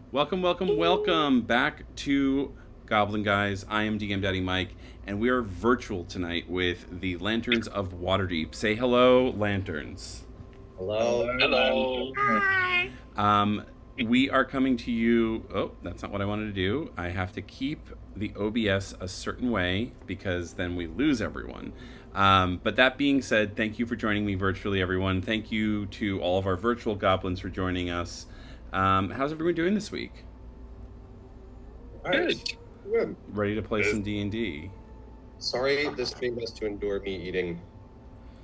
Welcome back to Goblin Guys. I am DM Daddy Mike, and we are virtual tonight with the Lanterns of Waterdeep. Say hello, Lanterns. Hello. Hello. Hi. We are coming to you. Oh, that's not what I wanted to do. I have to keep the OBS a certain way because then we lose everyone. But that being said, thank you for joining me virtually, everyone. Thank you to all of our virtual goblins for joining us. How's everyone doing this week? Good. Ready to play some D&D? Sorry, this stream has to endure me eating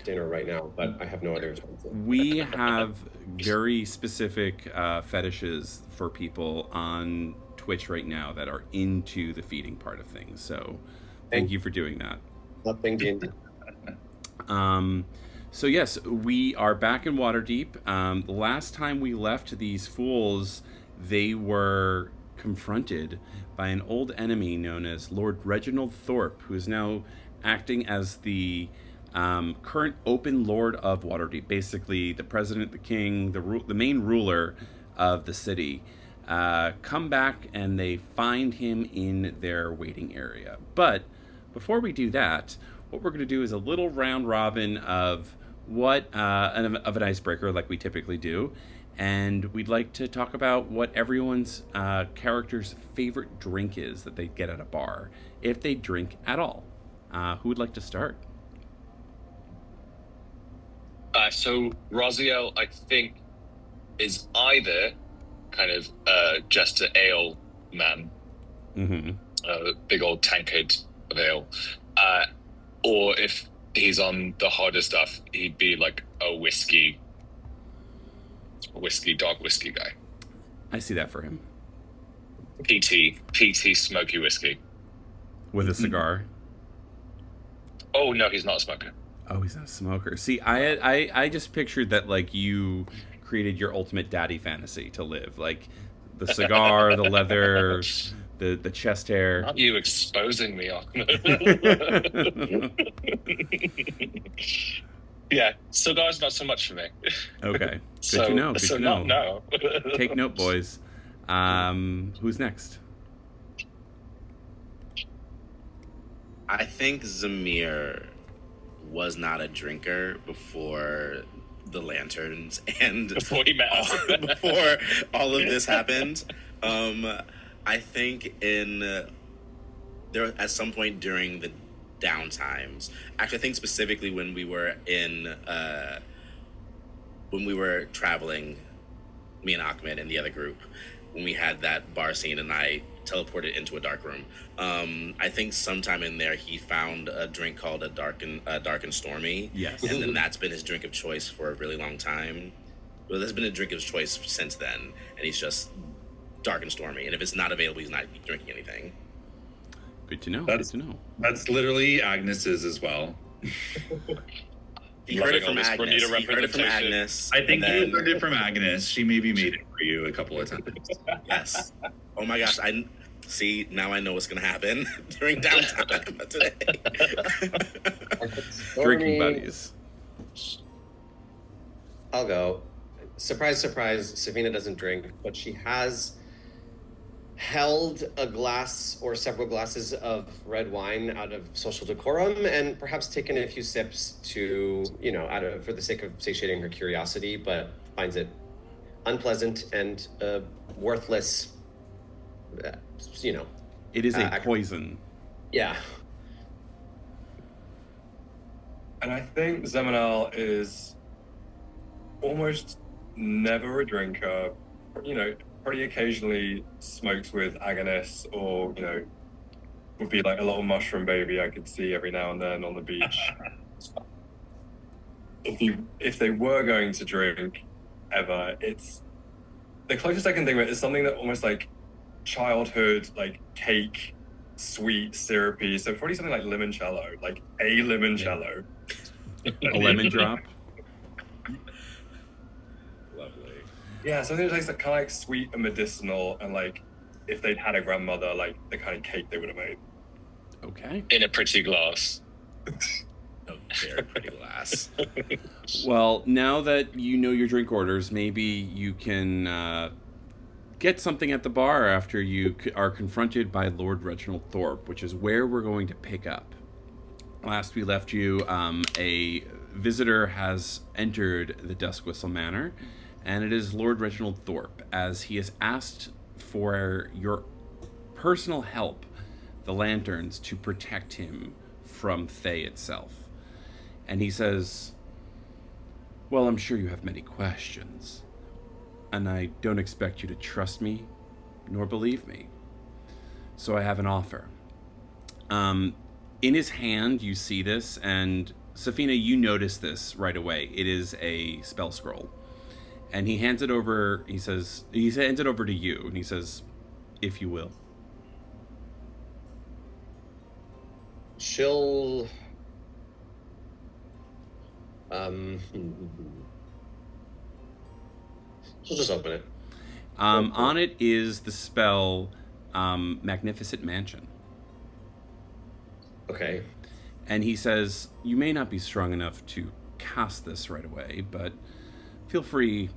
dinner right now, but I have no other choice. We have very specific fetishes for people on Twitch right now that are into the feeding part of things. So thank you for doing that. Nothing D&D. So yes, we are back in Waterdeep. The last time we left these fools, they were confronted by an old enemy known as Lord Reginald Thorpe, who is now acting as the current open lord of Waterdeep, basically the president, the king, the main ruler of the city. Come back and they find him in their waiting area. But before we do that, what we're going to do is a little round robin of of an icebreaker like we typically do, and we'd like to talk about what everyone's character's favorite drink is that they get at a bar, if they drink at all. Who would like to start? So Raziel, I think, is either kind of just an ale man, big old tankard of ale, or if he's on the harder stuff, he'd be like a dog whiskey guy. I see that for him. PT smoky whiskey. With a cigar? Oh, no, he's not a smoker. Oh, he's not a smoker. See, I just pictured that, like, you created your ultimate daddy fantasy to live. Like, the cigar, the leather, the chest hair. Not you exposing me on. Yeah, cigars not so much for me. Okay, good to know. Good to know. No. Take note, boys. Who's next? I think Zamir was not a drinker before the lanterns and Before he met us. before all of this happened. I think there at some point during the downtimes, actually I think specifically when we were traveling, me and Ahmed and the other group, when we had that bar scene and I teleported into a dark room. I think sometime in there he found a drink called a dark and stormy. Yes. And then that's been his drink of choice for a really long time. Well, that's been a drink of choice since then, and he's just dark and stormy. And if it's not available, he's not drinking anything. Good to know. That's literally Agnes's as well. He heard it from Loving all this Agnes. Bermuda He heard it from representation. Agnes. I think and you then- heard it from Agnes. She maybe made it for you a couple of times. Yes. Oh my gosh, I see, now I know what's gonna happen during downtime today. Drinking buddies. I'll go. Surprise, surprise, Savina doesn't drink, but she has held a glass or several glasses of red wine out of social decorum and perhaps taken a few sips to, for the sake of satiating her curiosity, but finds it unpleasant and worthless, It is a poison. Yeah. And I think Zemanal is almost never a drinker, pretty occasionally smokes with Agnes or, would be like a little mushroom baby I could see every now and then on the beach. If they were going to drink ever, it's the closest I can think of it is something that almost like childhood, like cake, sweet, syrupy. So probably something like limoncello, like a limoncello. A lemon drop. Lovely. Yeah, something that tastes like, kind of like sweet and medicinal, and like if they'd had a grandmother, like the kind of cake they would have made. Okay. In a pretty glass. A very pretty glass. Well, now that you know your drink orders, maybe you can get something at the bar after you are confronted by Lord Reginald Thorpe, which is where we're going to pick up. Last we left you, a visitor has entered the Dusk Whistle Manor, and it is Lord Reginald Thorpe, as he has asked for your personal help, the lanterns, to protect him from Thay itself. And he says, well, I'm sure you have many questions, and I don't expect you to trust me nor believe me. So I have an offer. In his hand, you see this, and Safina, you notice this right away. It is a spell scroll. And he hands it over, he hands it over to you, and he says, if you will. She'll she'll just open it. On it is the spell Magnificent Mansion. Okay. And he says, you may not be strong enough to cast this right away, but feel free,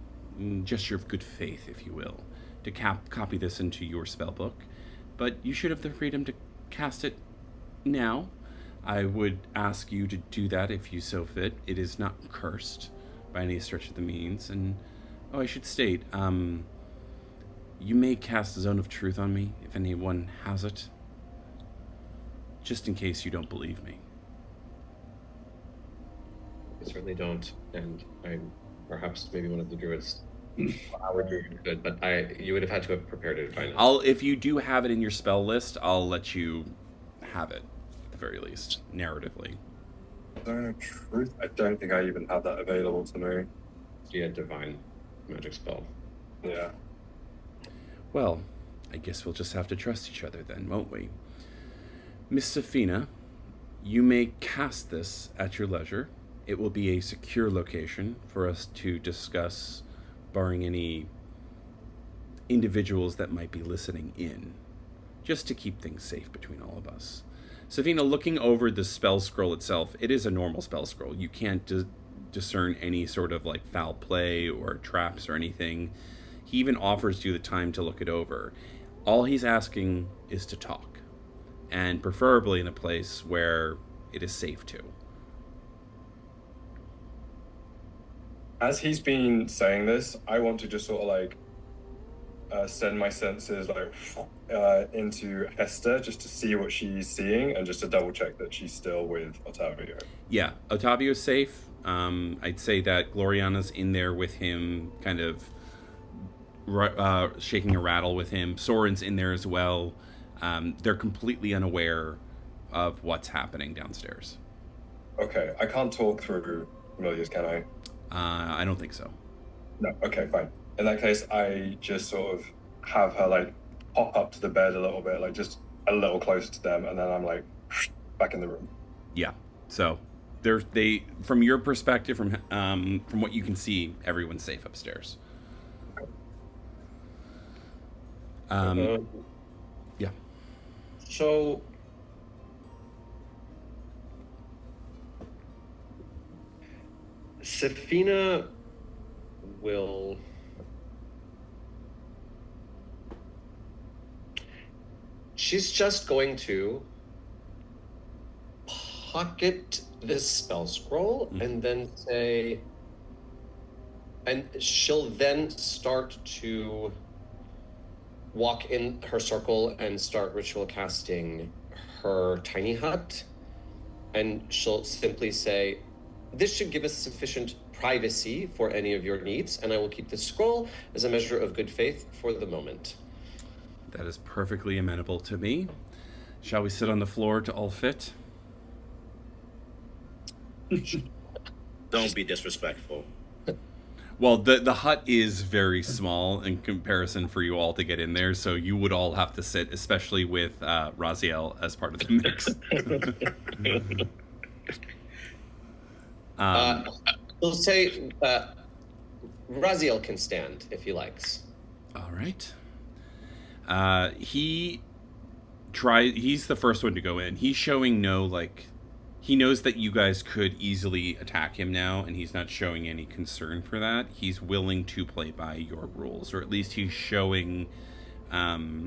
gesture of good faith, if you will, to copy this into your spell book. But you should have the freedom to cast it now. I would ask you to do that if you so fit. It is not cursed by any stretch of the means. And, I should state, you may cast Zone of Truth on me if anyone has it. Just in case you don't believe me. I certainly don't, and I'm perhaps maybe one of the druids. Our druid could, but you would have had to have prepared it by now. If you do have it in your spell list, I'll let you have it, at the very least, narratively. Zone of Truth? I don't think I even have that available to me. Yeah, divine magic spell. Yeah. Well, I guess we'll just have to trust each other then, won't we? Miss Safina, you may cast this at your leisure. It will be a secure location for us to discuss, barring any individuals that might be listening in, just to keep things safe between all of us. Safina, looking over the spell scroll itself, it is a normal spell scroll. You can't discern any sort of like foul play or traps or anything. He even offers you the time to look it over. All he's asking is to talk, and preferably in a place where it is safe to. As he's been saying this, I want to just sort of like send my senses like into Hester just to see what she's seeing and just to double check that she's still with Otavio. Yeah, Otavio's safe. I'd say that Gloriana's in there with him, kind of shaking a rattle with him. Soren's in there as well. They're completely unaware of what's happening downstairs. Okay, I can't talk through familiars, can I? I don't think so. No, okay, fine. In that case, I just sort of have her like pop up to the bed a little bit, like just a little closer to them, and then I'm like back in the room. Yeah. So from your perspective, from what you can see, everyone's safe upstairs. Yeah. So Safina will she's just going to pocket this spell scroll and then say, and she'll then start to walk in her circle and start ritual casting her tiny hut, and she'll simply say, this should give us sufficient privacy for any of your needs, and I will keep this scroll as a measure of good faith for the moment. That is perfectly amenable to me. Shall we sit on the floor to all fit? Don't be disrespectful. Well, the hut is very small in comparison for you all to get in there, so you would all have to sit, especially with Raziel as part of the mix. We'll say Raziel can stand if he likes. All right. He's the first one to go in. He's showing no he knows that you guys could easily attack him now, and he's not showing any concern for that. He's willing to play by your rules, or at least he's showing that.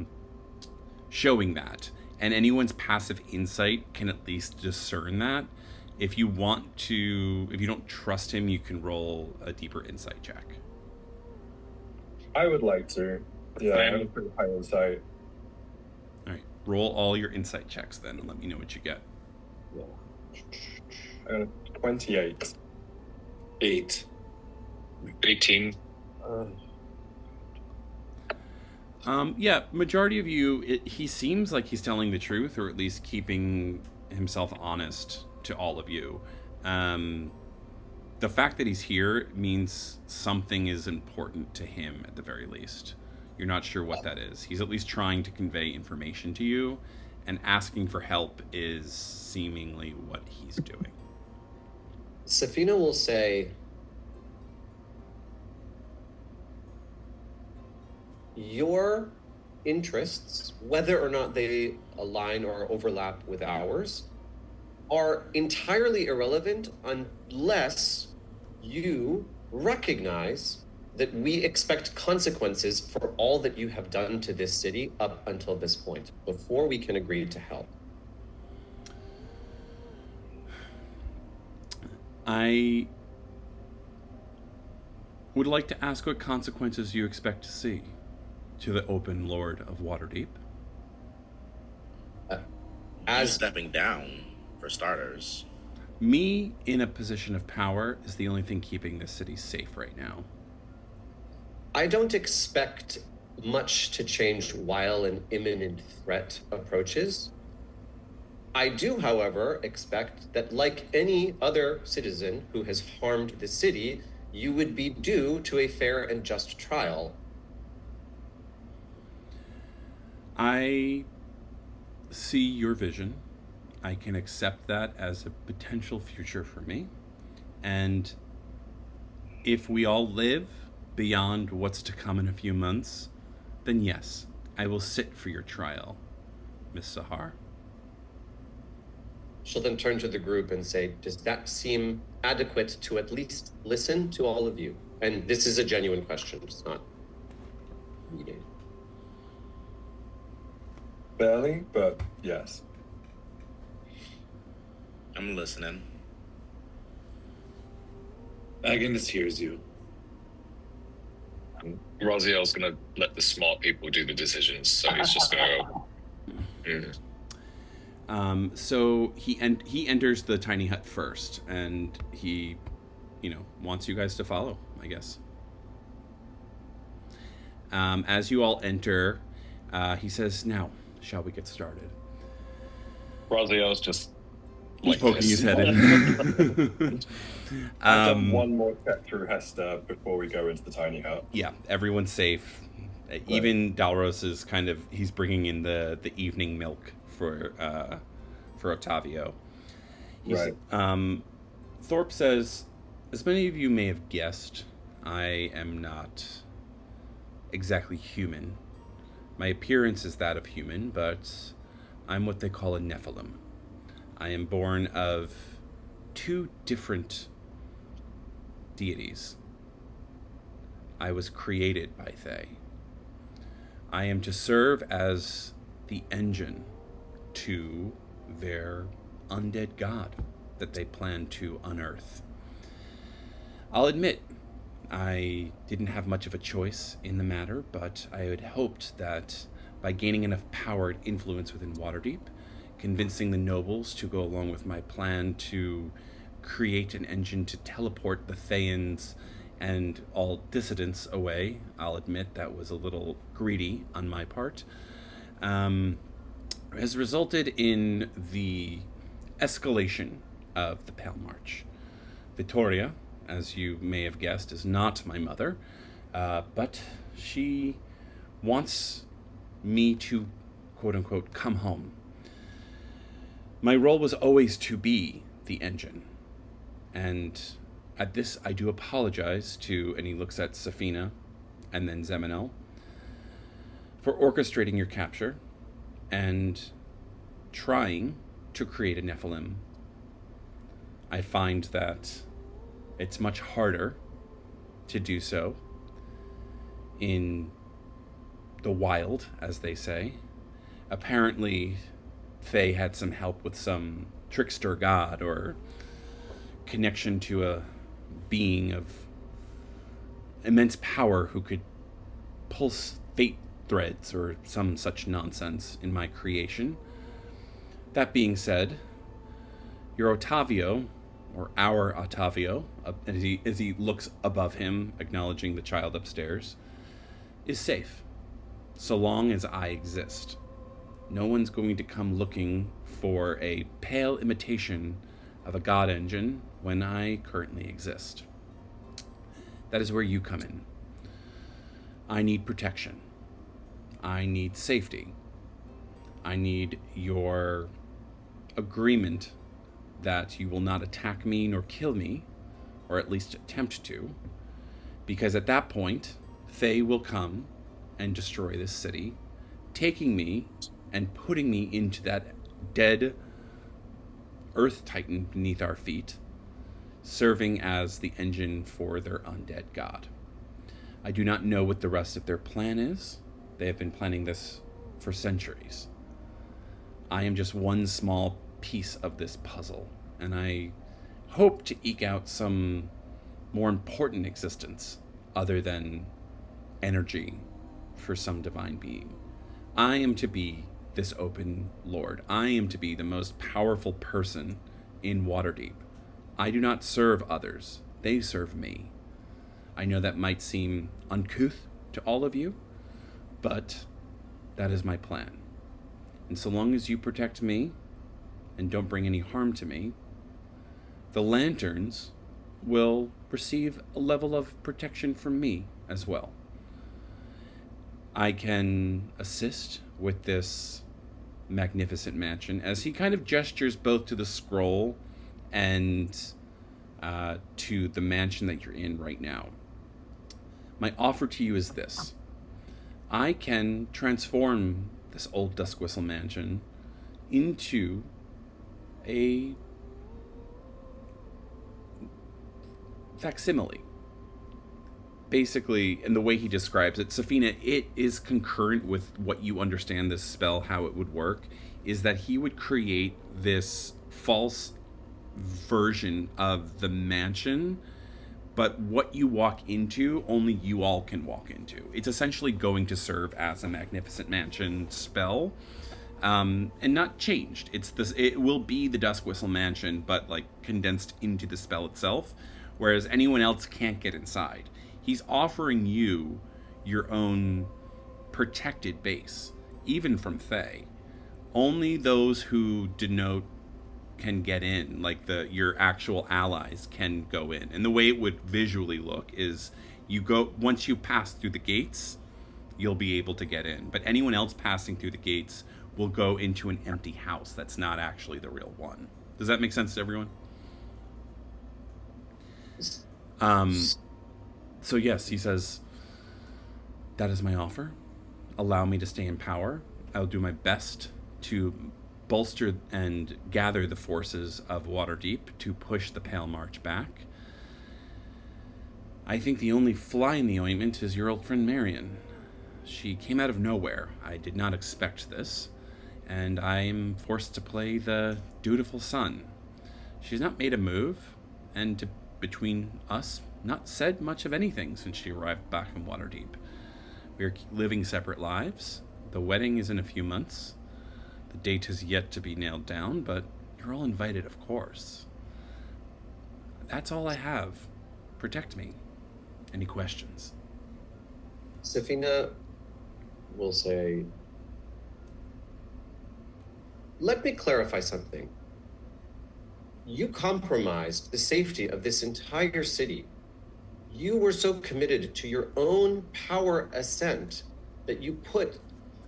And anyone's passive insight can at least discern that. If you don't trust him, you can roll a deeper insight check. I would like to. Yeah, I have a pretty high insight. All right, roll all your insight checks then, and let me know what you get. I got a 28. 8. 18. Yeah, majority of you, he seems like he's telling the truth, or at least keeping himself honest to all of you. The fact that he's here means something is important to him at the very least. You're not sure what that is. He's at least trying to convey information to you, and asking for help is seemingly what he's doing. Safina will say, your interests, whether or not they align or overlap with ours, are entirely irrelevant unless you recognize that we expect consequences for all that you have done to this city up until this point, before we can agree to help. I would like to ask what consequences you expect to see to the open Lord of Waterdeep. As stepping down, for starters. Me in a position of power is the only thing keeping this city safe right now. I don't expect much to change while an imminent threat approaches. I do, however, expect that, like any other citizen who has harmed the city, you would be due to a fair and just trial. I see your vision. I can accept that as a potential future for me. And if we all live beyond what's to come in a few months, then yes, I will sit for your trial, Miss Sahar. She'll then turn to the group and say, does that seem adequate to at least listen to all of you? And this is a genuine question, it's not reading. Barely, but yes. I'm listening. Agnes hears you. Raziel's going to let the smart people do the decisions, so he's just going to go. So he enters the tiny hut first, and he, wants you guys to follow, I guess. As you all enter, he says, "Now, shall we get started?" Raziel's just He's like poking this. his head in. I've done one more check through Hester before we go into the tiny hut. Yeah, everyone's safe. Even Dalros is he's bringing in the evening milk for Octavio. Right. Thorpe says, as many of you may have guessed, I am not exactly human. My appearance is that of human, but I'm what they call a Nephilim. I am born of two different deities. I was created by Thay. I am to serve as the engine to their undead god that they plan to unearth. I'll admit, I didn't have much of a choice in the matter, but I had hoped that by gaining enough power and influence within Waterdeep, convincing the nobles to go along with my plan to create an engine to teleport the Thayans and all dissidents away. I'll admit that was a little greedy on my part. Has resulted in the escalation of the Pale March. Vittoria, as you may have guessed, is not my mother, but she wants me to, quote-unquote, come home. My role was always to be the engine, and at this I do apologize to, and he looks at Safina and then Zeminel, for orchestrating your capture and trying to create a Nephilim I find that it's much harder to do so in the wild, as they say. Apparently, Faye had some help with some trickster god or connection to a being of immense power who could pull fate threads or some such nonsense in my creation. That being said, your Ottavio, or our Ottavio, as he looks above him, acknowledging the child upstairs, is safe, so long as I exist. No one's going to come looking for a pale imitation of a god engine when I currently exist. That is where you come in. I need protection. I need safety. I need your agreement that you will not attack me nor kill me, or at least attempt to, because at that point, Faye will come and destroy this city, taking me and putting me into that dead earth titan beneath our feet, serving as the engine for their undead god. I do not know what the rest of their plan is. They have been planning this for centuries. I am just one small piece of this puzzle, and I hope to eke out some more important existence other than energy for some divine being. I am to be this open lord. I am to be the most powerful person in Waterdeep. I do not serve others. They serve me. I know that might seem uncouth to all of you, but that is my plan. And so long as you protect me and don't bring any harm to me, the lanterns will receive a level of protection from me as well. I can assist with this magnificent mansion as he kind of gestures both to the scroll and to the mansion that you're in right now. My offer to you is this. I can transform this old Duskwhistle mansion into a facsimile. Basically, in the way he describes it, Safina, it is concurrent with what you understand this spell, how it would work, is that he would create this false version of the mansion, but what you walk into, only you all can walk into. It's essentially going to serve as a Magnificent Mansion spell, and not changed. It will be the Duskwhistle Mansion, but like condensed into the spell itself, whereas anyone else can't get inside. He's offering you your own protected base, even from Fae. Only those who denote can get in, like your actual allies can go in. And the way it would visually look is once you pass through the gates, you'll be able to get in. But anyone else passing through the gates will go into an empty house that's not actually the real one. Does that make sense to everyone? So yes, he says, that is my offer. Allow me to stay in power. I'll do my best to bolster and gather the forces of Waterdeep to push the Pale March back. I think the only fly in the ointment is your old friend Marion. She came out of nowhere. I did not expect this, and I'm forced to play the dutiful son. She's not made a move, and between us, not said much of anything since she arrived back in Waterdeep. We're living separate lives. The wedding is in a few months. The date has yet to be nailed down, but you're all invited, of course. That's all I have. Protect me. Any questions? Safina will say, let me clarify something. You compromised the safety of this entire city. You were so committed to your own power ascent that you put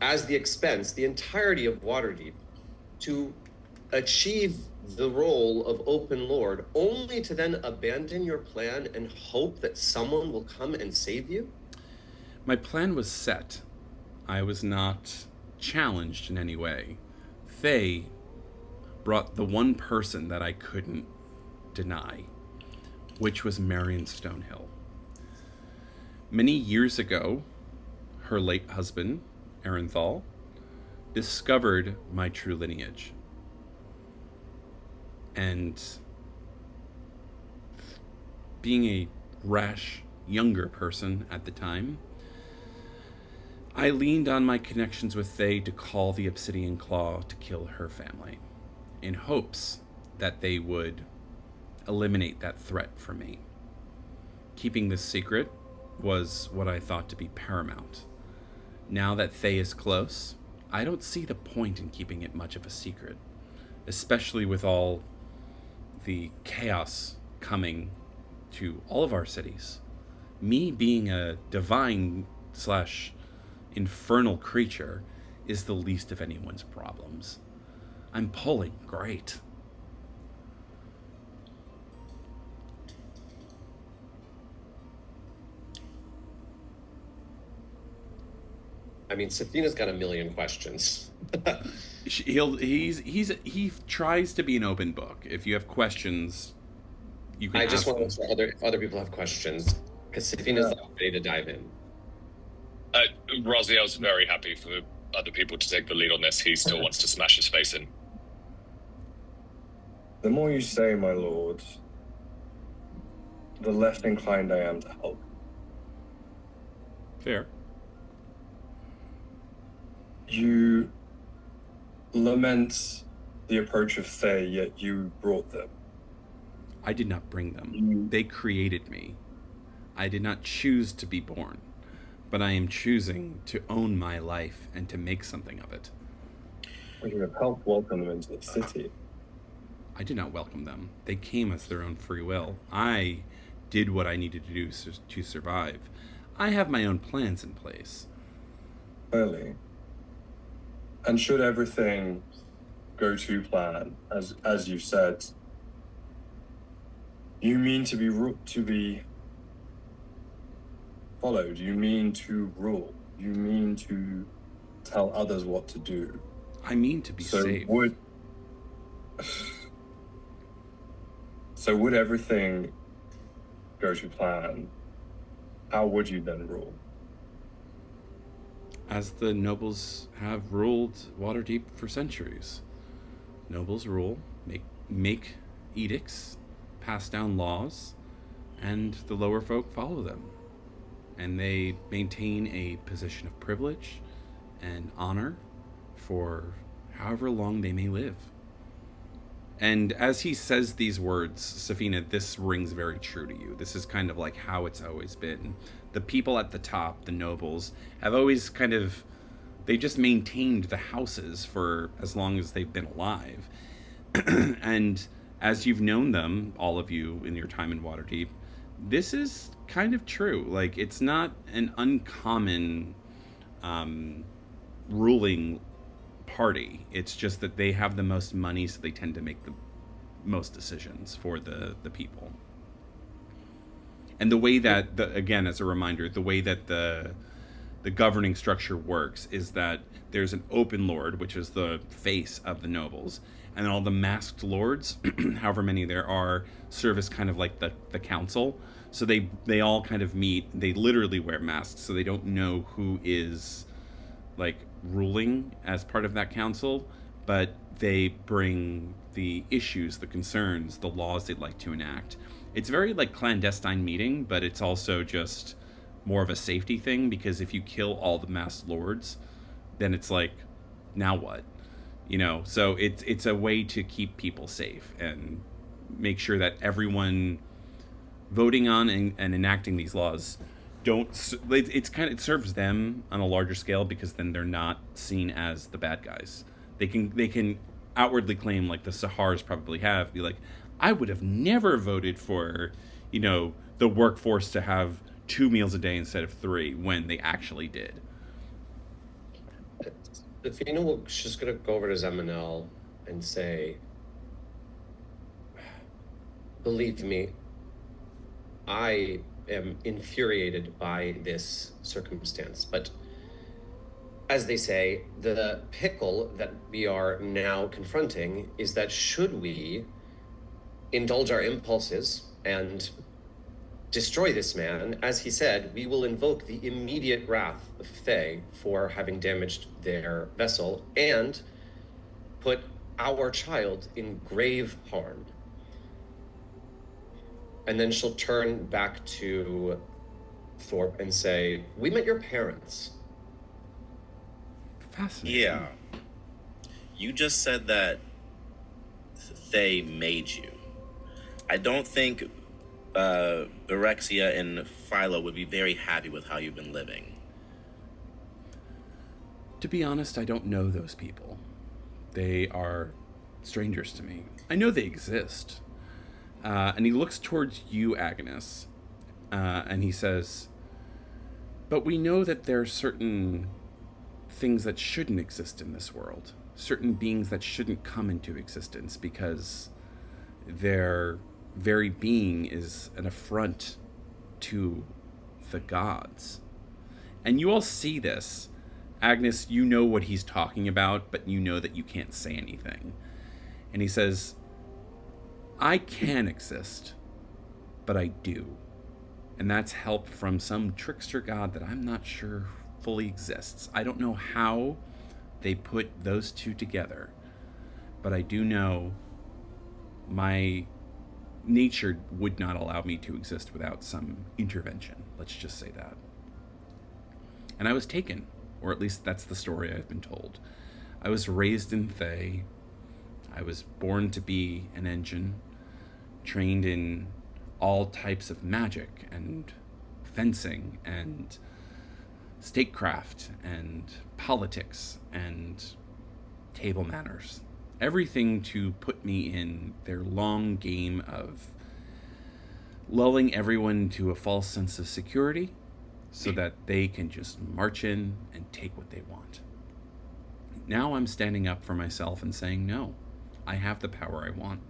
as the expense the entirety of Waterdeep to achieve the role of Open Lord, only to then abandon your plan and hope that someone will come and save you? My plan was set. I was not challenged in any way. Faye brought the one person that I couldn't deny, which was Marion Stonehill. Many years ago, her late husband, Arenthal, discovered my true lineage. And being a rash, younger person at the time, I leaned on my connections with Thay to call the Obsidian Claw to kill her family, in hopes that they would eliminate that threat from me. Keeping this secret was what I thought to be paramount. Now that Thay is close, I don't see the point in keeping it much of a secret, especially with all the chaos coming to all of our cities. Me being a divine / infernal creature is the least of anyone's problems. I'm pulling great. I mean, Safina's got a million questions. He tries to be an open book. If you have questions, you can. I just ask want to them. know if other people have questions, because Safina's ready to dive in. Raziel's very happy for other people to take the lead on this. He still wants to smash his face in. The more you say, my lord, the less inclined I am to help. Fair. You lament the approach of Thay, yet you brought them. I did not bring them. They created me. I did not choose to be born, but I am choosing to own my life and to make something of it. You have helped welcome them into the city. I did not welcome them. They came as their own free will. I did what I needed to do to survive. I have my own plans in place. Clearly. And should everything go to plan, as you said, you mean to be followed. You mean to rule. You mean to tell others what to do. I mean to be safe. So would everything go to plan? How would you then rule? As the nobles have ruled Waterdeep for centuries. Nobles rule, make edicts, pass down laws, and the lower folk follow them. And they maintain a position of privilege and honor for however long they may live. And as he says these words, Safina, this rings very true to you. This is kind of like how it's always been. The people at the top, the nobles, have always they've just maintained the houses for as long as they've been alive. And as you've known them, all of you in your time in Waterdeep, this is kind of true. Like, it's not an uncommon ruling party. It's just that they have the most money, so they tend to make the most decisions for the people. And the way that, again, as a reminder, the way that the governing structure works is that there's an open lord, which is the face of the nobles, and all the masked lords, however many there are, serve as kind of like the council. So they all kind of meet. They literally wear masks, so they don't know who is like ruling as part of that council, but they bring the issues, the concerns, the laws they'd like to enact. It's very like clandestine meeting, but it's also just more of a safety thing, because if you kill all the masked lords, then it's like, now what? You know, so it's a way to keep people safe and make sure that everyone voting on and enacting these laws it serves them on a larger scale, because then they're not seen as the bad guys. They can outwardly claim, like the Sahars probably have, be like, I would have never voted for, the workforce to have 2 meals a day instead of 3, when they actually did. Athena will just going to go over to Zemanel and say, believe me, I am infuriated by this circumstance, but as they say, the pickle that we are now confronting is that should we indulge our impulses and destroy this man, as he said, we will invoke the immediate wrath of Fae for having damaged their vessel and put our child in grave harm. And then she'll turn back to Thorpe and say, we met your parents. Fascinating. Yeah. You just said that they made you. I don't think Berexia and Philo would be very happy with how you've been living. To be honest, I don't know those people. They are strangers to me. I know they exist. And he looks towards you, Agnes, and he says, but we know that there are certain things that shouldn't exist in this world. Certain beings that shouldn't come into existence because their very being is an affront to the gods. And you all see this. Agnes, you know what he's talking about, but you know that you can't say anything. And he says, I can exist, but I do. And that's help from some trickster god that I'm not sure fully exists. I don't know how they put those two together, but I do know my nature would not allow me to exist without some intervention. Let's just say that. And I was taken, or at least that's the story I've been told. I was raised in Thay. I was born to be an engine, trained in all types of magic and fencing and statecraft and politics and table manners. Everything to put me in their long game of lulling everyone to a false sense of security so that they can just march in and take what they want. Now I'm standing up for myself and saying, no, I have the power I want,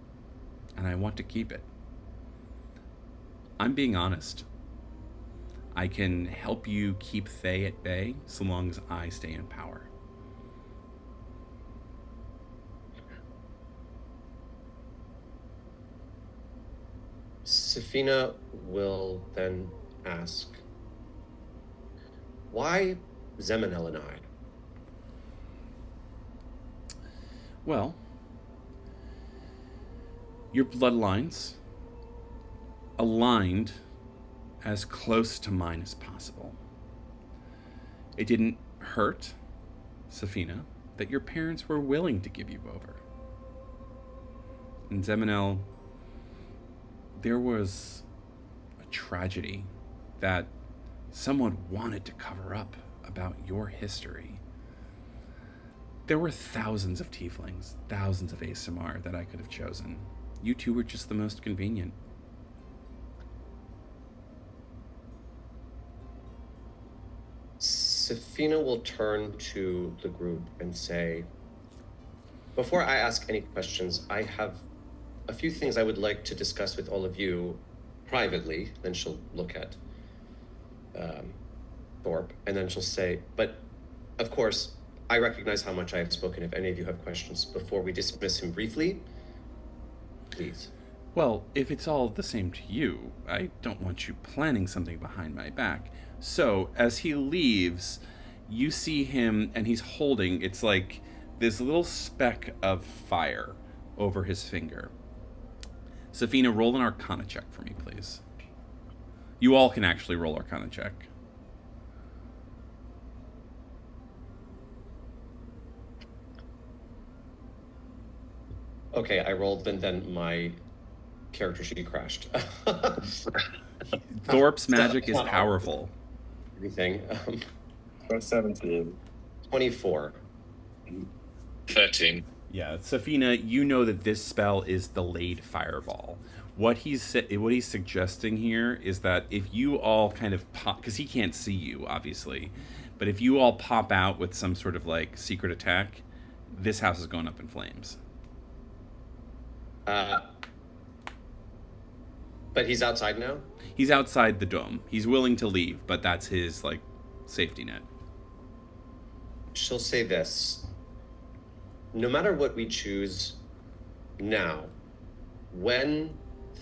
and I want to keep it. I'm being honest. I can help you keep Thay at bay so long as I stay in power. Safina will then ask, why Zeminel and I? Well, your bloodlines aligned as close to mine as possible. It didn't hurt, Safina, that your parents were willing to give you over. In Zeminel, there was a tragedy that someone wanted to cover up about your history. There were thousands of tieflings, thousands of ASMR that I could have chosen. You two were just the most convenient. Safina will turn to the group and say, before I ask any questions, I have a few things I would like to discuss with all of you privately. Then she'll look at Thorpe, and then she'll say, but of course, I recognize how much I have spoken. If any of you have questions before we dismiss him briefly, please. Well, if it's all the same to you, I don't want you planning something behind my back. So, as he leaves, you see him, and he's holding, it's like this little speck of fire over his finger. Safina, roll an Arcana check for me, please. You all can actually roll Arcana check. Okay, I rolled, and then my character sheet crashed. Thorpe's magic is powerful. Everything. 17. 24. 13. Yeah, Safina, you know that this spell is delayed fireball. What he's suggesting here is that if you all kind of pop, because he can't see you, obviously, but if you all pop out with some sort of like secret attack, this house is going up in flames. But he's outside now? He's outside the dome. He's willing to leave, but that's his like safety net. She'll say this. No matter what we choose now, when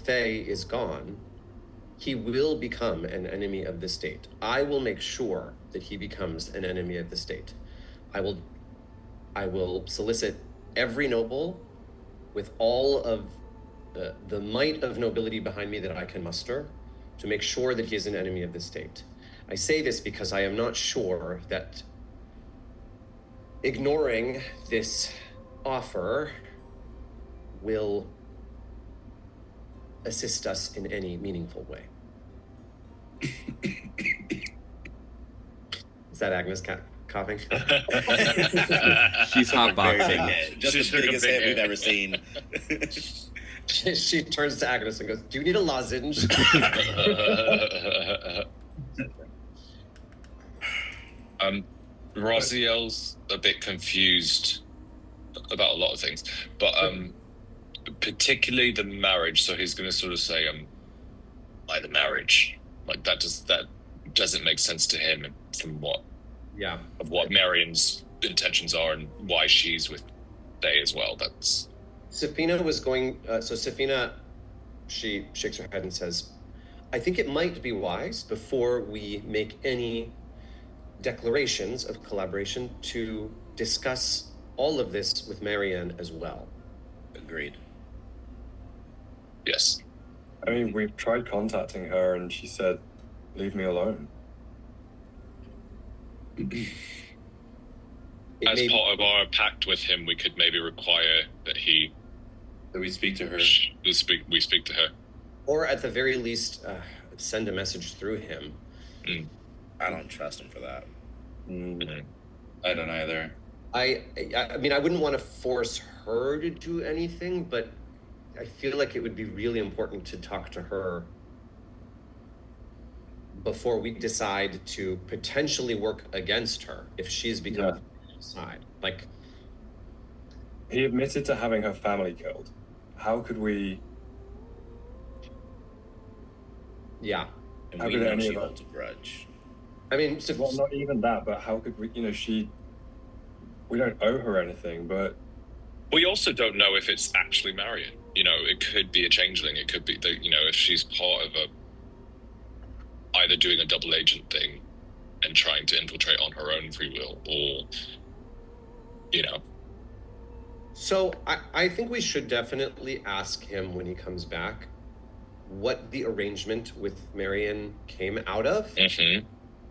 Faye is gone, he will become an enemy of the state. I will make sure that he becomes an enemy of the state. I will solicit every noble with all of the might of nobility behind me that I can muster to make sure that he is an enemy of the state. I say this because I am not sure that ignoring this offer will assist us in any meaningful way. Is that Agnes coughing? She's hotboxing. Just the biggest hit we've ever seen. She turns to Agnes and goes, "Do you need a lozenge?" Raziel's a bit confused about a lot of things, but particularly the marriage. So he's going to sort of say, "Why the marriage? Like that doesn't make sense to him from what Marion's intentions are and why she's with Day as well." That's Safina was going. So Safina, she shakes her head and says, "I think it might be wise before we make any declarations of collaboration to discuss all of this with Marianne as well." Agreed. yes. I mean, we've tried contacting her and she said, "Leave me alone." As part of our pact with him, we could maybe require that we speak to her. We speak to her, or at the very least, send a message through him. I don't trust him for that. I don't either. I mean, I wouldn't want to force her to do anything, but I feel like it would be really important to talk to her before we decide to potentially work against her if she's become the side. Like, he admitted to having her family killed. How could we? Yeah. And How we could know any she of holds a grudge. I mean, Well, not even that, but how could we? We don't owe her anything, but we also don't know if it's actually Marion. It could be a changeling. It could be that, if she's part of either doing a double agent thing and trying to infiltrate on her own free will, or, So I think we should definitely ask him when he comes back what the arrangement with Marion came out of,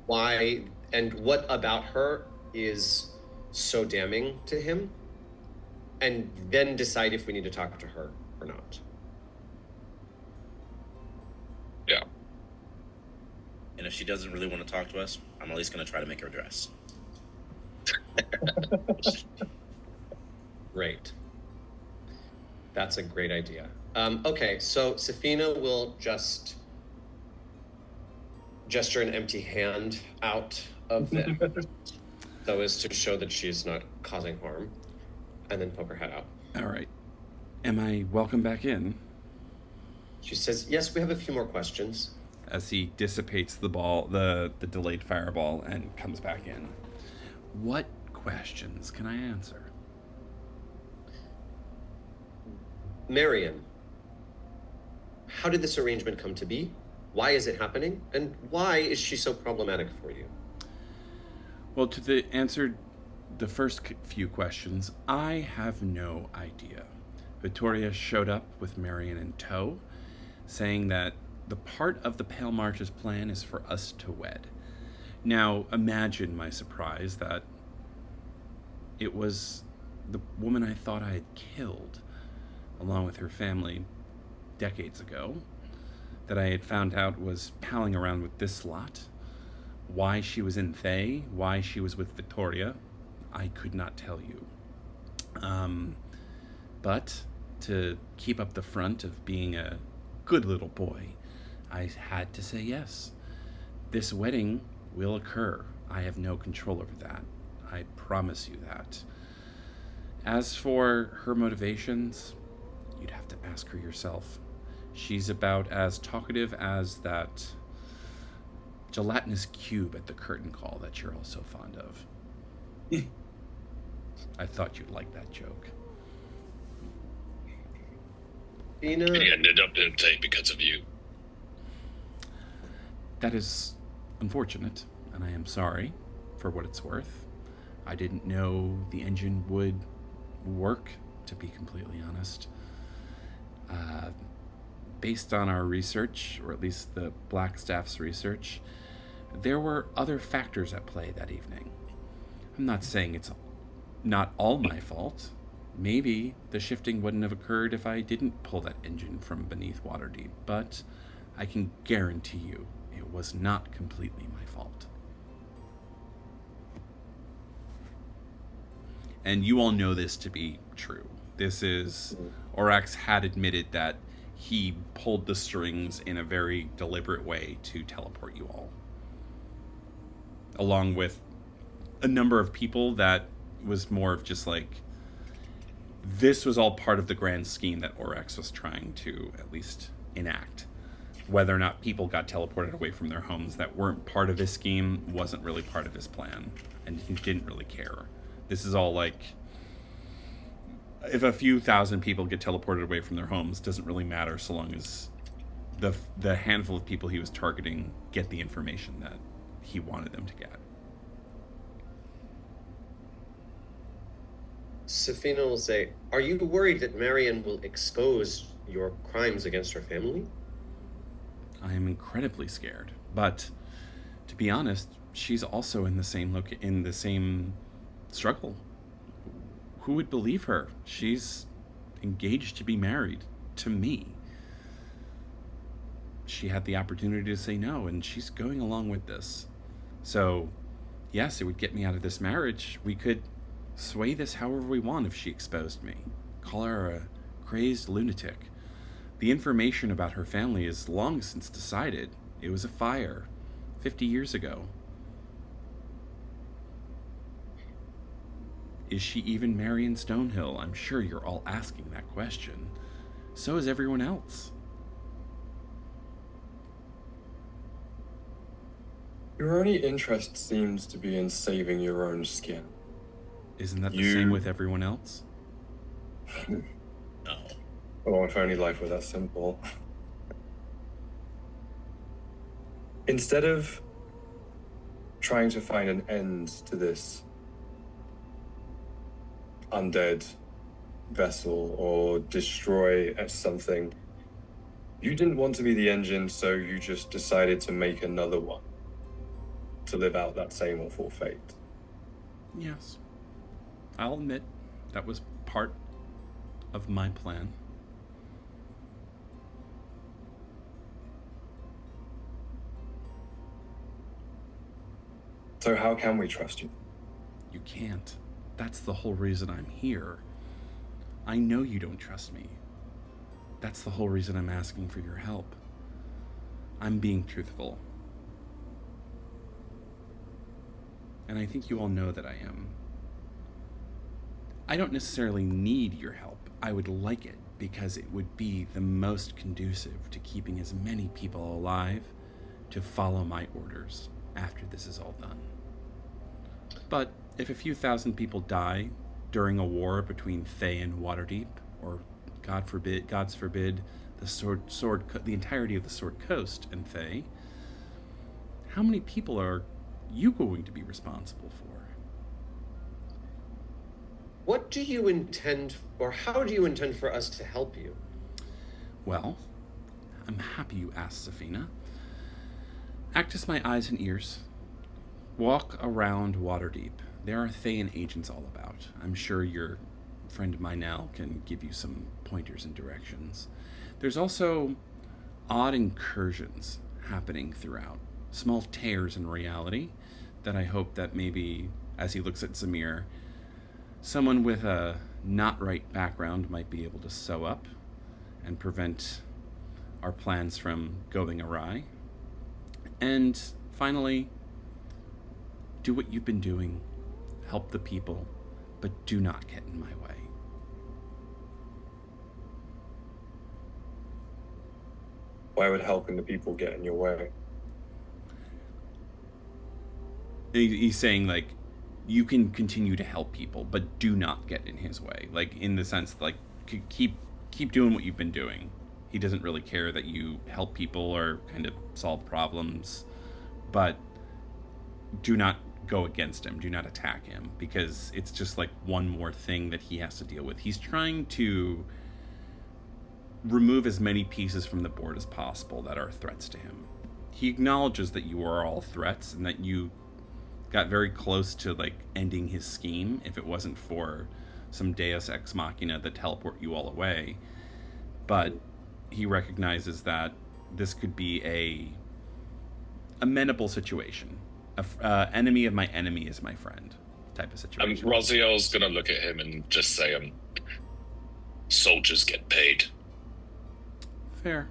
why, and what about her is so damning to him, and then decide if we need to talk to her or not. Yeah. And if she doesn't really want to talk to us, I'm at least going to try to make her dress. Great. That's a great idea. Okay, so Safina will just gesture an empty hand out of them so as to show that she's not causing harm, and then poke her head out. All right. Am I welcome back in? She says, "Yes, we have a few more questions." As he dissipates the ball, the delayed fireball, and comes back in. What questions can I answer? Marion, how did this arrangement come to be? Why is it happening? And why is she so problematic for you? Well, to answer the first few questions, I have no idea. Victoria showed up with Marion in tow, saying that the part of the Pale March's plan is for us to wed. Now, imagine my surprise that it was the woman I thought I had killed, along with her family, decades ago, that I had found out was palling around with this lot. Why she was in Thay, why she was with Victoria, I could not tell you. But to keep up the front of being a good little boy, I had to say yes. This wedding will occur. I have no control over that. I promise you that. As for her motivations, you'd have to ask her yourself. She's about as talkative as that gelatinous cube at the curtain call that you're all so fond of. I thought you'd like that joke. Fina? It ended up in a tape because of you. That is unfortunate, and I am sorry for what it's worth. I didn't know the engine would work, to be completely honest. Based on our research, or at least the Black Staff's research, there were other factors at play that evening. I'm not saying it's not all my fault. Maybe the shifting wouldn't have occurred if I didn't pull that engine from beneath Waterdeep, but I can guarantee you it was not completely my fault. And you all know this to be true. This is... Orax had admitted that he pulled the strings in a very deliberate way to teleport you all. Along with a number of people that was more of just like... This was all part of the grand scheme that Orax was trying to at least enact. Whether or not people got teleported away from their homes that weren't part of his scheme wasn't really part of his plan. And he didn't really care. This is all like... If a few thousand people get teleported away from their homes, doesn't really matter so long as the handful of people he was targeting get the information that he wanted them to get. Safina will say, "Are you worried that Marion will expose your crimes against her family?" I am incredibly scared, but to be honest, she's also in the same struggle. Who would believe her? She's engaged to be married to me. She had the opportunity to say no, and she's going along with this. So, yes, it would get me out of this marriage. We could sway this however we want if she exposed me. Call her a crazed lunatic. The information about her family is long since decided. It was a fire 50 years ago. Is she even Marion Stonehill? I'm sure you're all asking that question. So is everyone else. Your only interest seems to be in saving your own skin. Isn't that the same with everyone else? No. Oh, if only life were that simple. Instead of trying to find an end to this undead vessel or destroy something, you didn't want to be the engine, so you just decided to make another one to live out that same awful fate. Yes. I'll admit that was part of my plan. So how can we trust you? You can't. That's the whole reason I'm here. I know you don't trust me. That's the whole reason I'm asking for your help. I'm being truthful. And I think you all know that I am. I don't necessarily need your help. I would like it because it would be the most conducive to keeping as many people alive to follow my orders after this is all done. But if a few thousand people die during a war between Thay and Waterdeep, or God's forbid, the entirety of the Sword Coast and Thay, how many people are you going to be responsible for? What do you intend, or how do you intend for us to help you? Well, I'm happy you asked, Safina. Act as my eyes and ears. Walk around Waterdeep. There are Thayan agents all about. I'm sure your friend Mynell can give you some pointers and directions. There's also odd incursions happening throughout. Small tears in reality that I hope that maybe, as he looks at Zamir, someone with a not right background might be able to sew up and prevent our plans from going awry. And finally, do what you've been doing. Help the people, but do not get in my way. Why would helping the people get in your way? He's saying, like, you can continue to help people, but do not get in his way. Like, in the sense, like, keep keep doing what you've been doing. He doesn't really care that you help people or kind of solve problems, but do not go against him. Do not attack him, because it's just like one more thing that he has to deal with. He's trying to remove as many pieces from the board as possible that are threats to him. He acknowledges that you are all threats and that you got very close to like ending his scheme if it wasn't for some deus ex machina that teleport you all away. But he recognizes that this could be a amenable situation. Enemy of my enemy is my friend type of situation. Raziel's gonna look at him and just say, soldiers get paid. Fair.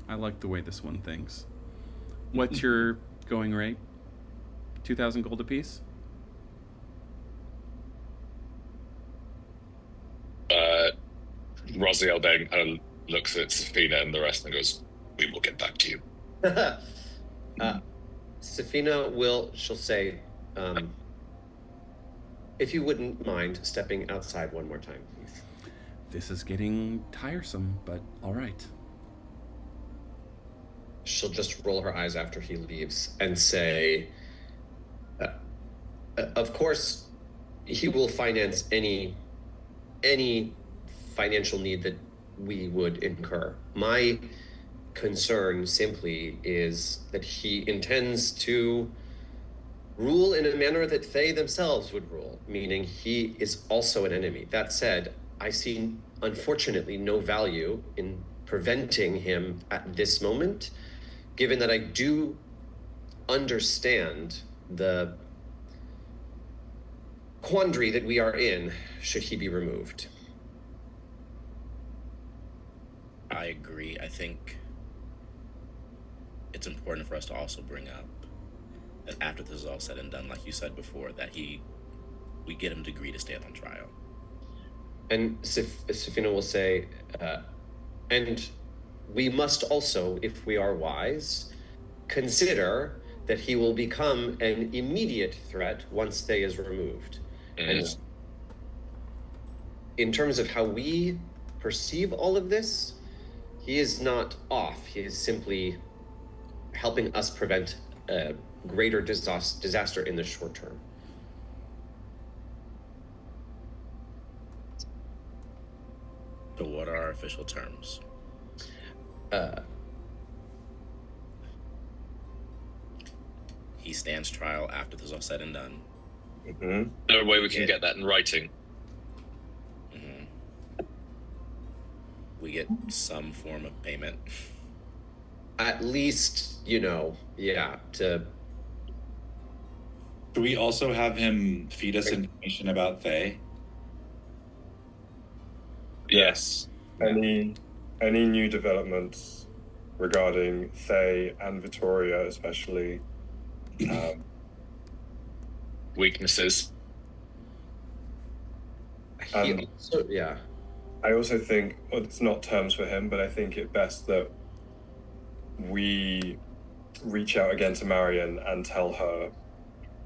I like the way this one thinks. What's your going rate? 2,000 gold apiece? Raziel then kind of looks at Safina and the rest and goes, we will get back to you. Safina she'll say, if you wouldn't mind stepping outside one more time, please. This is getting tiresome, but all right. She'll just roll her eyes after he leaves and say, of course, he will finance any financial need that we would incur. My concern simply is that he intends to rule in a manner that they themselves would rule, meaning he is also an enemy. That said, I see, unfortunately, no value in preventing him at this moment, given that I do understand the quandary that we are in should he be removed. I agree. I think it's important for us to also bring up that after this is all said and done, like you said before, that we get him to agree to stand on trial. And Safina will say, and we must also, if we are wise, consider that he will become an immediate threat once Thay is removed. And in terms of how we perceive all of this, he is not off. He is simply helping us prevent a greater disaster in the short term. So what are our official terms? He stands trial after this is all said and done. Mm-hmm. No way we can get that in writing. Mm-hmm. We get some form of payment. At least, to... Do we also have him feed us information about Thay? Yes. Any new developments regarding Thay and Vittoria, especially? Weaknesses. I also think it's not terms for him, but I think it best that we reach out again to Marion and tell her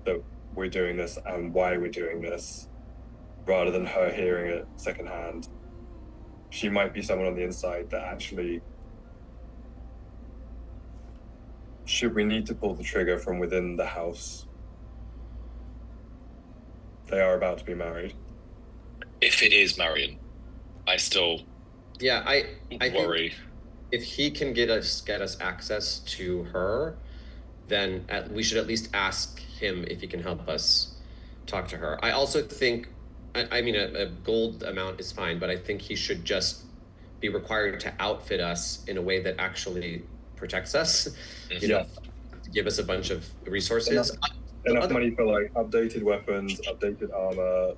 that we're doing this and why we're doing this, rather than her hearing it secondhand. She might be someone on the inside that actually, should we need to pull the trigger from within the house, they are about to be married. If it is Marion, I still I worry. Think if he can get us access to her, then we should at least ask him if he can help us talk to her. I also think, a gold amount is fine, but I think he should just be required to outfit us in a way that actually protects us. To give us a bunch of resources. Enough money for updated weapons, updated armor,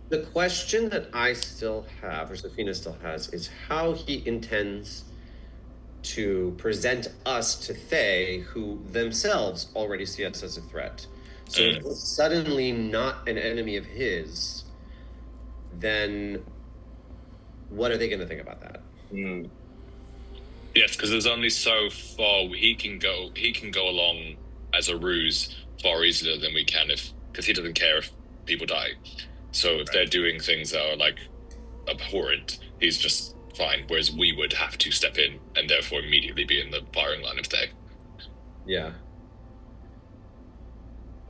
The question that I still have, or Safina still has, is how he intends to present us to Thay, who themselves already see us as a threat. So if we're suddenly not an enemy of his, then what are they going to think about that? Yes, because there's only so far he can go along as a ruse far easier than we can, because he doesn't care if people die. So if they're doing things that are abhorrent. He's just fine, whereas we would have to step in and therefore immediately be in the firing line of attack. Yeah.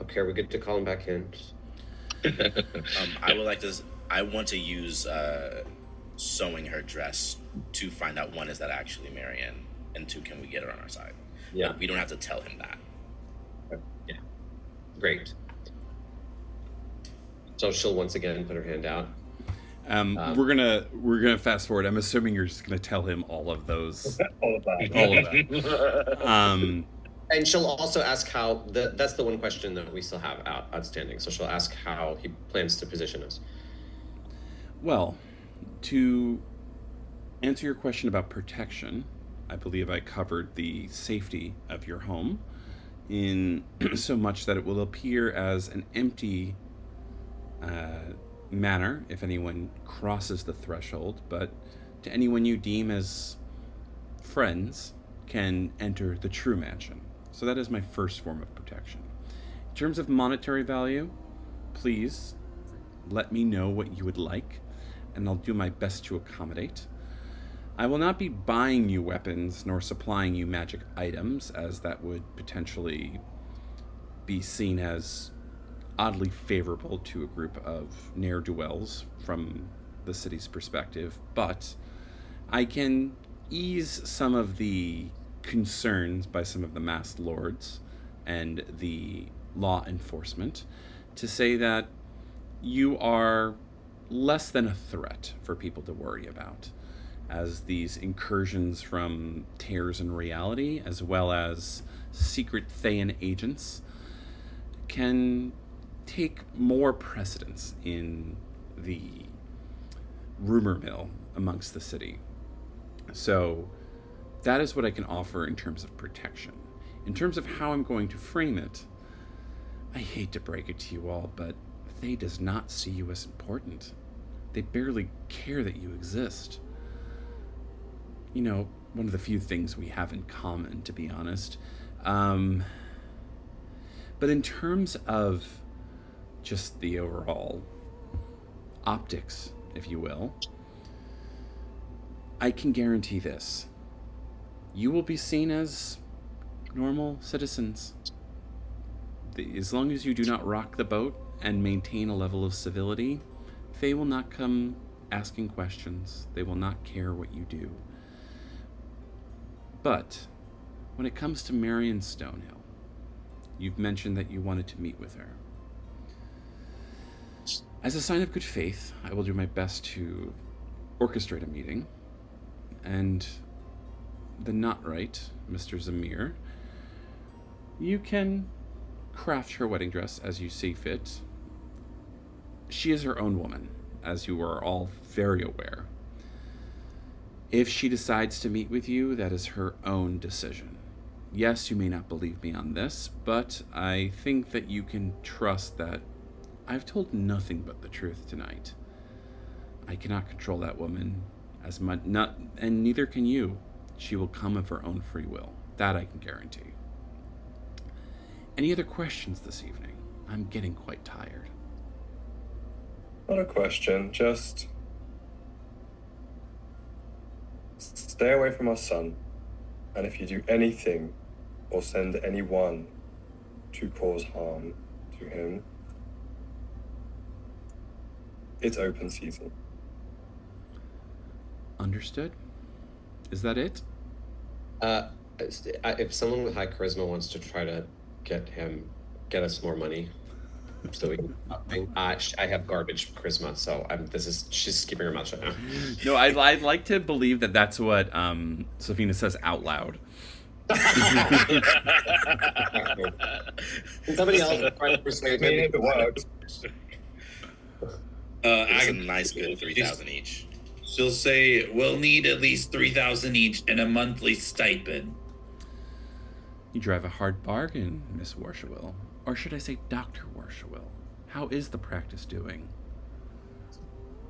Okay, are we good to call him back in? I want to use sewing her dress to find out, one, is that actually Marianne, and two, can we get her on our side? Yeah. But we don't have to tell him that. Yeah. Great. So she'll once again put her hand out. We're gonna fast forward. I'm assuming you're just gonna tell him all of those. All of that. All of that. And she'll also ask how that's the one question that we still have outstanding. So she'll ask how he plans to position us. Well, to answer your question about protection, I believe I covered the safety of your home in so much that it will appear as an empty manor if anyone crosses the threshold, but to anyone you deem as friends can enter the true mansion. So that is my first form of protection. In terms of monetary value, please let me know what you would like, and I'll do my best to accommodate. I will not be buying you weapons nor supplying you magic items, as that would potentially be seen as oddly favorable to a group of ne'er-do-wells from the city's perspective, but I can ease some of the concerns by some of the masked lords and the law enforcement to say that you are less than a threat for people to worry about, as these incursions from tears in reality, as well as secret Thayan agents, can take more precedence in the rumor mill amongst the city. So that is what I can offer in terms of protection. In terms of how I'm going to frame it, I hate to break it to you all, but Thay does not see you as important. They barely care that you exist. You know, one of the few things we have in common, to be honest. But in terms of just the overall optics, if you will, I can guarantee this. You will be seen as normal citizens. As long as you do not rock the boat and maintain a level of civility, they will not come asking questions. They will not care what you do. But when it comes to Marion Stonehill, you've mentioned that you wanted to meet with her. As a sign of good faith, I will do my best to orchestrate a meeting, and the not right, Mr. Zamir, you can craft her wedding dress as you see fit. She is her own woman, as you are all very aware. If she decides to meet with you, that is her own decision. Yes, you may not believe me on this, but I think that you can trust that I've told nothing but the truth tonight. I cannot control that woman as much, and neither can you. She will come of her own free will. That I can guarantee. Any other questions this evening? I'm getting quite tired. Not a question, just stay away from our son. And if you do anything or send anyone to cause harm to him, it's open season. Understood? Is that it? If someone with high charisma wants to try to get us more money, so we can, I have garbage charisma, so she's keeping her mouth shut now. No, I'd like to believe that that's what Safina says out loud. Somebody else try to persuade me. If it works. It's a nice good 3,000 each. She'll say, we'll need at least 3,000 each and a monthly stipend. You drive a hard bargain, Miss Warshawill. Or should I say Dr. Warshawill? How is the practice doing?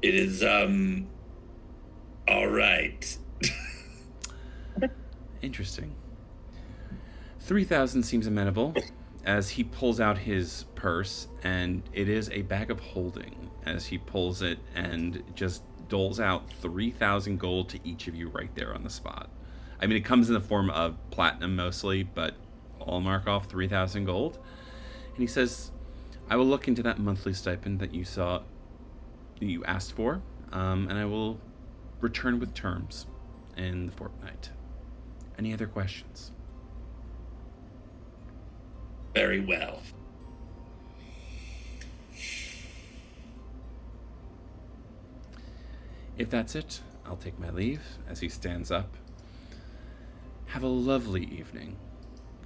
It is, all right. Interesting. 3,000 seems amenable, as he pulls out his purse, and it is a bag of holding, as he pulls it and just doles out 3,000 gold to each of you right there on the spot. I mean, it comes in the form of platinum mostly, but I'll mark off 3,000 gold. And he says, I will look into that monthly stipend that you asked for, and I will return with terms in the fortnight. Any other questions? Very well. If that's it, I'll take my leave as he stands up. Have a lovely evening.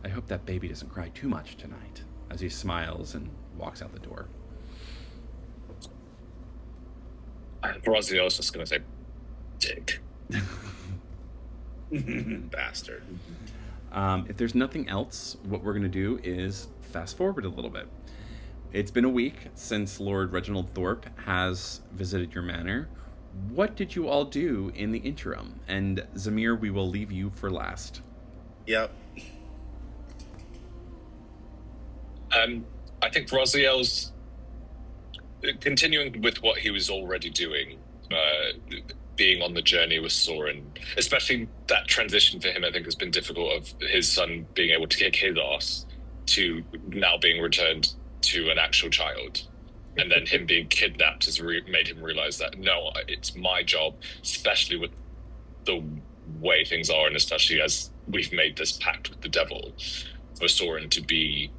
I hope that baby doesn't cry too much tonight, as he smiles and walks out the door. Raziel's just going to say, dick. Bastard. If there's nothing else, what we're going to do is fast forward a little bit. It's been a week since Lord Reginald Thorpe has visited your manor. What did you all do in the interim? And Zamir, we will leave you for last. Yep. I think Raziel's continuing with what he was already doing, being on the journey with Soren, especially that transition for him, I think has been difficult, of his son being able to kick his ass to now being returned to an actual child. And then him being kidnapped has made him realize that, no, it's my job, especially with the way things are, and especially as we've made this pact with the devil, for Soren to be...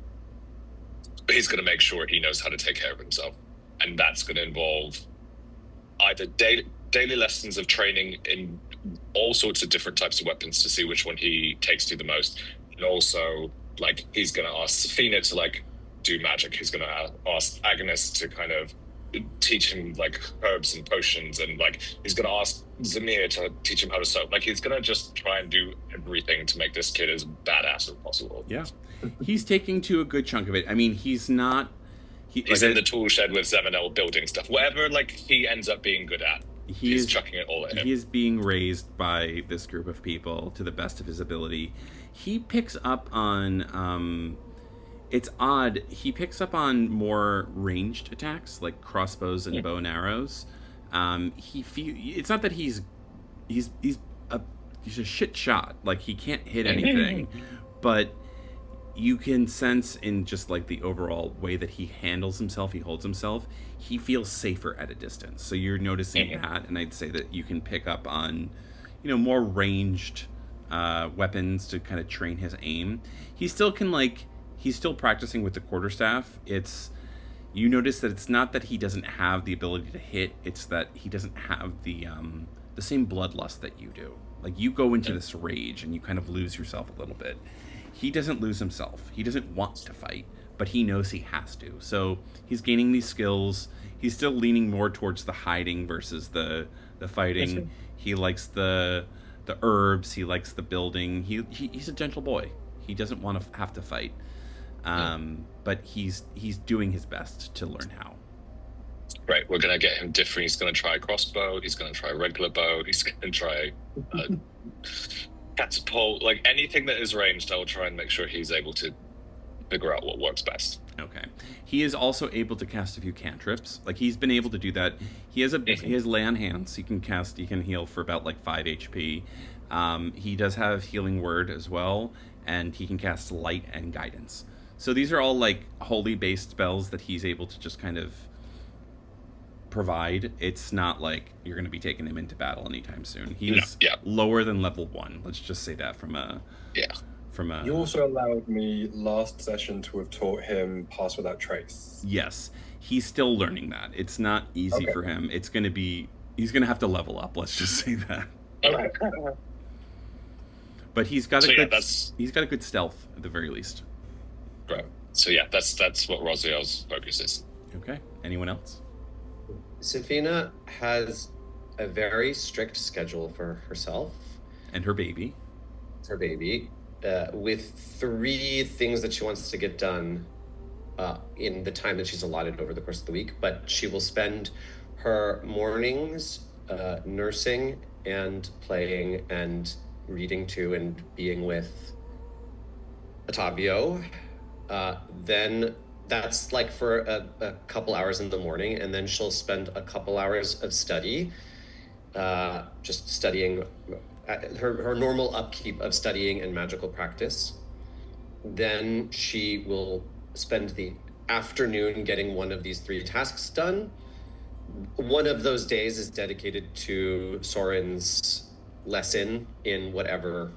He's going to make sure he knows how to take care of himself. And that's going to involve either daily lessons of training in all sorts of different types of weapons to see which one he takes to the most. And also, like, he's going to ask Safina to, like, do magic. He's going to ask Agnes to kind of teach him, like, herbs and potions, and, like, he's going to ask Zamir to teach him how to sew. Like, he's going to just try and do everything to make this kid as badass as possible. Yeah. He's taking to a good chunk of it. I mean, he's not... He's in the tool shed with Zemanel building stuff. Whatever, like, he ends up being good at, he's chucking it all at him. He is being raised by this group of people to the best of his ability. He picks up on... it's odd. He picks up on more ranged attacks, like crossbows and bow and arrows. It's not that he's a shit shot. Like, he can't hit anything, but you can sense in just like the overall way that he handles himself, he holds himself, he feels safer at a distance. So you're noticing that, and I'd say that you can pick up on, more ranged weapons to kind of train his aim. He still can, like, he's still practicing with the quarterstaff. You notice that it's not that he doesn't have the ability to hit, it's that he doesn't have the same bloodlust that you do. Like, you go into this rage and you kind of lose yourself a little bit. He doesn't lose himself. He doesn't want to fight, but he knows he has to. So he's gaining these skills. He's still leaning more towards the hiding versus the fighting. He likes the herbs. He likes the building. He's a gentle boy. He doesn't want to have to fight. But he's doing his best to learn how. Right, we're going to get him different. He's going to try a crossbow. He's going to try a regular bow. He's going to try catapult. Like, anything that is ranged, I will try and make sure he's able to figure out what works best. Okay. He is also able to cast a few cantrips. Like, he's been able to do that. He has lay on hands. He can heal for about like 5 HP. He does have healing word as well, and he can cast light and guidance. So these are all like holy based spells that he's able to just kind of provide. It's not like you're going to be taking him into battle anytime soon. He's lower than level 1. Let's just say that from a... You also allowed me last session to have taught him Pass Without Trace. Yes. He's still learning that. It's not easy for him. It's going to be... He's going to have to level up. Let's just say that. Okay. But he's got he's got a good stealth at the very least. Right. So that's what Raziel's focus is. Okay. Anyone else? Safina has a very strict schedule for herself. And her baby. Her baby. With 3 things that she wants to get done in the time that she's allotted over the course of the week. But she will spend her mornings nursing and playing and reading to and being with Ottavio. Then that's like for a couple hours in the morning, and then she'll spend a couple hours of study. just studying, her normal upkeep of studying and magical practice. Then she will spend the afternoon getting one of these 3 tasks done. One of those days is dedicated to Soren's lesson in whatever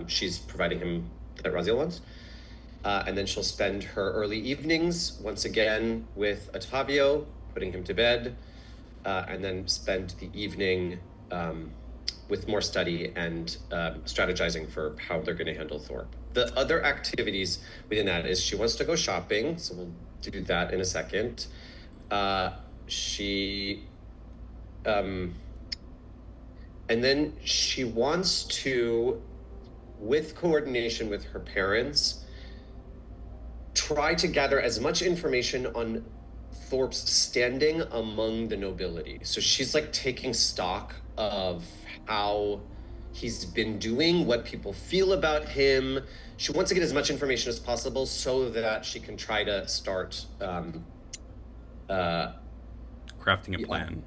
she's providing him that Raziel wants. And then she'll spend her early evenings once again with Otavio, putting him to bed, and then spend the evening with more study and strategizing for how they're going to handle Thorpe. The other activities within that is she wants to go shopping, so we'll do that in a second. And then she wants to, with coordination with her parents, try to gather as much information on Thorpe's standing among the nobility. So she's like taking stock of how he's been doing, what people feel about him. She wants to get as much information as possible so that she can try to start crafting a plan.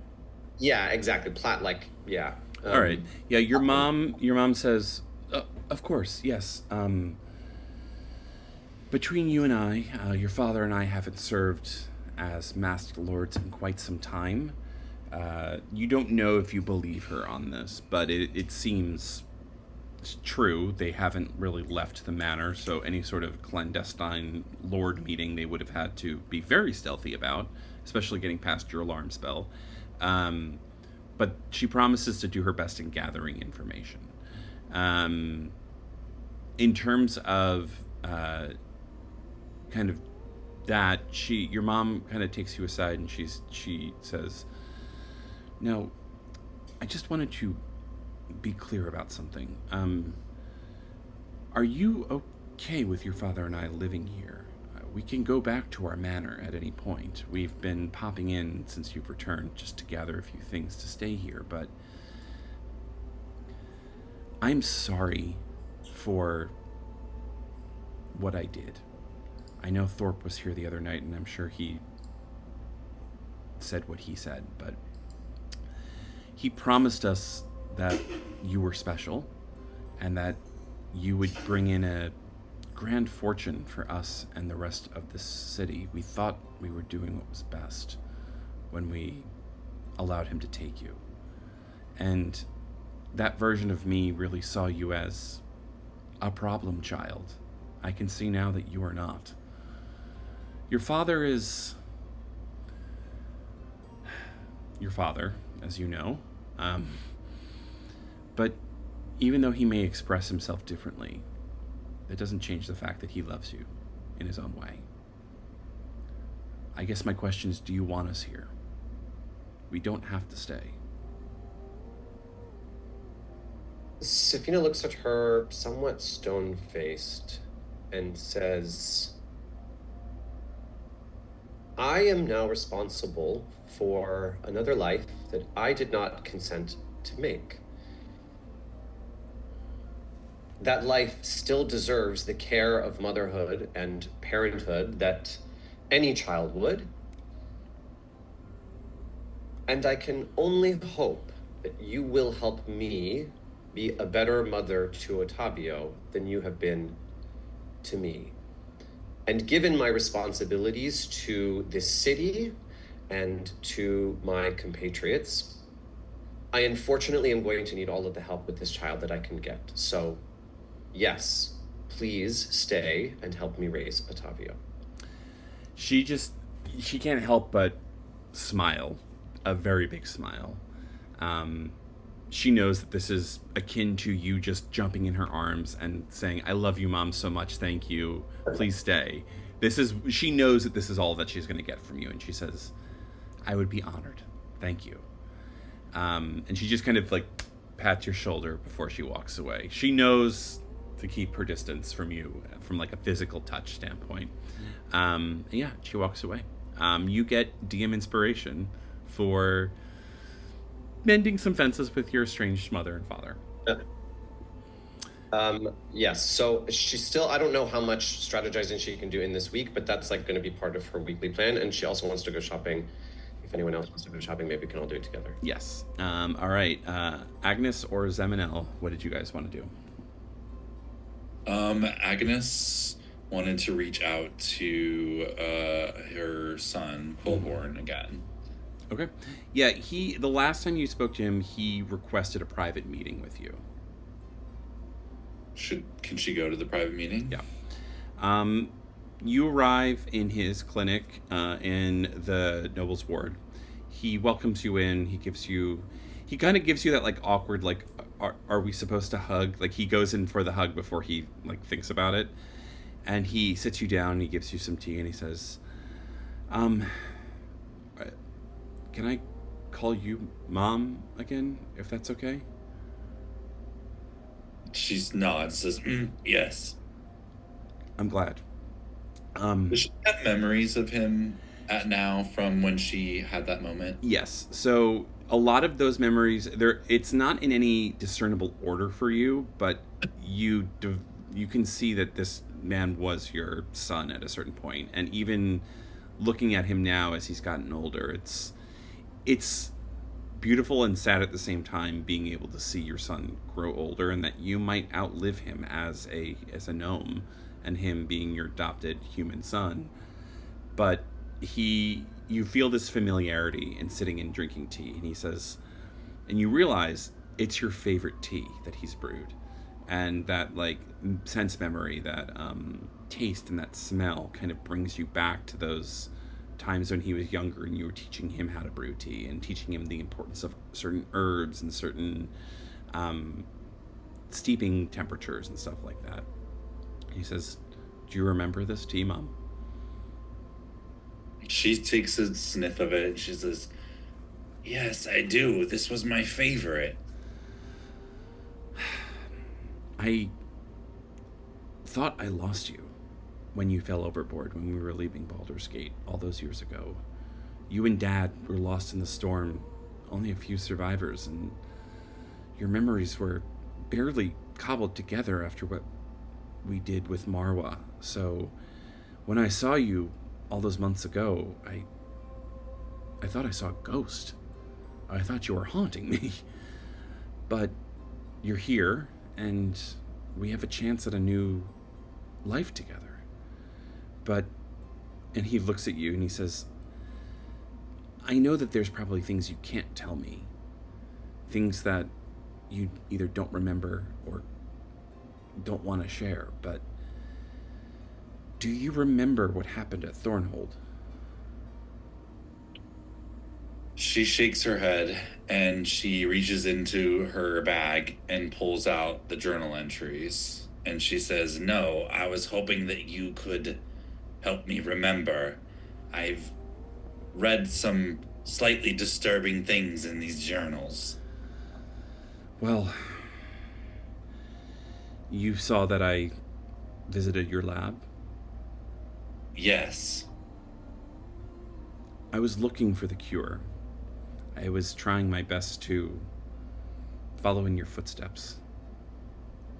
Yeah, exactly. Yeah. All right. Yeah, your mom says, of course, yes. Between you and I, your father and I haven't served as masked lords in quite some time. You don't know if you believe her on this, but it seems true. They haven't really left the manor, so any sort of clandestine lord meeting they would have had to be very stealthy about, especially getting past your alarm spell. But she promises to do her best in gathering information. In terms of kind of that, your mom kind of takes you aside and she says, "No, I just wanted to be clear about something. Are you okay with your father and I living here? We can go back to our manor at any point. We've been popping in since you've returned just to gather a few things to stay here, but I'm sorry for what I did. I know Thorpe was here the other night, and I'm sure he said what he said, but he promised us that you were special and that you would bring in a grand fortune for us and the rest of this city. We thought we were doing what was best when we allowed him to take you. And that version of me really saw you as a problem child. I can see now that you are not. Your father is your father, as you know. But even though he may express himself differently, that doesn't change the fact that he loves you in his own way. I guess my question is, do you want us here? We don't have to stay. Safina looks at her somewhat stone-faced and says, I am now responsible for another life that I did not consent to make. That life still deserves the care of motherhood and parenthood that any child would. And I can only hope that you will help me be a better mother to Otavio than you have been to me. And given my responsibilities to this city and to my compatriots, I unfortunately am going to need all of the help with this child that I can get. So, yes, please stay and help me raise Otavio. She can't help but smile, a very big smile. She knows that this is akin to you just jumping in her arms and saying, I love you, Mom, so much, thank you, please stay. She knows that this is all that she's going to get from you, and she says, I would be honored, thank you. And she just kind of like pats your shoulder before she walks away. She knows to keep her distance from you from like a physical touch standpoint. Yeah, she walks away. You get DM inspiration for mending some fences with your estranged mother and father. Yes, so she's still, I don't know how much strategizing she can do in this week, but that's like going to be part of her weekly plan. And she also wants to go shopping if anyone else wants to go shopping, maybe we can all do it together. Yes. All right. Agnes or Zeminel, what did you guys want to do? Agnes wanted to reach out to her son, Colborn, again. Okay. Yeah, the last time you spoke to him, he requested a private meeting with you. Can she go to the private meeting? Yeah. You arrive in his clinic in the Noble's Ward. He welcomes you in. He kind of gives you that like awkward, like, are we supposed to hug? Like he goes in for the hug before he like thinks about it. And he sits you down, and he gives you some tea, and he says, can I call you Mom again, if that's okay? She nods, says, yes. I'm glad. Does she have memories of him now from when she had that moment? Yes. So a lot of those memories, it's not in any discernible order for you, but you can see that this man was your son at a certain point. And even looking at him now as he's gotten older, it's beautiful and sad at the same time, being able to see your son grow older and that you might outlive him as a gnome, and him being your adopted human son. But you feel this familiarity in sitting and drinking tea, and he says, and you realize it's your favorite tea that he's brewed, and that like sense memory, that taste and that smell kind of brings you back to those times when he was younger and you were teaching him how to brew tea and teaching him the importance of certain herbs and certain steeping temperatures and stuff like that. He says, do you remember this tea, Mom? She takes a sniff of it and she says, yes, I do. This was my favorite. I thought I lost you when you fell overboard when we were leaving Baldur's Gate all those years ago. You and Dad were lost in the storm, only a few survivors, and your memories were barely cobbled together after what we did with Marwa. So when I saw you all those months ago, I thought I saw a ghost. I thought you were haunting me. But you're here, and we have a chance at a new life together. And he looks at you and he says, I know that there's probably things you can't tell me. Things that you either don't remember or don't want to share, but do you remember what happened at Thornhold? She shakes her head and she reaches into her bag and pulls out the journal entries. And she says, no, I was hoping that you could help me remember. I've read some slightly disturbing things in these journals. Well, you saw that I visited your lab? Yes. I was looking for the cure. I was trying my best to follow in your footsteps,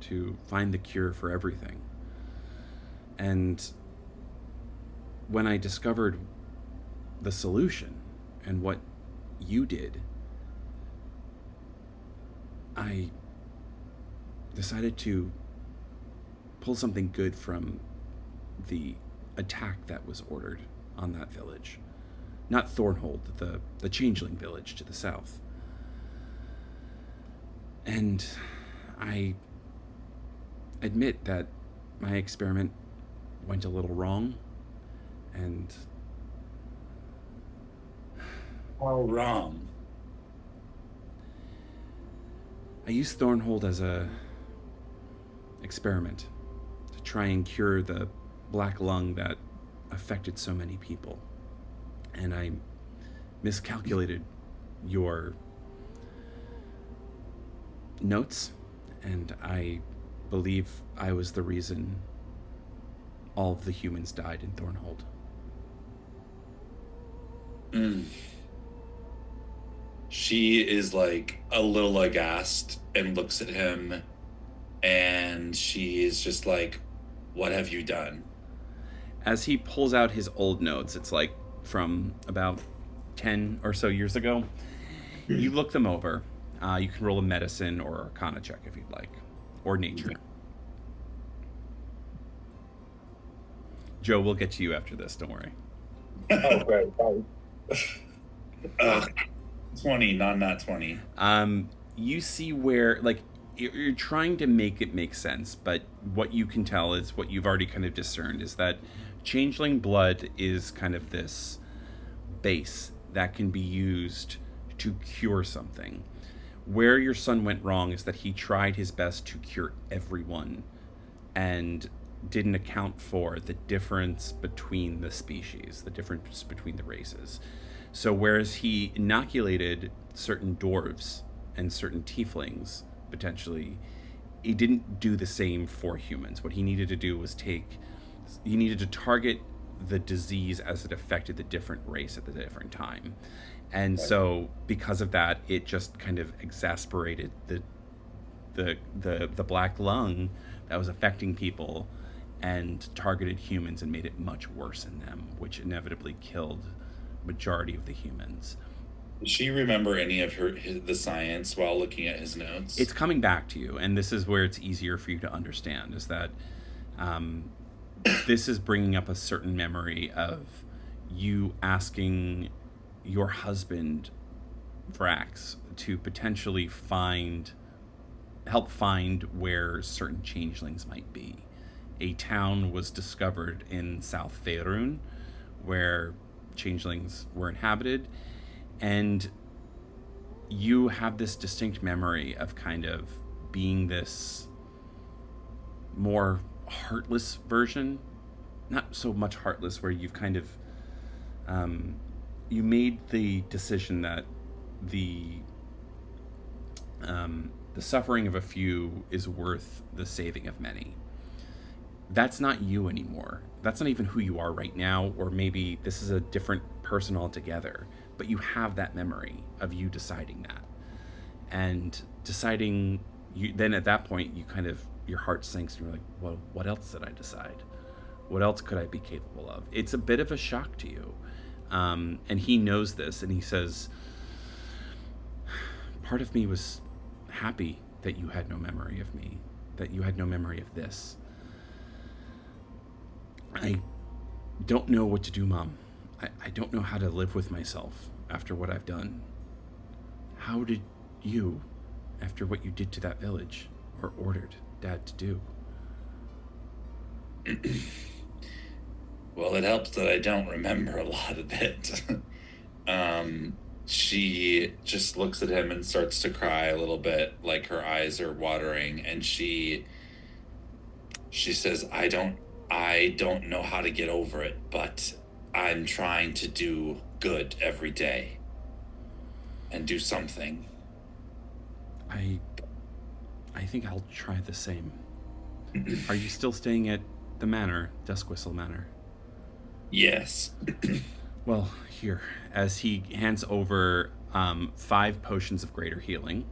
to find the cure for everything. And when I discovered the solution and what you did, I decided to pull something good from the attack that was ordered on that village. Not Thornhold, the Changeling village to the south. And I admit that my experiment went a little wrong, and... How wrong? I used Thornhold as a experiment to try and cure the black lung that affected so many people. And I miscalculated your notes, and I believe I was the reason all of the humans died in Thornhold. She is like a little aghast and looks at him, and she is just like, what have you done? As he pulls out his old notes, it's like from about 10 or so years ago. You look them over. You can roll a medicine or arcana check if you'd like, or nature. Joe, we'll get to you after this, don't worry. Oh, great. 20, not 20. You see where, like, you're trying to make it make sense, but what you can tell is what you've already kind of discerned is that changeling blood is kind of this base that can be used to cure something. Where your son went wrong is that he tried his best to cure everyone and didn't account for the difference between the species, the difference between the races. So whereas he inoculated certain dwarves and certain tieflings, potentially, he didn't do the same for humans. What he needed to do was he needed to target the disease as it affected the different race at the different time. And so because of that, it just kind of exasperated the black lung that was affecting people and targeted humans and made it much worse in them, which inevitably killed majority of the humans. Does she remember any of the science while looking at his notes? It's coming back to you, and this is where it's easier for you to understand, is that this is bringing up a certain memory of you asking your husband, Vrax, to potentially help find where certain changelings might be. A town was discovered in South Faerun where changelings were inhabited, and you have this distinct memory of kind of being this more heartless version, not so much heartless, where you've kind of you made the decision that the suffering of a few is worth the saving of many. That's not you anymore. That's not even who you are right now, or maybe this is a different person altogether, but you have that memory of you deciding that. And deciding, then at that point, you kind of, your heart sinks and you're like, well, what else did I decide? What else could I be capable of? It's a bit of a shock to you. And he knows this, and he says, part of me was happy that you had no memory of me, that you had no memory of this. I don't know what to do, Mom. I don't know how to live with myself after what I've done. How did you, after what you did to that village, or ordered Dad to do? Well, it helps that I don't remember a lot of it. She just looks at him and starts to cry a little bit, like her eyes are watering, and she says, I don't know how to get over it, but I'm trying to do good every day and do something. I think I'll try the same. Are you still staying at the manor, Dusk Whistle Manor? Yes. Well, here, as he hands over 5 potions of greater healing,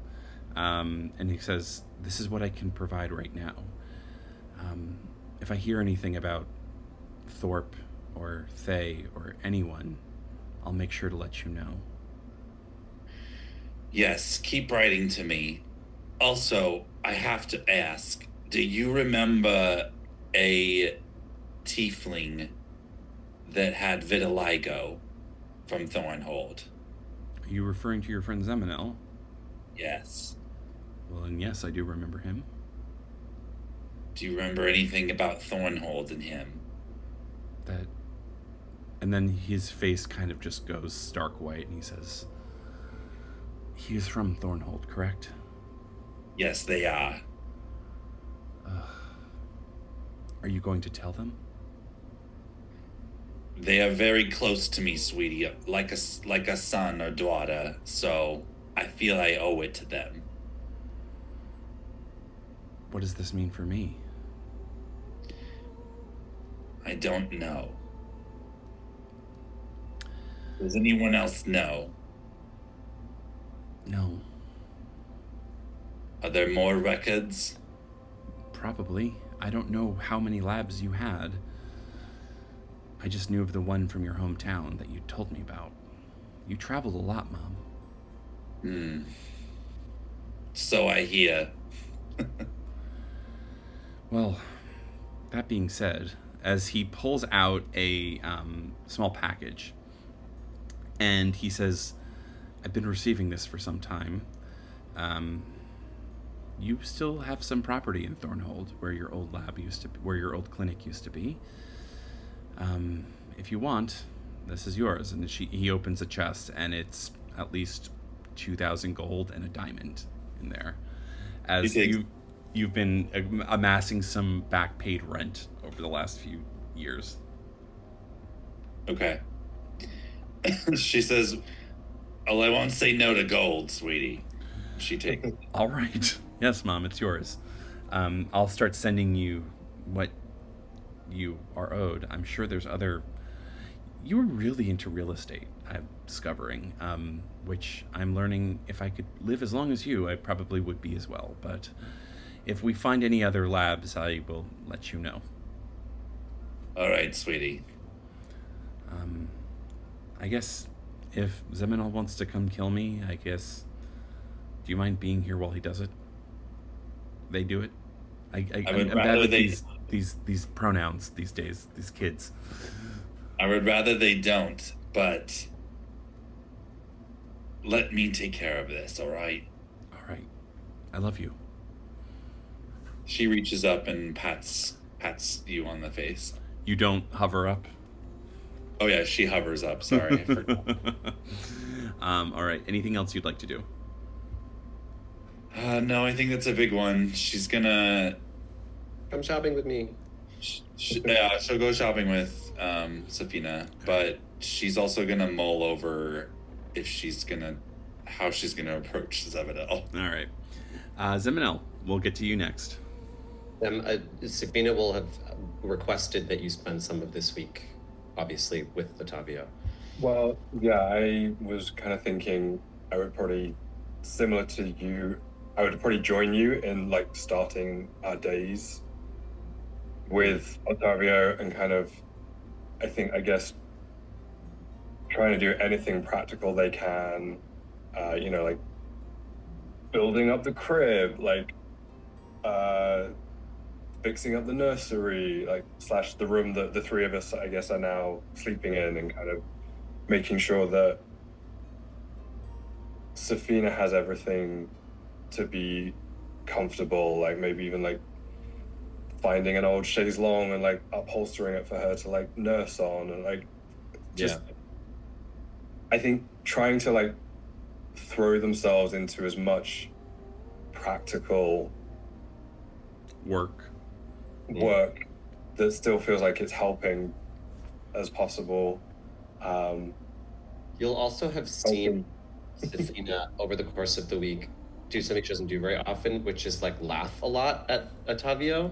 and he says, this is what I can provide right now. If I hear anything about Thorpe or Thay or anyone, I'll make sure to let you know. Yes, keep writing to me. Also, I have to ask, do you remember a tiefling that had vitiligo from Thornhold? Are you referring to your friend Zeminel? Yes. Well, and yes, I do remember him. Do you remember anything about Thornhold and him? And then his face kind of just goes stark white, and he says, he is from Thornhold, correct? Yes, they are. Are you going to tell them? They are very close to me, sweetie, like a son or daughter, so I feel I owe it to them. What does this mean for me? I don't know. Does anyone else know? No. Are there more records? Probably. I don't know how many labs you had. I just knew of the one from your hometown that you told me about. You traveled a lot, Mom. So I hear. Well, that being said, as he pulls out a small package, and he says, I've been receiving this for some time. You still have some property in Thornhold, where your old lab used to be, where your old clinic used to be. If you want, this is yours. And he opens a chest, and it's at least 2,000 gold and a diamond in there. As you've been amassing some back paid rent over the last few years. Okay. She says, "Oh, I won't say no to gold, sweetie." She takes it. All right. Yes, Mom, it's yours. I'll start sending you what you are owed. I'm sure there's other... You were really into real estate, I'm discovering, which I'm learning if I could live as long as you, I probably would be as well. But if we find any other labs, I will let you know. All right, sweetie. I guess if Zeminal wants to come kill me, I guess... Do you mind being here while he does it? They do it? I'm bad with these pronouns these days, these kids. I would rather they don't, but let me take care of this, all right? All right. I love you. She reaches up and pats you on the face. You don't hover up? Oh yeah, she hovers up. Sorry, I forgot. All right. Anything else you'd like to do? No, I think that's a big one. She's gonna Come shopping with me. yeah, she'll go shopping with Safina, but she's also gonna mull over how she's gonna approach Zeminel. All right. Zeminel, we'll get to you next. Safina will have requested that you spend some of this week, obviously, with Otavio. Well, yeah, I was kind of thinking I would probably, similar to you, I would probably join you in like starting our days with Otavio and kind of, I guess, trying to do anything practical they can, like building up the crib, like fixing up the nursery, like / the room that the three of us, I guess, are now sleeping in, and kind of making sure that Safina has everything to be comfortable, like maybe even like finding an old chaise longue and like upholstering it for her to like nurse on, and like just I think trying to like throw themselves into as much practical work that still feels like it's helping as possible. You'll also have seen Safina over the course of the week do something she doesn't do very often, which is like laugh a lot at Otavio.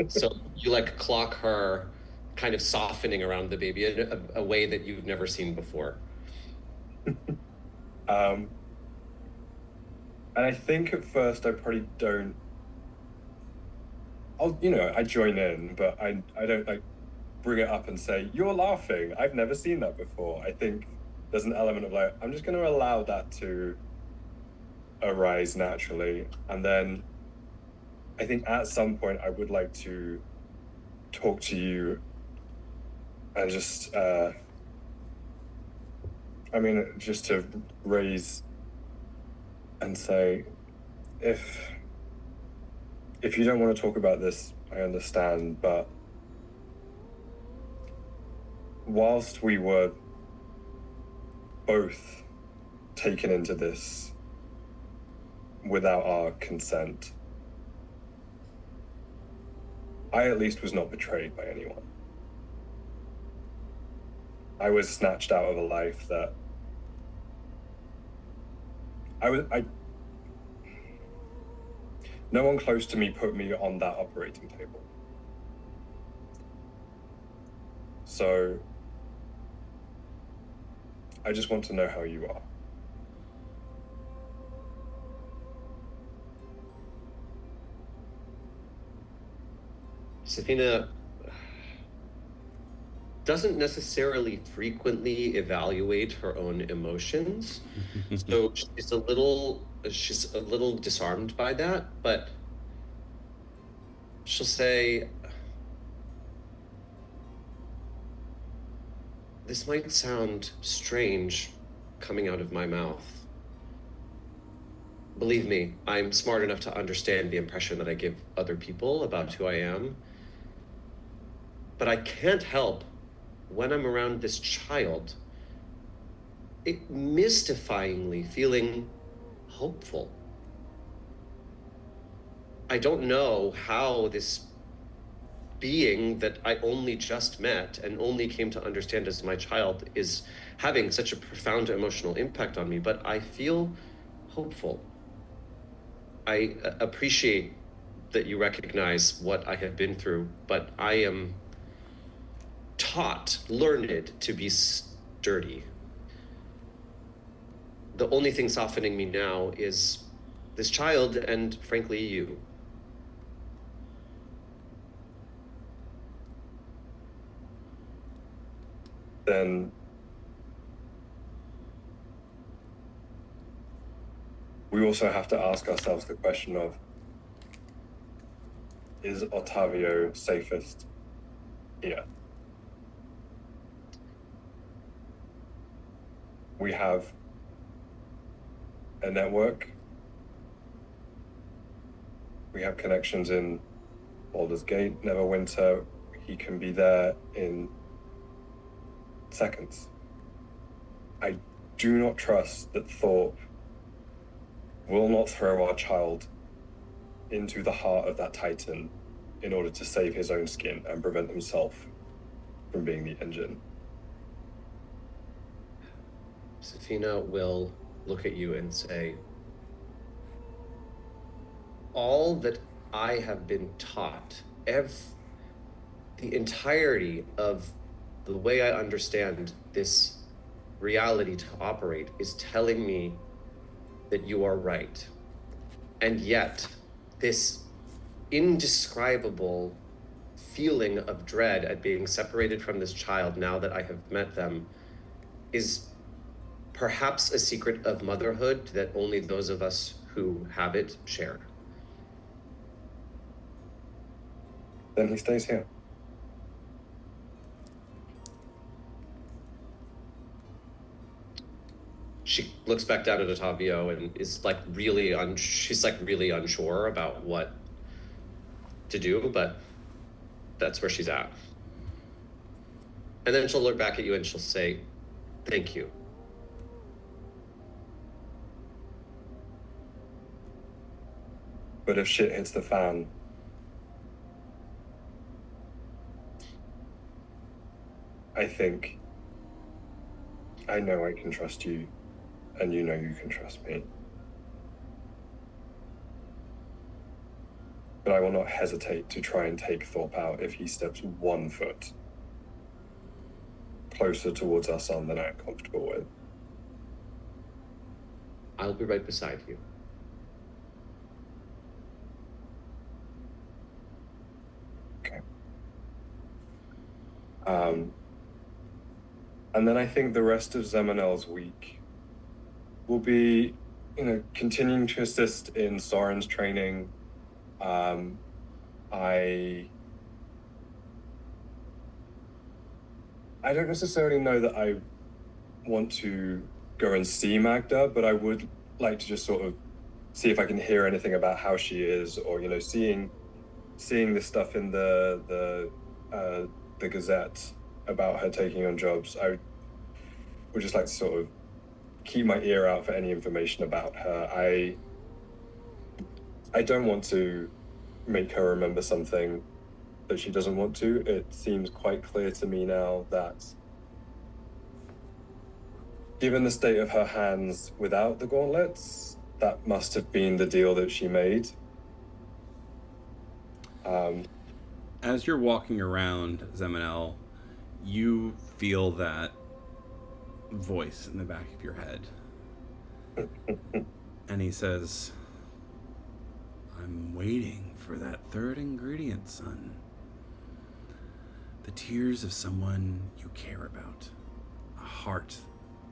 So you like clock her kind of softening around the baby in a way that you've never seen before. And I think at first I probably don't. I join in, but I don't like bring it up and say, "You're laughing. I've never seen that before." I think there's an element of like, I'm just going to allow that to arise naturally. And then I think at some point I would like to talk to you and just, just to raise and say, if you don't want to talk about this, I understand, but whilst we were both taken into this without our consent, I at least was not betrayed by anyone. I was snatched out of a life that no one close to me put me on that operating table. So I just want to know how you are. Safina, doesn't necessarily frequently evaluate her own emotions. So she's a little disarmed by that, but she'll say, this might sound strange coming out of my mouth. Believe me, I'm smart enough to understand the impression that I give other people about who I am. But I can't help, when I'm around this child, it mystifyingly feeling hopeful. I don't know how this being that I only just met and only came to understand as my child is having such a profound emotional impact on me, but I feel hopeful. I appreciate that you recognize what I have been through, but I am learned to be sturdy. The only thing softening me now is this child and, frankly, you. Then we also have to ask ourselves the question of, is Ottavio safest here? We have a network. We have connections in Baldur's Gate, Neverwinter. He can be there in seconds. I do not trust that Thorpe will not throw our child into the heart of that Titan in order to save his own skin and prevent himself from being the engine. Safina will look at you and say, all that I have been taught, the entirety of the way I understand this reality to operate is telling me that you are right. And yet, this indescribable feeling of dread at being separated from this child now that I have met them is perhaps a secret of motherhood that only those of us who have it share. Then he stays here. She looks back down at Ottavio and is like she's like really unsure about what to do, but that's where she's at. And then she'll look back at you and she'll say, thank you. But if shit hits the fan, I know I can trust you, and you know you can trust me. But I will not hesitate to try and take Thorpe out if he steps 1 foot closer towards our son than I am comfortable with. I'll be right beside you. Okay. And then I think the rest of Zemanel's week will be, continuing to assist in Soren's training. I don't necessarily know that I want to go and see Magda, but I would like to just sort of see if I can hear anything about how she is, or seeing this stuff in the Gazette about her taking on jobs. I would just like to sort of keep my ear out for any information about her. I don't want to make her remember something that she doesn't want to. It seems quite clear to me now that, given the state of her hands without the gauntlets, that must have been the deal that she made. As you're walking around, Zemanel, you feel that voice in the back of your head. And he says, I'm waiting for that third ingredient, son. The tears of someone you care about. A heart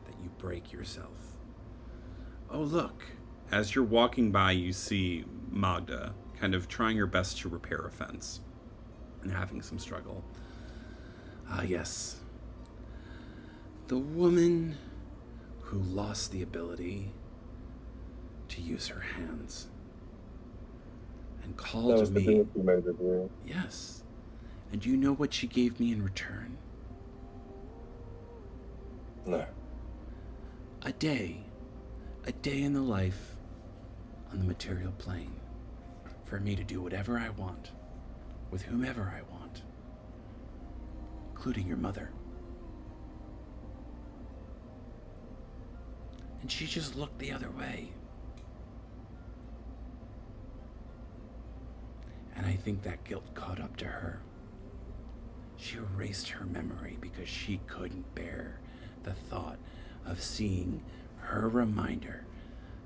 that you break yourself. Oh, look. As you're walking by, you see Magda kind of trying her best to repair a fence and having some struggle. Ah, yes. The woman who lost the ability to use her hands and called to me. The deal you made with you. Yes. And you know what she gave me in return? No. A day in the life on the material plane, for me to do whatever I want, with whomever I want, including your mother. And she just looked the other way. And I think that guilt caught up to her. She erased her memory because she couldn't bear the thought of seeing her reminder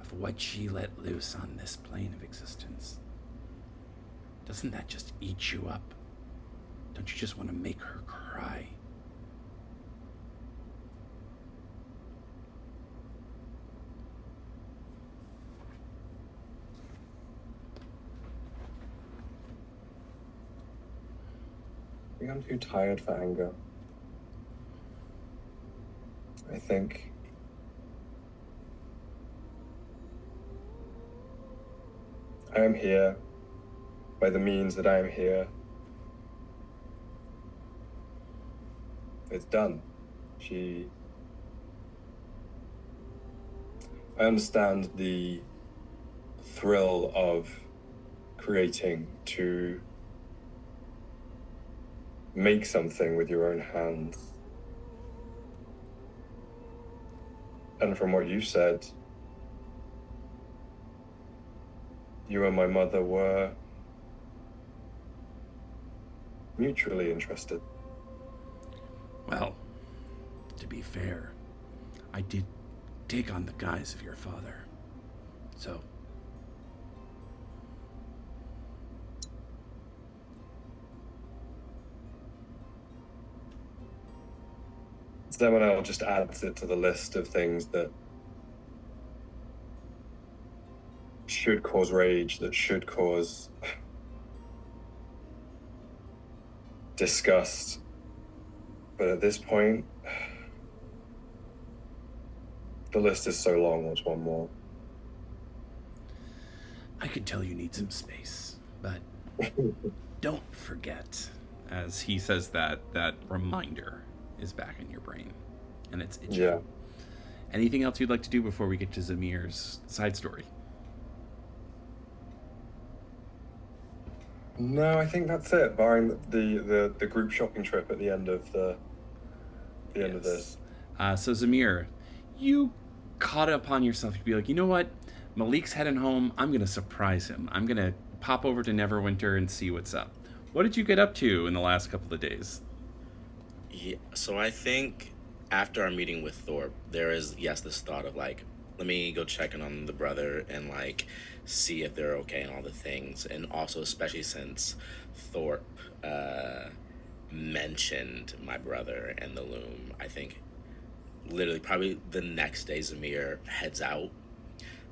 of what she let loose on this plane of existence. Doesn't that just eat you up? Don't you just want to make her cry? I think I'm too tired for anger. I think I am here by the means that I am here. It's done. I understand the thrill of creating, to make something with your own hands. And from what you said, you and my mother were mutually interested. Well, to be fair, I did take on the guise of your father. So, Zemanel just adds it to the list of things that should cause rage, that should cause disgust. But at this point, the list is so long, there's one more. I can tell you need some space, but don't forget. As he says that reminder is back in your brain, and it's itchy. Yeah. Anything else you'd like to do before we get to Zamir's side story? No, I think that's it, barring the group shopping trip at the end of end of this. So Zamir, you caught it upon yourself to be like, you know what? Malik's heading home. I'm going to surprise him. I'm going to pop over to Neverwinter and see what's up. What did you get up to in the last couple of days? Yeah, so I think after our meeting with Thorpe, there is, yes, this thought of like, let me go check in on the brother and like see if they're okay and all the things. And also, especially since Thorpe mentioned my brother and the loom, I think literally probably the next day Zamir heads out.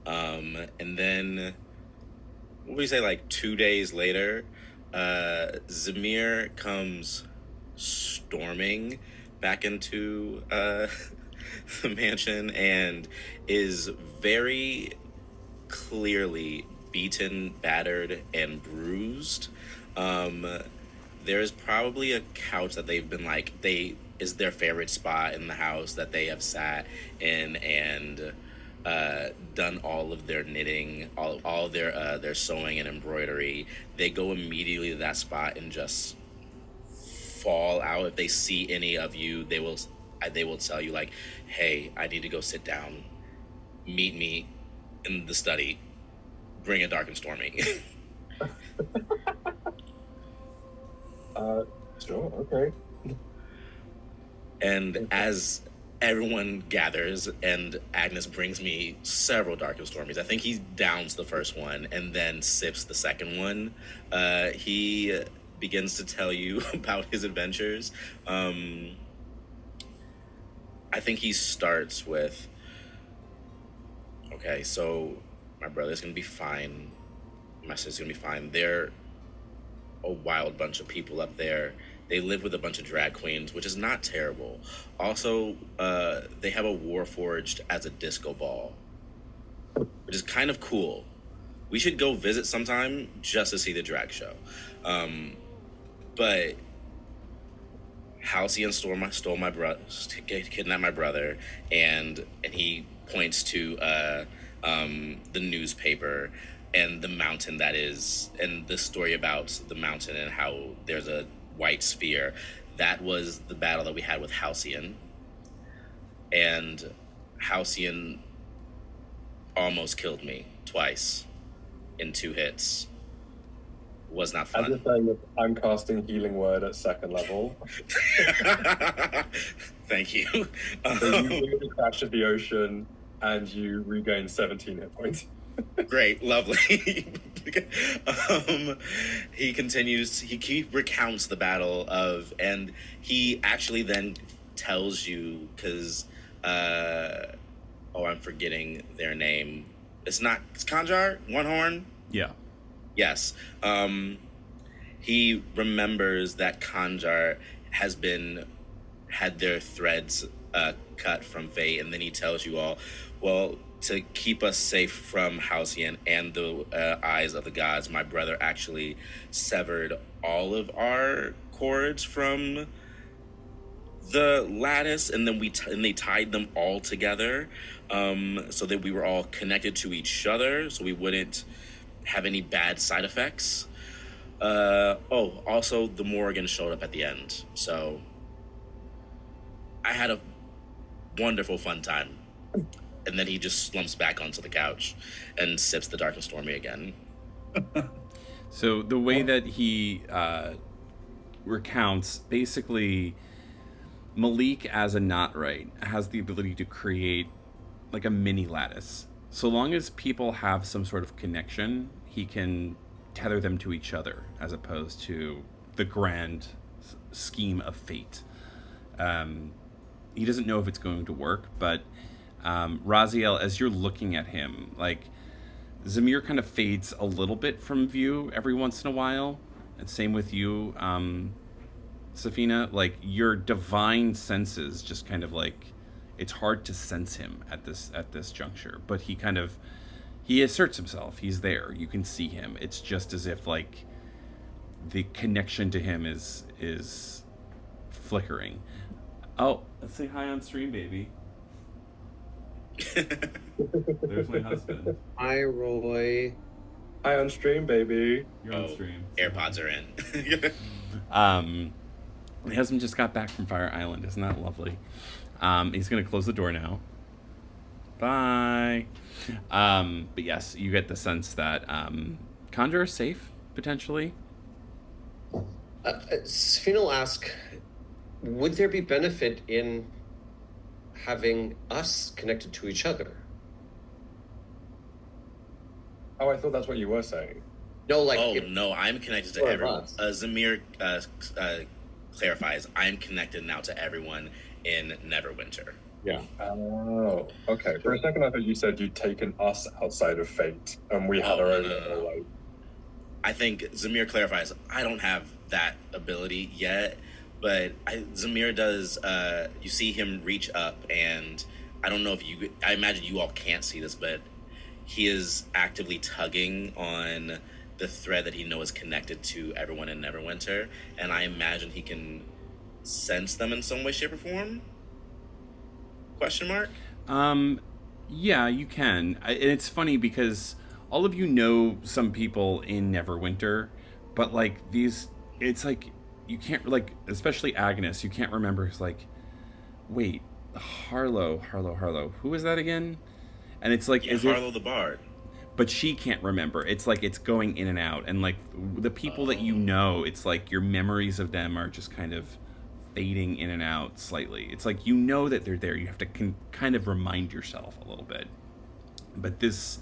And then, what would you say, like 2 days later, Zamir comes storming back into the mansion and is very clearly beaten, battered, and bruised. There's probably a couch that they've been like, is their favorite spot in the house that they have sat in and done all of their knitting, all their sewing and embroidery. They go immediately to that spot and just fall out. If they see any of you, they will tell you like, hey, I need to go sit down, meet me in the study, bring it dark and stormy. Sure, okay. And as everyone gathers and Agnes brings me several dark and stormies, I think he downs the first one and then sips the second one. He begins to tell you about his adventures. I think he starts with, okay, so my brother's gonna be fine. My sister's gonna be fine. They're a wild bunch of people up there. They live with a bunch of drag queens, which is not terrible. Also, they have a Warforged as a disco ball, which is kind of cool. We should go visit sometime just to see the drag show. But Halcyon stole my brother, kidnapped my brother, and he points to the newspaper and the mountain that is, and the story about the mountain and how there's a white sphere. That was the battle that we had with Halcyon. And Halcyon almost killed me twice in 2 hits. Was not fun. As if I'm casting Healing Word at 2nd level. Thank you. So you do the crash of the ocean and you regain 17 hit points. Great, lovely. He continues, he recounts the battle of, and he actually then tells you, because, I'm forgetting their name. It's Conjar? One Horn? Yeah. Yes. He remembers that Conjar had their threads cut from Fate, and then he tells you all, well, to keep us safe from Halcyon and the eyes of the gods, my brother actually severed all of our cords from the lattice, and then they tied them all together, so that we were all connected to each other, so we wouldn't have any bad side effects. Also the Morrigan showed up at the end, so I had a wonderful fun time. And then he just slumps back onto the couch and sips the Dark and Stormy again. So the way that he recounts, basically, Malik as a Notright has the ability to create like a mini lattice. So long as people have some sort of connection, he can tether them to each other, as opposed to the grand scheme of fate. He doesn't know if it's going to work, but Raziel, as you're looking at him, like, Zamir kind of fades a little bit from view every once in a while. And same with you, Safina. Like, your divine senses just kind of like, it's hard to sense him at this juncture. But he asserts himself. He's there. You can see him. It's just as if like the connection to him is flickering. Oh, let's say hi on stream, baby. There's my husband. Hi, Roy. Hi on stream, baby. You're on stream. AirPods are in. My husband just got back from Fire Island. Isn't that lovely? He's going to close the door now. Bye. But yes, you get the sense that Conjure is safe, potentially. Safina will ask, would there be benefit in having us connected to each other? Oh, I thought that's what you were saying. No, like... No, I'm connected to everyone. Zamir clarifies, I'm connected now to everyone in Neverwinter. Yeah. Oh, okay. For a second, I thought you said you'd taken us outside of Fate, and we had our own little, like... I think Zamir clarifies, I don't have that ability yet, but Zamir does, you see him reach up, and I don't know if I imagine you all can't see this, but he is actively tugging on the thread that he knows is connected to everyone in Neverwinter, and I imagine he can sense them in some way, shape, or form? Question mark? Yeah, you can. And it's funny because all of you know some people in Neverwinter, but like it's like you can't, like, especially Agnes, you can't remember. It's like, wait, Harlow, who is that again? And it's like, Harlow the Bard. But she can't remember. It's like it's going in and out, and like the people that you know, it's like your memories of them are just kind of fading in and out slightly. It's like you know that they're there. You have to kind of remind yourself a little bit. But this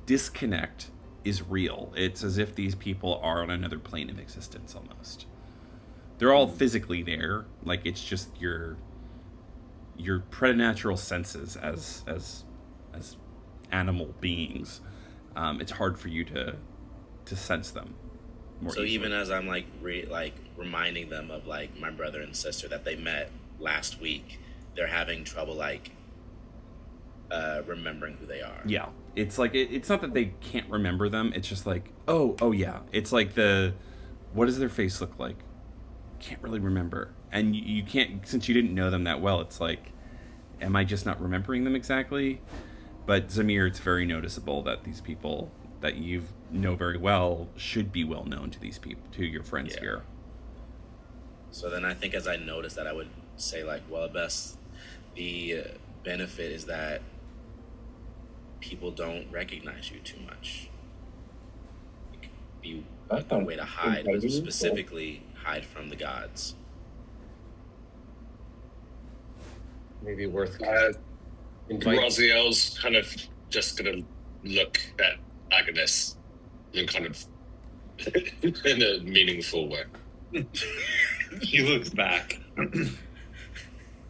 disconnect is real. It's as if these people are on another plane of existence almost. They're all physically there, like it's just your preternatural senses as animal beings. It's hard for you to sense them more So easily. even as I'm like reminding them of like my brother and sister that they met last week, they're having trouble like remembering who they are. Yeah, it's like it's not that they can't remember them. It's just like oh yeah. It's like what does their face look like? Can't really remember, and you can't, since you didn't know them that well. It's like, am I just not remembering them exactly? But Zamir, it's very noticeable that these people that you know very well should be well known to these people, to your friends here. So then I think as I noticed that, I would say like, well, at best, the benefit is that people don't recognize you too much. It could be a way to hide, but specifically hide from the gods. Maybe worth Raziel's kind of just gonna look at Agnes and kind of in a meaningful way. He looks back.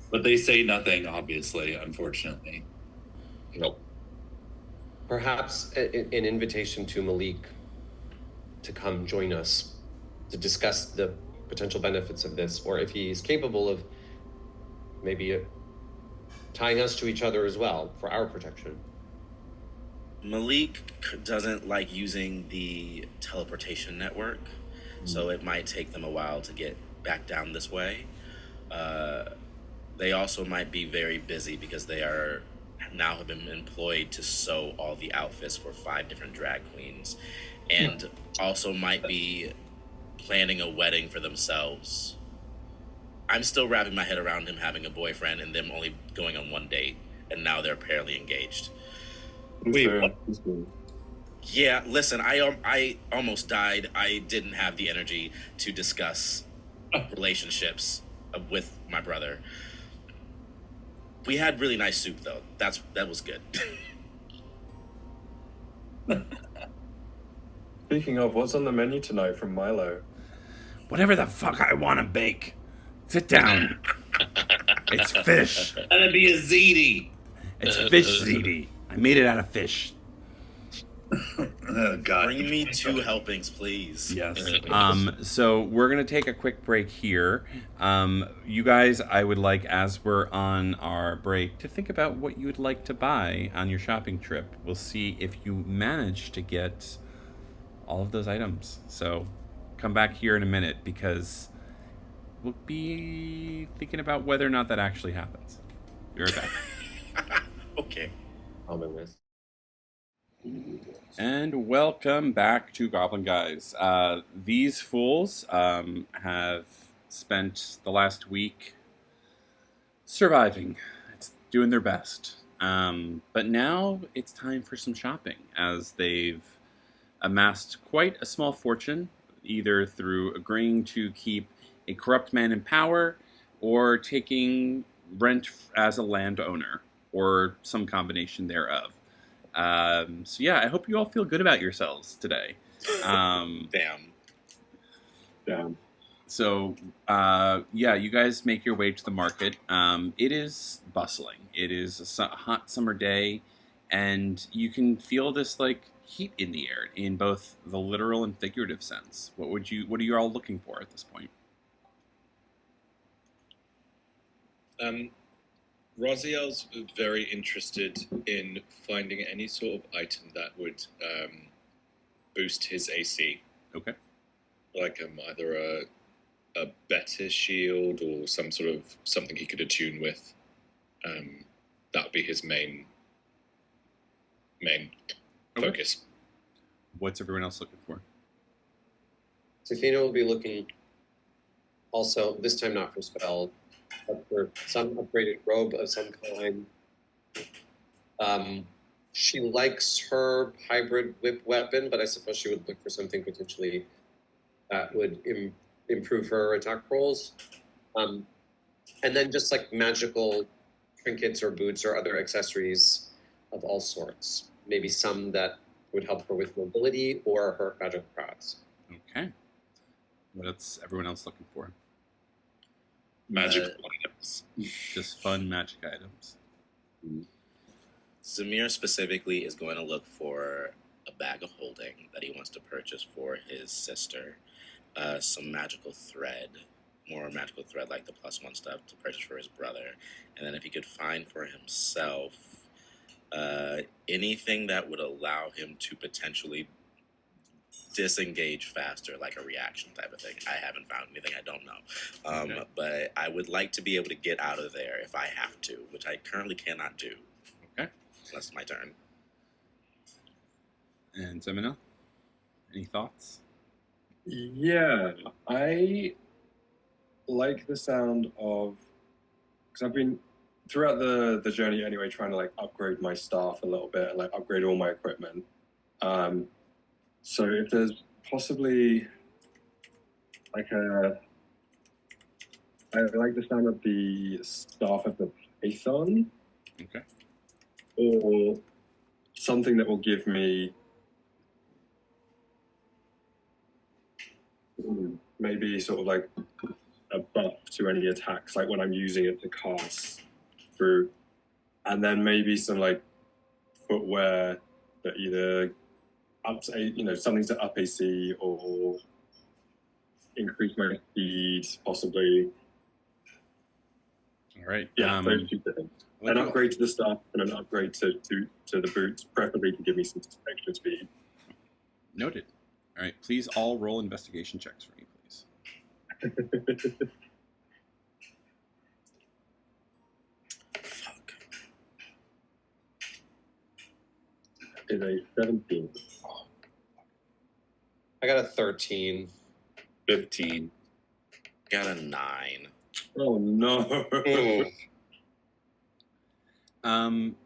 But they say nothing, obviously, unfortunately. Nope. Perhaps an invitation to Malik to come join us to discuss the potential benefits of this, or if he's capable of maybe tying us to each other as well for our protection. Malik doesn't like using the teleportation network, so it might take them a while to get back down this way. They also might be very busy because they are now have been employed to sew all the outfits for 5 different drag queens, and also might be planning a wedding for themselves. I'm still wrapping my head around him having a boyfriend and them only going on 1 date, and now they're apparently engaged. Wait, what? Yeah, listen, I almost died. I didn't have the energy to discuss relationships with my brother. We had really nice soup, though. That was good. Speaking of, what's on the menu tonight from Milo? Whatever the fuck I want to bake. Sit down. It's fish. That'd be a ziti. It's fish ziti. I made it out of fish. Oh, God. Bring me 2 helpings, please. Yes. So we're going to take a quick break here. You guys, I would like, as we're on our break, to think about what you would like to buy on your shopping trip. We'll see if you manage to get all of those items. So come back here in a minute, because we'll be thinking about whether or not that actually happens. Be right back. Okay. And welcome back to Goblin Guys. These fools have spent the last week surviving. It's doing their best. But now it's time for some shopping, as they've amassed quite a small fortune, either through agreeing to keep a corrupt man in power or taking rent as a landowner, or some combination thereof. So yeah, I hope you all feel good about yourselves today. Damn. So yeah, you guys make your way to the market. It is bustling. It is a hot summer day, and you can feel this like heat in the air in both the literal and figurative sense. What are you all looking for at this point? Raziel's very interested in finding any sort of item that would boost his AC. Okay. Like either a better shield or some sort of something he could attune with. That would be his main focus. What's everyone else looking for? Safina will be looking also, this time not for spell, but for some upgraded robe of some kind. She likes her hybrid whip weapon, but I suppose she would look for something potentially that would improve her attack rolls. And then just like magical trinkets or boots or other accessories of all sorts. Maybe some that would help her with mobility or her magical prowess. Okay. What's everyone else looking for? Magic items. Just fun magic items. Zamir specifically is going to look for a bag of holding that he wants to purchase for his sister, some magical thread, more magical thread like the +1 stuff to purchase for his brother, and then if he could find for himself anything that would allow him to potentially disengage faster, like a reaction type of thing. I haven't found anything. I don't know. Okay. But I would like to be able to get out of there if I have to, which I currently cannot do. Okay. That's my turn. And Zemina, any thoughts? Yeah, I like the sound of, because I've been throughout the journey anyway, trying to like upgrade my staff a little bit and like upgrade all my equipment. So if there's possibly like I like the sound of the staff of the Python. Okay. Or something that will give me maybe sort of like a buff to any attacks, like when I'm using it to cast through, and then maybe some like footwear that either ups something to up AC or increase my speed, possibly. All right. Yeah, those two things. An upgrade to the staff and an upgrade to the boots, preferably to give me some extra speed. Noted. All right. Please all roll investigation checks for me, please. Fuck. Is a 17. I got a 13. 15. Got a 9. Oh no.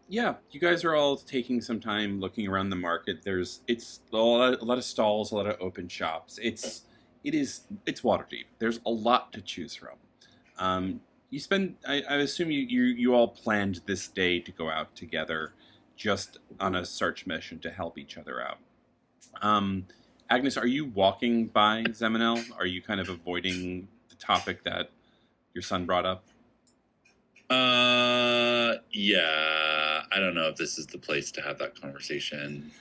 Yeah, you guys are all taking some time looking around the market. It's a lot of stalls, a lot of open shops. It's Waterdeep. There's a lot to choose from. You spend. I assume you all planned this day to go out together, just on a search mission to help each other out. Agnes, are you walking by Zeminel? Are you kind of avoiding the topic that your son brought up? Yeah. I don't know if this is the place to have that conversation.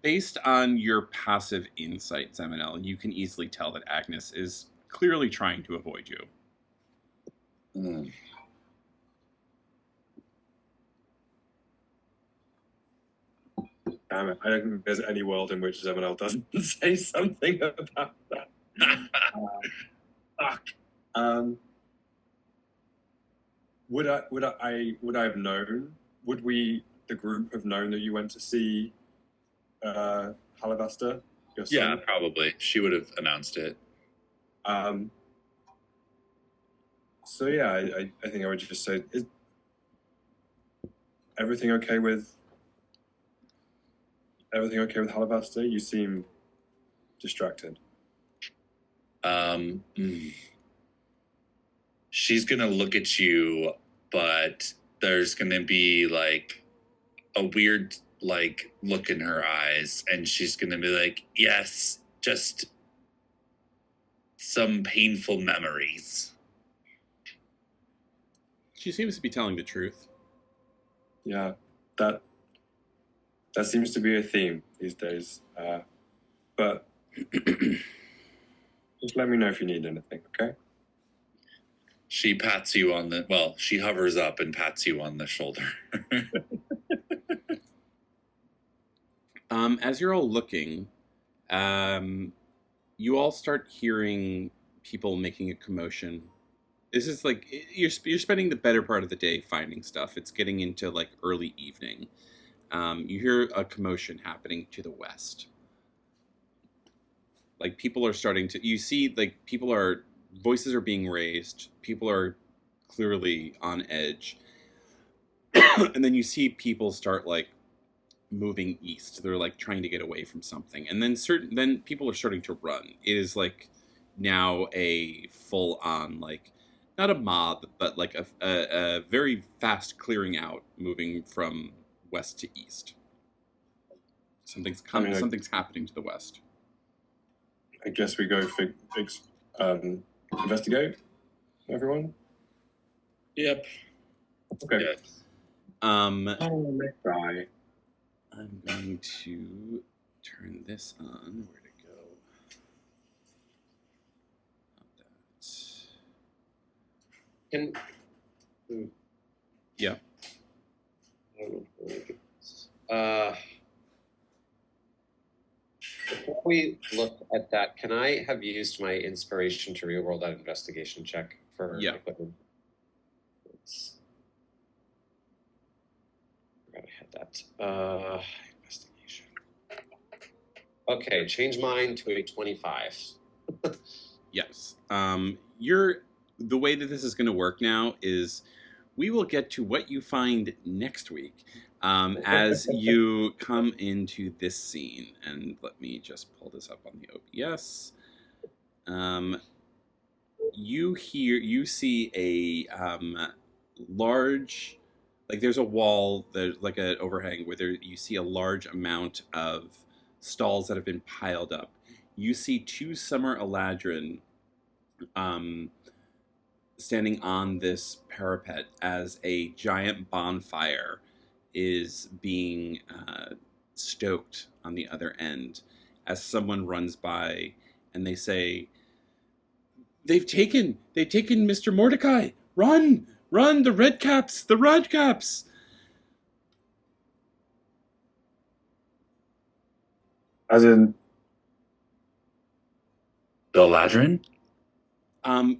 Based on your passive insight, Zeminel, you can easily tell that Agnes is clearly trying to avoid you. Damn it, I don't think there's any world in which Zeminel doesn't say something about that. Fuck. Would I have known? Would the group have known that you went to see Halabaster? Your son? Yeah, probably. She would have announced it. So yeah, I think I would just say, is everything okay with Halabaster? You seem distracted. She's gonna look at you, but there's gonna be like a weird like look in her eyes, and she's gonna be like, yes, just some painful memories. She seems to be telling the truth. Yeah, that seems to be a theme these days. But just let me know if you need anything, okay? She pats you on she hovers up and pats you on the shoulder. As you're all looking, you all start hearing people making a commotion. This is like, you're spending the better part of the day finding stuff. It's getting into like early evening. You hear a commotion happening to the west. Like people are starting to, you see like voices are being raised. People are clearly on edge. And then you see people start like moving east. They're like trying to get away from something. And then people are starting to run. It is like now a full on like, not a mob, but like a very fast clearing out, moving from west to east. Something's coming. Something's happening to the west. I guess we go investigate. Everyone. Yep. Okay. Yeah. Let's try. I'm going to turn this on. Where'd it go? Not that. Yeah. Before we look at that, can I have used my inspiration to reroll that investigation check for equipment? Forgot I had that. Investigation. Okay, change mine to a 25. Yes. The way that this is going to work now is we will get to what you find next week as you come into this scene. And let me just pull this up on the OBS. You see a large, like there's a wall, there's like an overhang where you see a large amount of stalls that have been piled up. You see 2 Summer Eladrin standing on this parapet as a giant bonfire is being stoked on the other end as someone runs by and they say, They've taken Mr. Mordecai! Run! The red caps! As in the Eladrin?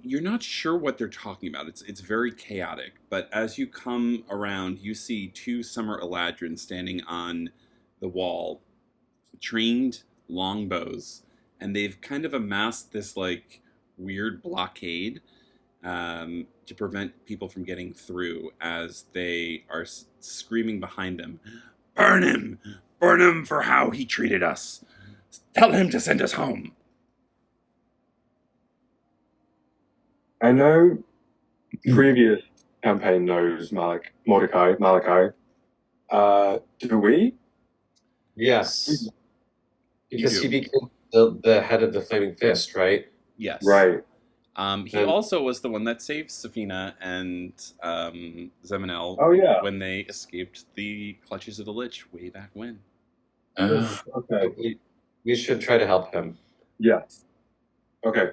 You're not sure what they're talking about. It's very chaotic. But as you come around, you see 2 Summer Eladrin standing on the wall, trained longbows, and they've kind of amassed this like weird blockade to prevent people from getting through. As they are screaming behind them, "Burn him! Burn him for how he treated us! Tell him to send us home!" I know previous campaign knows Mordecai. Do we? Yes. Because he became the head of the Flaming Fist, right? Yes. Right. He also was the one that saved Safina and Zeminel when they escaped the clutches of the Lich way back when. Okay. We should try to help him. Yes. Okay.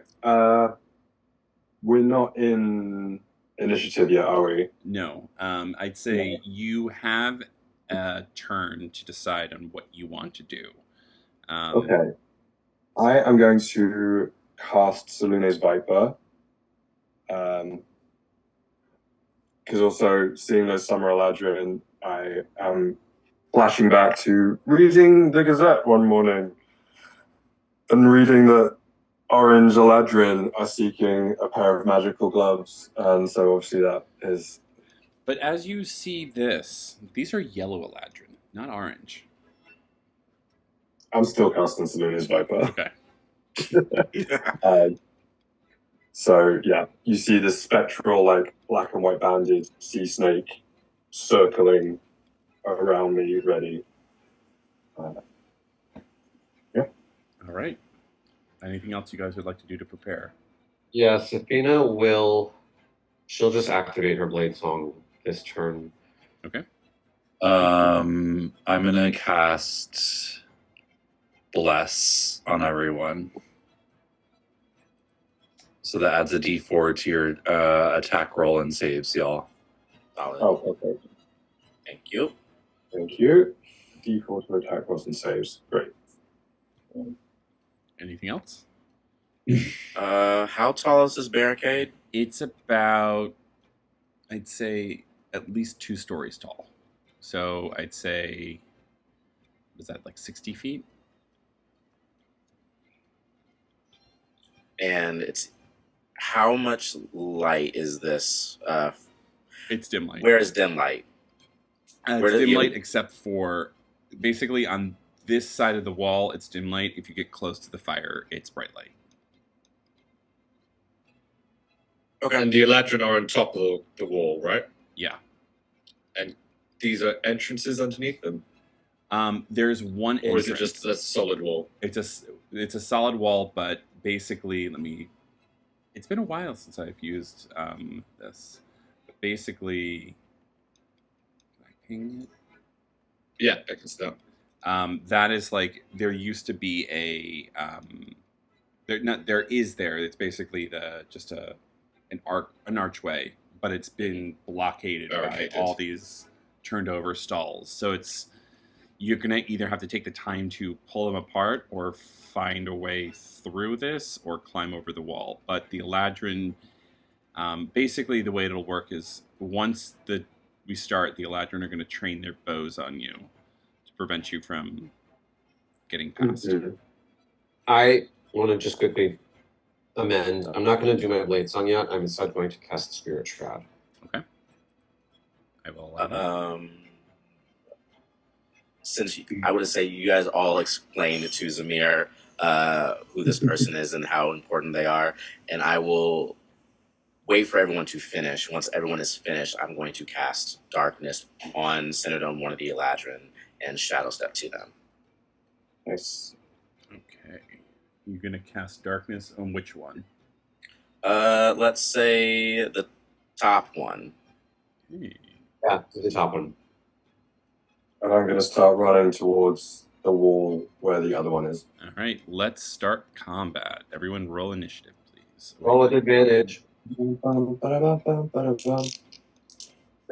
We're not in initiative yet, are we? No. I'd say you have a turn to decide on what you want to do. Okay. I am going to cast Salune's Viper. Because also seeing those Summer Eladrin, I am flashing back to reading the Gazette one morning and reading that Orange Eladrin are seeking a pair of magical gloves, and so obviously that is... But as you see this, these are yellow Eladrin, not orange. I'm still casting Salune's Viper. Okay. So, yeah, you see this spectral, like, black and white banded sea snake circling around me, ready. Yeah. All right. Anything else you guys would like to do to prepare? Yeah, Safina she'll just activate her Blade Song this turn. Okay. I'm gonna cast Bless on everyone. So that adds a D4 to your attack roll and saves, y'all. Solid. Oh, okay. Thank you. Thank you. D4 to attack rolls and saves. Great. Anything else? How tall is this barricade? It's about, I'd say, at least 2 stories tall. So I'd say, was that like 60 feet? And it's how much light is this? It's dim light. Where is dim light? It's dim light except for basically on this side of the wall, it's dim light. If you get close to the fire, it's bright light. Okay. And the Eladrin are on top of the wall, right? Yeah. And these are entrances underneath them? There's one Or is it entrance. just a solid wall? It's a solid wall, but basically, it's been a while since I've used this. But basically, can I ping it? Yeah, I can start. That is like there used to be a it's basically an archway, but it's been blockaded by Barricaded. all these turned over stalls. So you're gonna either have to take the time to pull them apart or find a way through this or climb over the wall. But the Eladrin, basically the way it'll work is once we start, the Eladrin are going to train their bows on you to prevent you from getting past. Mm-hmm. I want to just quickly amend. I'm not going to do my blade song yet. I'm instead going to cast Spirit Shroud. Okay. I will allow that. Since I would say you guys all explained to Zamir who this person is and how important they are, and I will wait for everyone to finish. Once everyone is finished, I'm going to cast Darkness centered on one of the Eladrin and Shadow Step to them. Nice. Okay. You're going to cast Darkness on which one? Let's say the top one. Yeah, the top one. And I'm going to start running towards the wall where the other one is. All right, let's start combat. Everyone roll initiative, please. Roll with advantage. Roll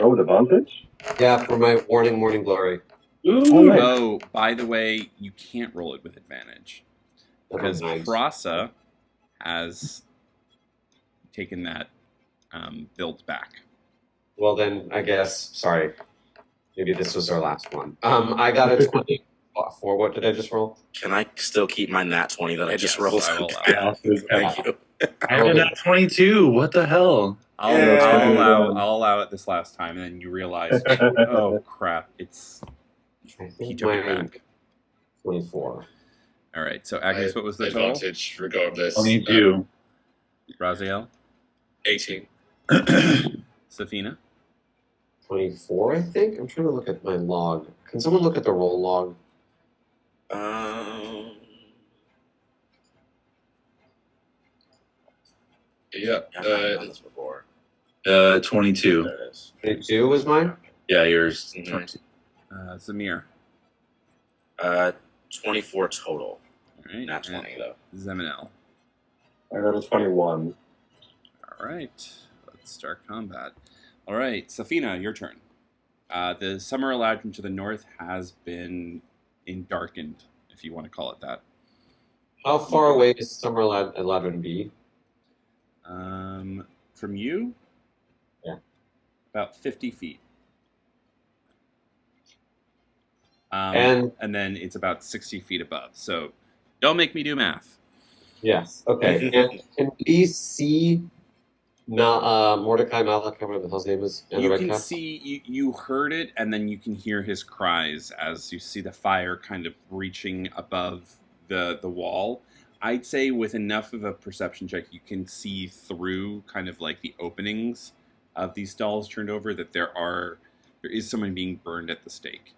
with advantage? Yeah, for my Warning Morning Glory. Ooh. Oh, by the way, you can't roll it with advantage. Because Prasa has taken that build back. Well, then, I guess, sorry. Maybe this was our last one. I got a 20. For what did I just roll? Can I still keep my nat 20 that I just rolled? I will allow. Thank you. I got a 22. What the hell? I'll allow it this last time, and then you realize, oh crap, he took it back. 24. All right, so Agnes, what was the total? Advantage regardless. 22. Raziel? 18. Safina? 24, I think. I'm trying to look at my log. Can someone look at the roll log? Yeah. I've done this before. 22. There it is. 22 was mine? Yeah, yours. Mhm. 22. Zamir? 24 total. All right. Not 20, though. Zeminel? I got a 21. All right, let's start combat. All right, Safina, your turn. The Summer Eladrin to the north has been darkened, if you want to call it that. How far away does Summer Eladrin be? From you? Yeah. About 50 feet. And then it's about 60 feet above. So don't make me do math. yes, okay. And can we see Mordecai Malak, whatever the hell's name is? You can see, you heard it, and then you can hear his cries as you see the fire kind of reaching above the wall. I'd say with enough of a perception check, you can see through kind of like the openings of these stalls turned over that there is someone being burned at the stake.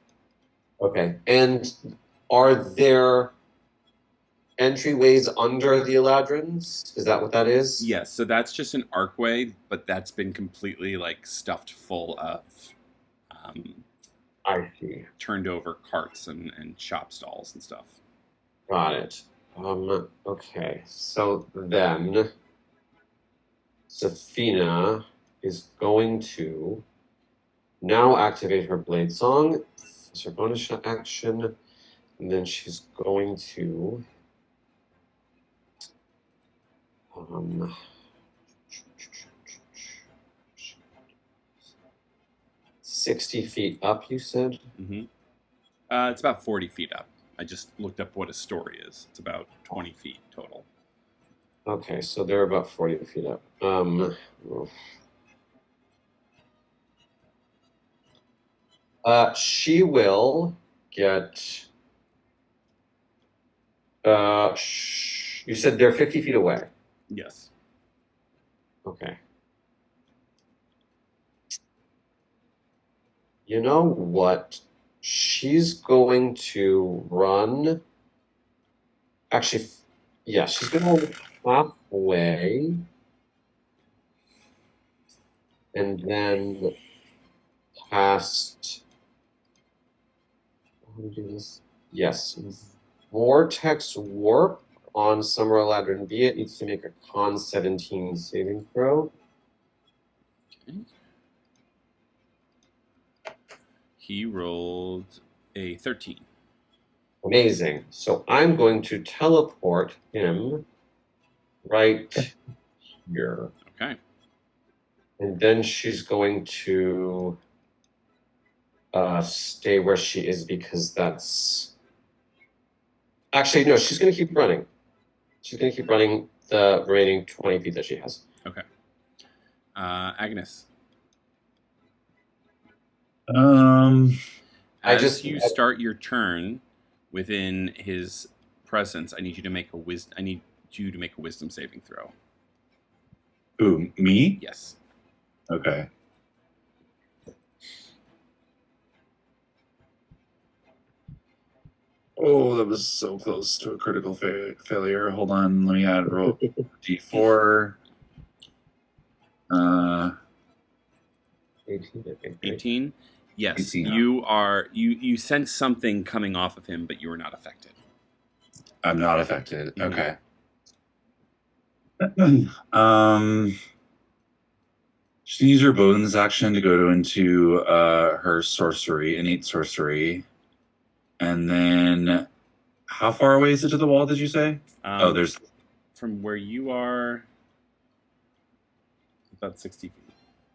Okay. And are there entryways under the Eladrins? Is that what that is? Yes, so that's just an archway, but that's been completely like stuffed full of I see. turned over carts and shop stalls and stuff. Got it. Okay. So then Safina is going to now activate her blade song. It's her bonus action. And then she's going to 60 feet up, you said? Mm-hmm. It's about 40 feet up. I just looked up what a story is. It's about 20 feet total. Okay, so they're about 40 feet up. She will get... you said they're 50 feet away. Yes. Okay. You know what? she's going to run. Actually, yeah, she's going to run halfway. And then cast. How do we do this? Yes. Vortex Warp on Summer Eladrin B. It needs to make a Con 17 saving throw. Okay. He rolled a 13. Amazing. So I'm going to teleport him right here. Okay. And then she's going to stay where she is because that's... Actually, no, she's going to keep running. She's going to keep running the remaining 20 feet that she has. Okay. Agnes. As you start your turn within his presence, I need you to make a wisdom saving throw. Who, me? Yes. Okay. Oh, that was so close to a critical failure. Hold on, let me add roll D4. 18, I think. 18? Yes. 18, you sense something coming off of him, but you are not affected. I'm not affected. Mhm. Okay. She needs her bonus action to go into her innate sorcery. And then, how far away is it to the wall, did you say? There's... From where you are, about 60 feet.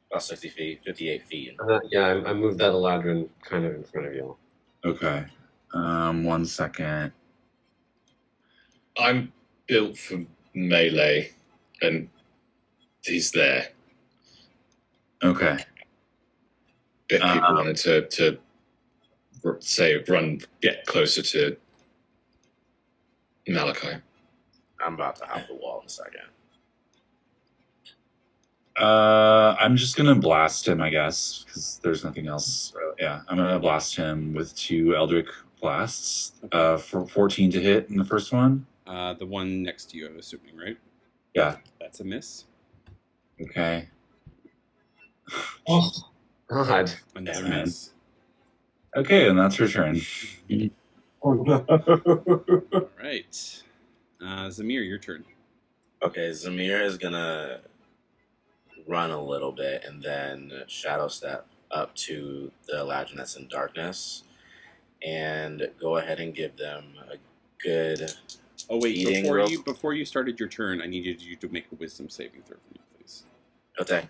About 60 feet, 58 feet. Yeah, I moved that Eladrin kind of in front of you. Okay. 1 second. I'm built for melee, and he's there. Okay. If people wanted to say get closer to Malachi. I'm about to hop the wall in a second. I'm just gonna blast him, I guess, because there's nothing else. Yeah, I'm gonna blast him with 2 Eldritch blasts. For 14 to hit in the first one. The one next to you, I'm assuming, right? Yeah. That's a miss. Okay. Oh, God. Another miss. Okay, and that's her turn. Oh, no. All right. Zamir, your turn. Okay, Zamir is gonna run a little bit and then shadow step up to the Eladrin that's in darkness and go ahead and give them a good... Oh wait, eating before you started your turn, I needed you to make a wisdom saving throw for me, please. Okay.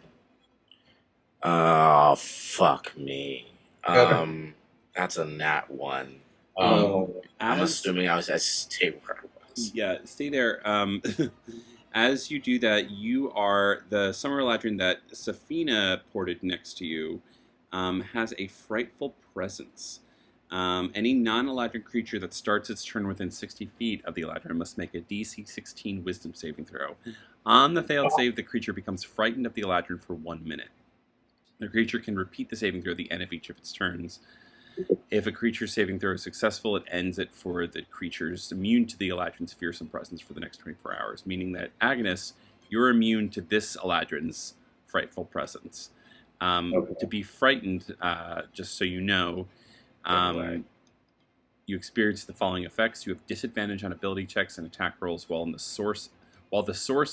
Oh, fuck me. That's a nat 1. I'm assuming I stay where I was. Yeah, stay there. As you do that, you are the Summer Eladrin that Safina ported next to you has a frightful presence. Any non-Eladrin creature that starts its turn within 60 feet of the Eladrin must make a DC 16 Wisdom saving throw. On the failed save, the creature becomes frightened of the Eladrin for 1 minute. The creature can repeat the saving throw at the end of each of its turns. If a creature's saving throw is successful, it ends it for the creatures immune to the Eladrin's fearsome presence for the next 24 hours, meaning that, Agnes, you're immune to this Eladrin's frightful presence. To be frightened, just so you know, you experience the following effects. You have disadvantage on ability checks and attack rolls while the source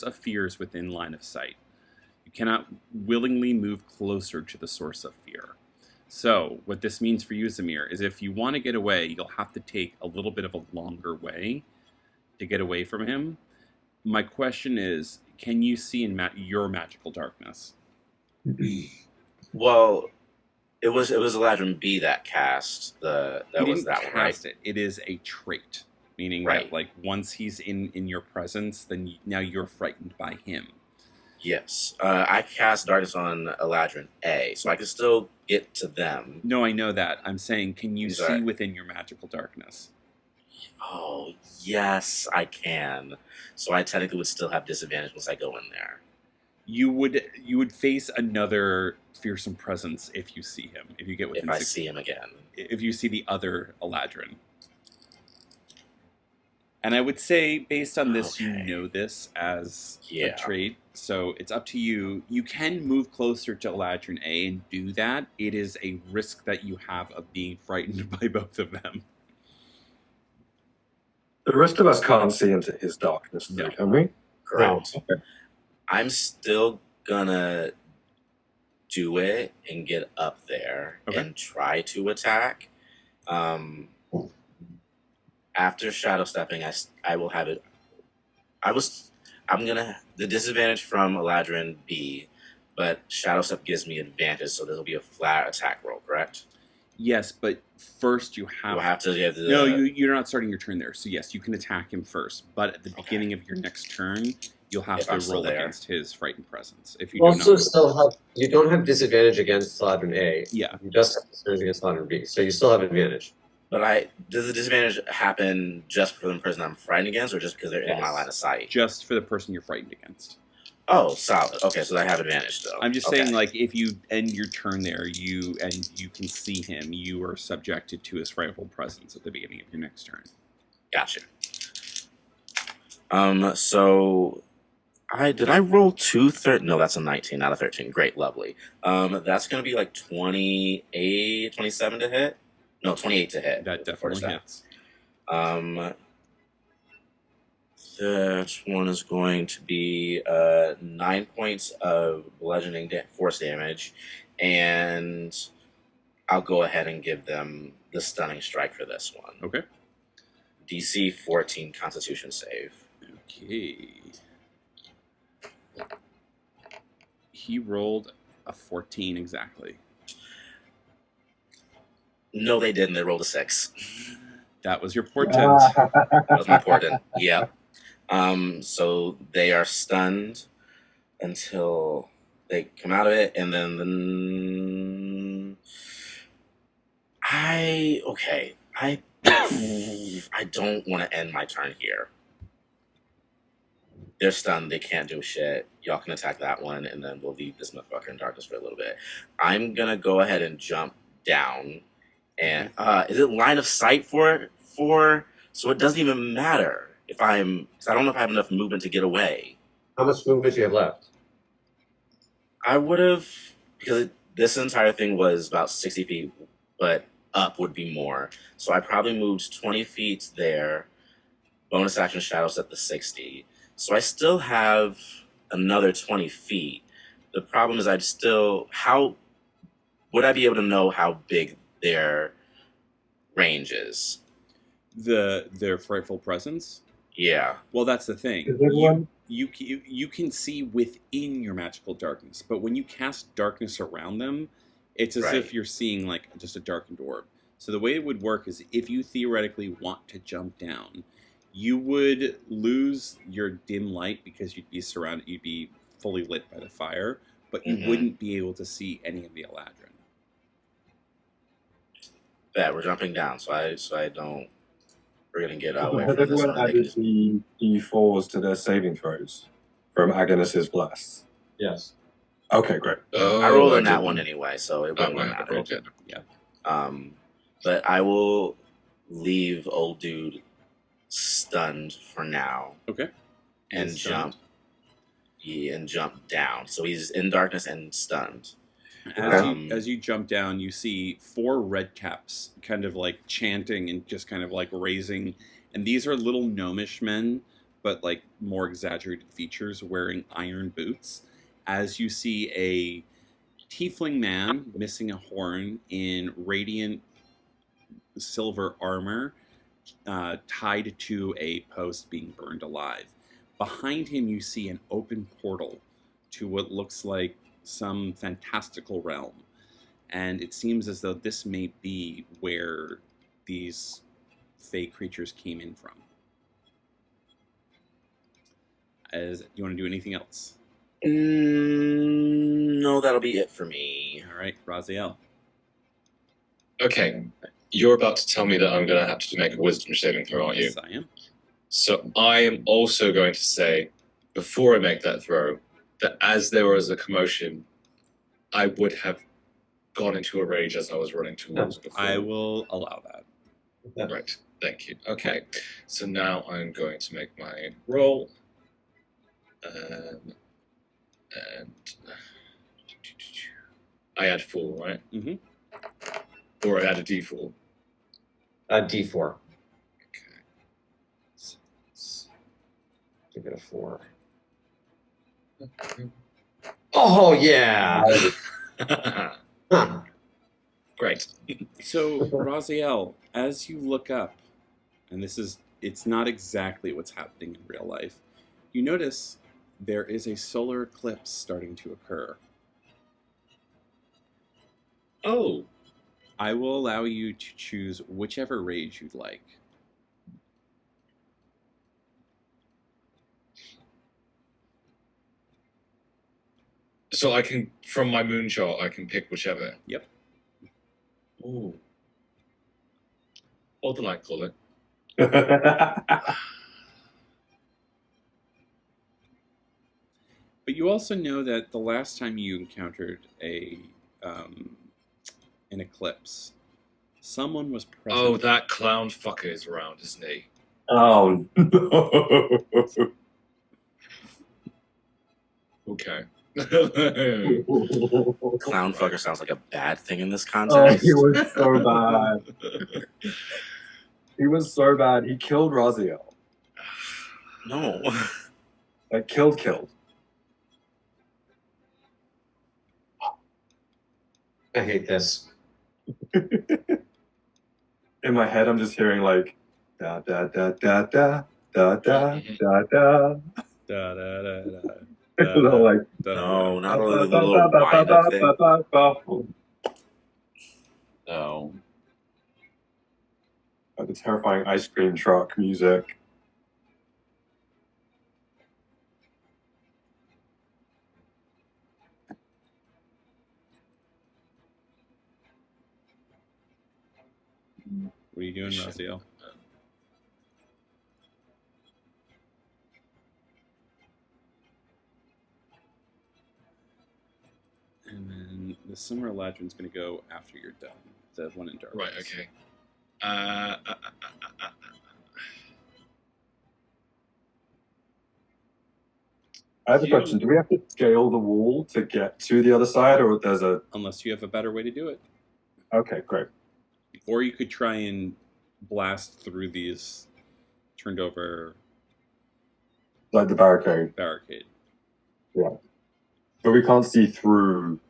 of fear is within line of sight. You cannot willingly move closer to the source of fear. So, what this means for you, Zamir, is if you want to get away, you'll have to take a little bit of a longer way to get away from him. My question is, can you see in your magical darkness? Well, it was Eladrin B that cast that was that one, right? It is a trait, meaning that like once he's in your presence, then now you're frightened by him. Yes, I cast darkness on Eladrin A, so I can still get to them. No, I know that. I'm saying, can you see within your magical darkness? Oh, yes, I can. So I technically would still have disadvantage once I go in there. You would face another fearsome presence if you see him. If you get within If I see him again. If you see the other Eladrin. And I would say, based on this, you know this as a trait, so it's up to you. You can move closer to Eladrin A and do that. It is a risk that you have of being frightened by both of them. The rest of us can't see into his darkness, though, can we? Correct. Okay. I'm still gonna do it and get up there and try to attack. After shadow stepping, I will have it. I'm gonna the disadvantage from Eladrin B, but shadow step gives me advantage, so there'll be a flat attack roll, correct? Yes, but first you have to get the... No, you're not starting your turn there. So yes, you can attack him first, but at the beginning of your next turn, you'll have to roll against his frightened presence. If you you don't have disadvantage against Eladrin A. Yeah. You just have disadvantage against Eladrin B, so you still have advantage. But does the disadvantage happen just for the person I'm frightened against, or just because they're in my line of sight? Just for the person you're frightened against. Oh, solid. Okay, so I have advantage still. I'm just saying, like, if you end your turn there, you can see him, you are subjected to his frightful presence at the beginning of your next turn. Gotcha. So did I roll 2 No, that's a 19, not a 13. Great, lovely. That's gonna be like 28, 27 to hit. No, 28 to hit. That definitely hits. That one is going to be 9 points of bludgeoning force damage, and I'll go ahead and give them the stunning strike for this one. Okay. DC 14 Constitution save. Okay. He rolled a 14 exactly. No, they didn't. They rolled a 6. That was your portent. That was my portent. Yeah. So they are stunned until they come out of it, and then I don't want to end my turn here. They're stunned. They can't do shit. Y'all can attack that one, and then we'll leave this motherfucker in darkness for a little bit. I'm gonna go ahead and jump down. And is it line of sight for so it doesn't even matter if I don't know if I have enough movement to get away. How much movement do you have left? I would have, because this entire thing was about 60 feet, but up would be more. So I probably moved 20 feet there. Bonus action shadow set to 60. So I still have another 20 feet. The problem is how would I be able to know how big their range is? Their frightful presence? Yeah. Well, that's the thing. You can see within your magical darkness, but when you cast darkness around them, it's as if you're seeing like just a darkened orb. So the way it would work is if you theoretically want to jump down, you would lose your dim light because you'd be fully lit by the fire, but you wouldn't be able to see any of the Eladrin. Yeah, we're jumping down, so I don't. We're gonna get away Has from this everyone one. added the D4s to their saving throws from Agnes's Bless? Yes. Okay, great. I rolled on that one anyway, so it won't matter. Yeah. But I will leave old dude stunned for now. Okay. And jump down. So he's in darkness and stunned. As you jump down, you see 4 red caps kind of like chanting and just kind of like raising. And these are little gnomish men, but like more exaggerated features, wearing iron boots. As you see a tiefling man missing a horn in radiant silver armor, tied to a post being burned alive. Behind him, you see an open portal to what looks like some fantastical realm, and it seems as though this may be where these fey creatures came in from. Do you want to do anything else? No, that'll be it for me. All right, Raziel. Okay, you're about to tell me that I'm going to have to make a wisdom saving throw, aren't you? Yes, I am. So I am also going to say, before I make that throw, that as there was a commotion, I would have gone into a rage as I was running towards before. I will allow that. Right. Thank you. Okay. So now I'm going to make my roll. And I had 4, right? Mm-hmm. Or I had a D4. D4. Okay. So Give it a 4. Oh yeah. Huh. Great. So, Raziel, as you look up, and it's not exactly what's happening in real life, you notice there is a solar eclipse starting to occur. Oh. I will allow you to choose whichever rage you'd like. So I can, from my moonshot, I can pick whichever. Yep. Ooh. What do I call it? But you also know that the last time you encountered an eclipse, someone was present. Oh, that clown fucker is around, isn't he? Oh no. Okay. Clown fucker sounds like a bad thing in this Oh, context. he was so bad. He was so bad. He killed Raziel. No. Like, killed. I hate this. In my head, I'm just hearing like da da da da da da da da da. Da, da, da, da, It's a little like No, not only the little wind up thing. No. Like the terrifying ice cream truck music. What are you doing, Raziel? And then the Summer Ladron's going to go after you're done. The one in dark. Right, okay. I have a question. Do we have to scale the wall to get to the other side, or there's a... Unless you have a better way to do it. Okay, great. Or you could try and blast through these turned over Like the barricade. Yeah. But we can't see through...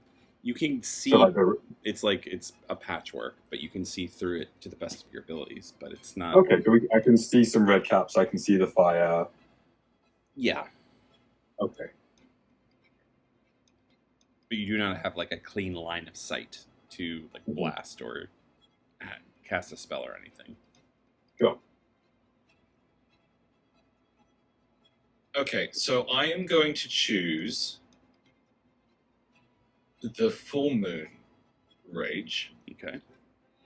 You can see... So it's a patchwork, but you can see through it to the best of your abilities, but it's not... Okay, I can see some red caps. I can see the fire. Yeah. Okay. But you do not have like a clean line of sight to like blast or cast a spell or anything. Sure. Okay, so I am going to choose the full moon rage. Okay.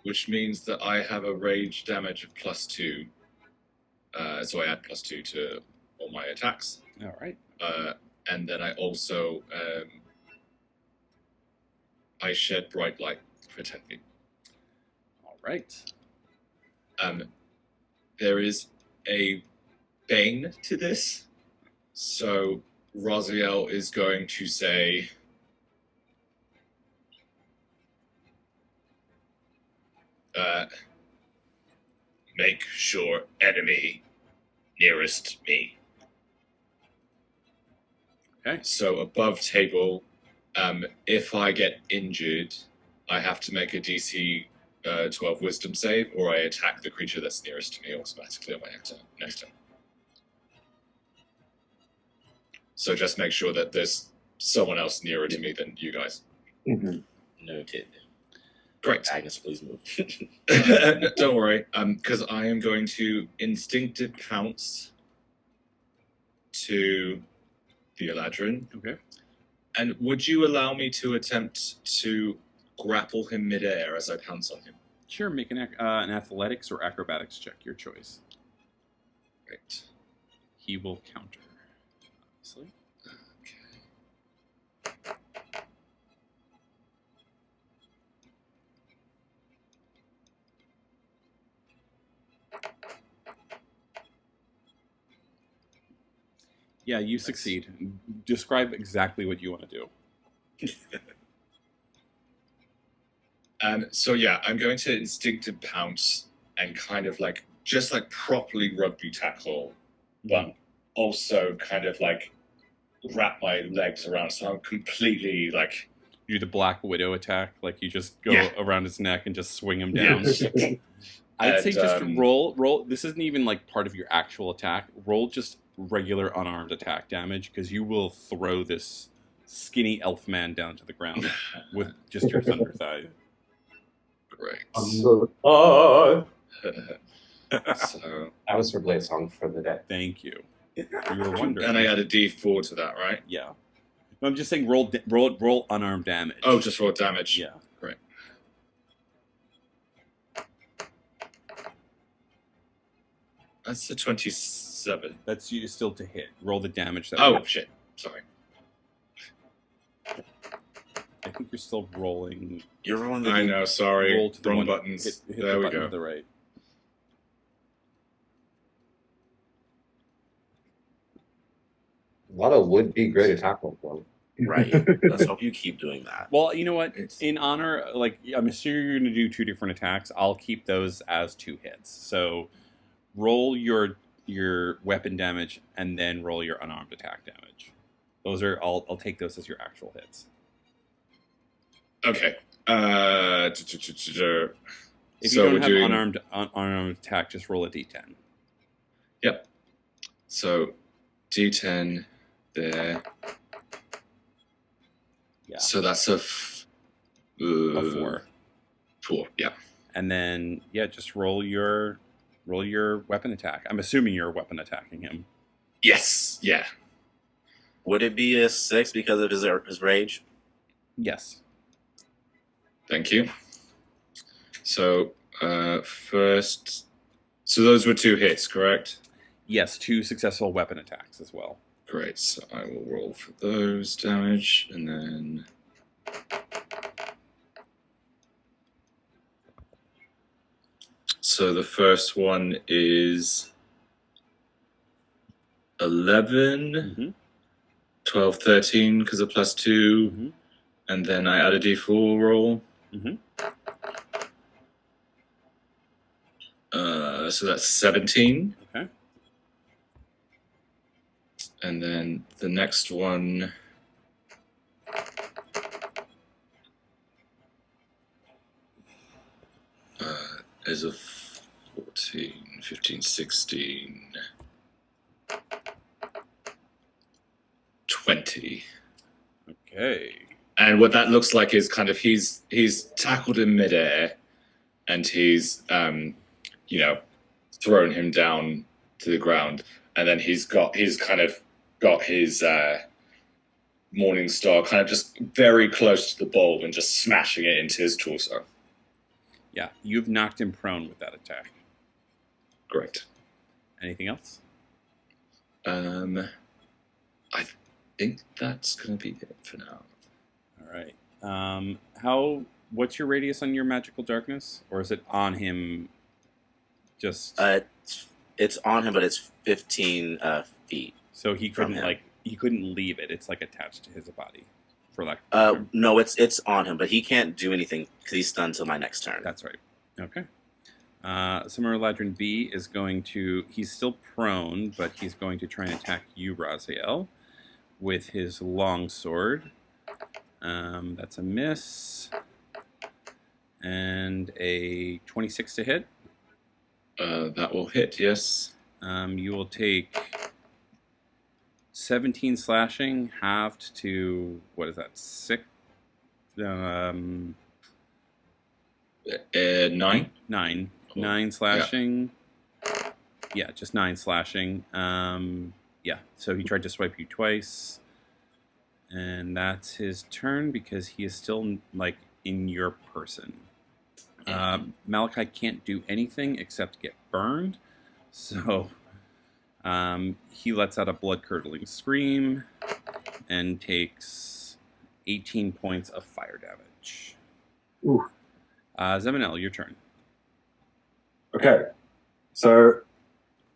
Which means that I have a rage damage of +2. So I add +2 to all my attacks. All right. And then I also I shed bright light for 10 feet. All right. There is a bane to this. So Raziel is going to say, make sure enemy nearest me. Okay. So above table, if I get injured, I have to make a DC 12 wisdom save, or I attack the creature that's nearest to me automatically on my next turn. So just make sure that there's someone else nearer to me than you guys. Mm-hmm. Noted. Great. Agnes, please move. Don't worry, because I am going to instinctive pounce to the Eladrin. Okay. And would you allow me to attempt to grapple him midair as I pounce on him? Sure, make an athletics or acrobatics check, your choice. Great. He will counter, obviously. Okay. Yeah, you succeed. Describe exactly what you want to do. So yeah, I'm going to instinctive pounce and kind of like just like properly rugby tackle, but also kind of like wrap my legs around so I'm completely like You do the Black Widow attack, like you just go Yeah. around his neck and just swing him down. yeah. I'd say And, just roll. This isn't even like part of your actual attack. Roll just regular unarmed attack damage because you will throw this skinny elf man down to the ground with just your thunder thigh. Great. So that was her blade song for the day. Thank you. You were wondering. And I add a D4 to that, right? Yeah. No, I'm just saying roll unarmed damage. Oh, just roll damage. Yeah. Great. That's a 27. That's you still to hit. Roll the damage. Shit. Sorry. I think you're still rolling. You're rolling. I know. Sorry. Roll to the Wrong one, buttons. Hit there the we button go. to the right. A lot of would-be great attack rolls. Right. Let's hope you keep doing that. Well, you know what? In honor, like I'm assuming you're going to do 2 different attacks. I'll keep those as 2 hits. So roll your weapon damage and then roll your unarmed attack damage. Those are I'll take those as your actual hits. Okay. If you don't have unarmed attack, just roll a d10. Yep. So d10 there. Yeah. So that's a 4. 4. Yeah. And then just roll your weapon attack. I'm assuming you're weapon attacking him. Yes. Yeah. Would it be a 6 because of his rage? Yes. Thank you. So first, so those were 2 hits, correct? Yes, 2 successful weapon attacks as well. Great. So I will roll for those damage, and then so the first one is 11, 12, 13 because of +2, and then I add a D4 roll. So that's 17. Okay. And then the next one is a 14, 15, 16, 20. Okay. And what that looks like is kind of he's tackled in midair, and he's thrown him down to the ground, and then he's kind of got his Morning Star kind of just very close to the bulb and just smashing it into his torso. Yeah, you've knocked him prone with that attack. Great. Anything else? I think that's going to be it for now. All right. What's your radius on your magical darkness? Or is it on him just... It's on him, but it's 15 feet. So he couldn't he couldn't leave it. It's like attached to his body. For like no, it's on him, but he can't do anything because he's stunned till my next turn. That's right. Okay. Summer Ladrin B is going to... He's still prone, but he's going to try and attack you, Raziel, with his long sword. That's a miss. And a 26 to hit. That will hit, yes. You will take 17 slashing, halved to, what is that, 6? 9? 9. Cool. 9 slashing. Yeah, just 9 slashing. Yeah, so he tried to swipe you twice. And that's his turn because he is still, like, in your person. Malachi can't do anything except get burned. So he lets out a blood-curdling scream and takes 18 points of fire damage. Ooh. Zeminel, your turn. Okay. So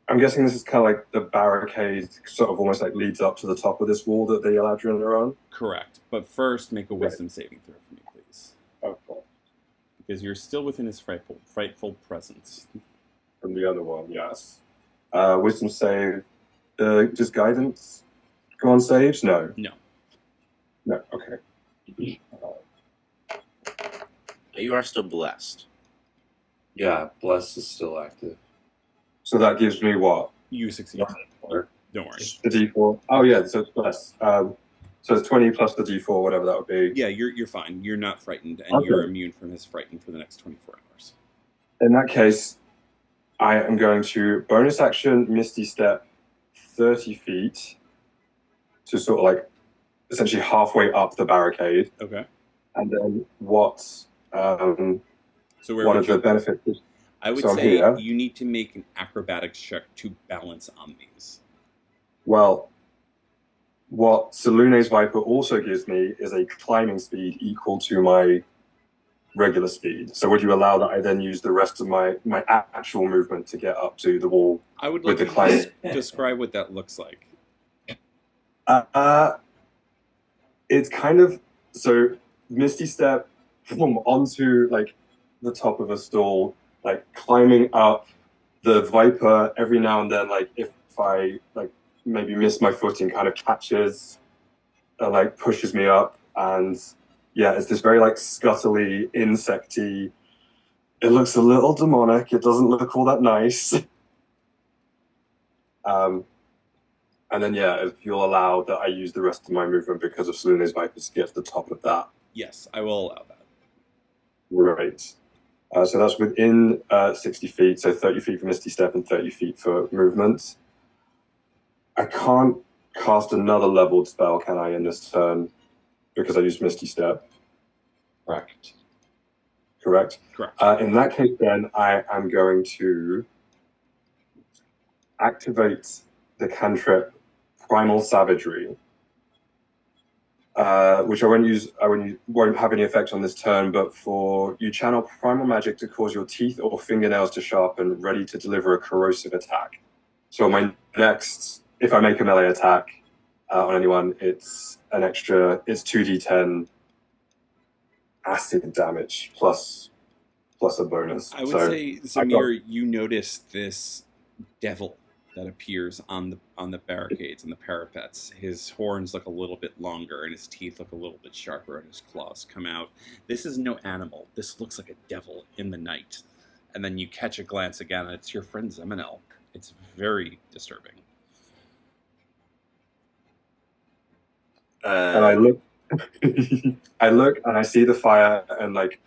I'm guessing this is kind of like the barricade sort of almost like leads up to the top of this wall that the Eladrin are on. Correct. But first, make a wisdom saving throw for me, please. Okay. Because you're still within his frightful presence. From the other one, yes. Wisdom save. Does guidance go on saves? No. No. No, okay. You are still blessed. Yeah, bless is still active. So that gives me what? You succeed. Or Don't worry. the D4. Oh yeah, so it's plus. So it's 20 plus the D4, whatever that would be. Yeah, you're fine. You're not frightened, and you're immune from his frightened for the next 24 hours. In that case, I am going to bonus action Misty Step 30 feet to sort of like essentially halfway up the barricade. Okay. And then what? So where what would are the benefits? I would So I'm say here. you need to make an acrobatics check to balance on these. Well, what Salune's Viper also gives me is a climbing speed equal to my regular speed. So would you allow that I then use the rest of my actual movement to get up to the wall? I would With like the you to climbing. describe what that looks like. It's kind of so Misty Step onto like the top of a stall, like climbing up the Viper every now and then, like if I like maybe miss my footing, kind of catches and like pushes me up. And yeah, it's this very like scuttly, insecty. It looks a little demonic. It doesn't look all that nice. And then yeah, if you'll allow that I use the rest of my movement because of Salune's Viper to get to the top of that. Yes, I will allow that. Right. So that's within 60 feet, so 30 feet for Misty Step and 30 feet for movement. I can't cast another leveled spell, can I, in this turn? Because I used Misty Step. Correct. Correct? Correct. In that case, then, I am going to activate the cantrip Primal Savagery, which I won't have any effect on this turn, but for you channel primal magic to cause your teeth or fingernails to sharpen, ready to deliver a corrosive attack. So on my next, if I make a melee attack on anyone, it's 2d10 acid damage plus a bonus. I would say, Zamir, you notice this devil that appears on the barricades and the parapets. His horns look a little bit longer, and his teeth look a little bit sharper, and his claws come out. This is no animal. This looks like a devil in the night. And then you catch a glance again, and it's your friend Zeminel. It's very disturbing. And I look, I look, and I see the fire, and like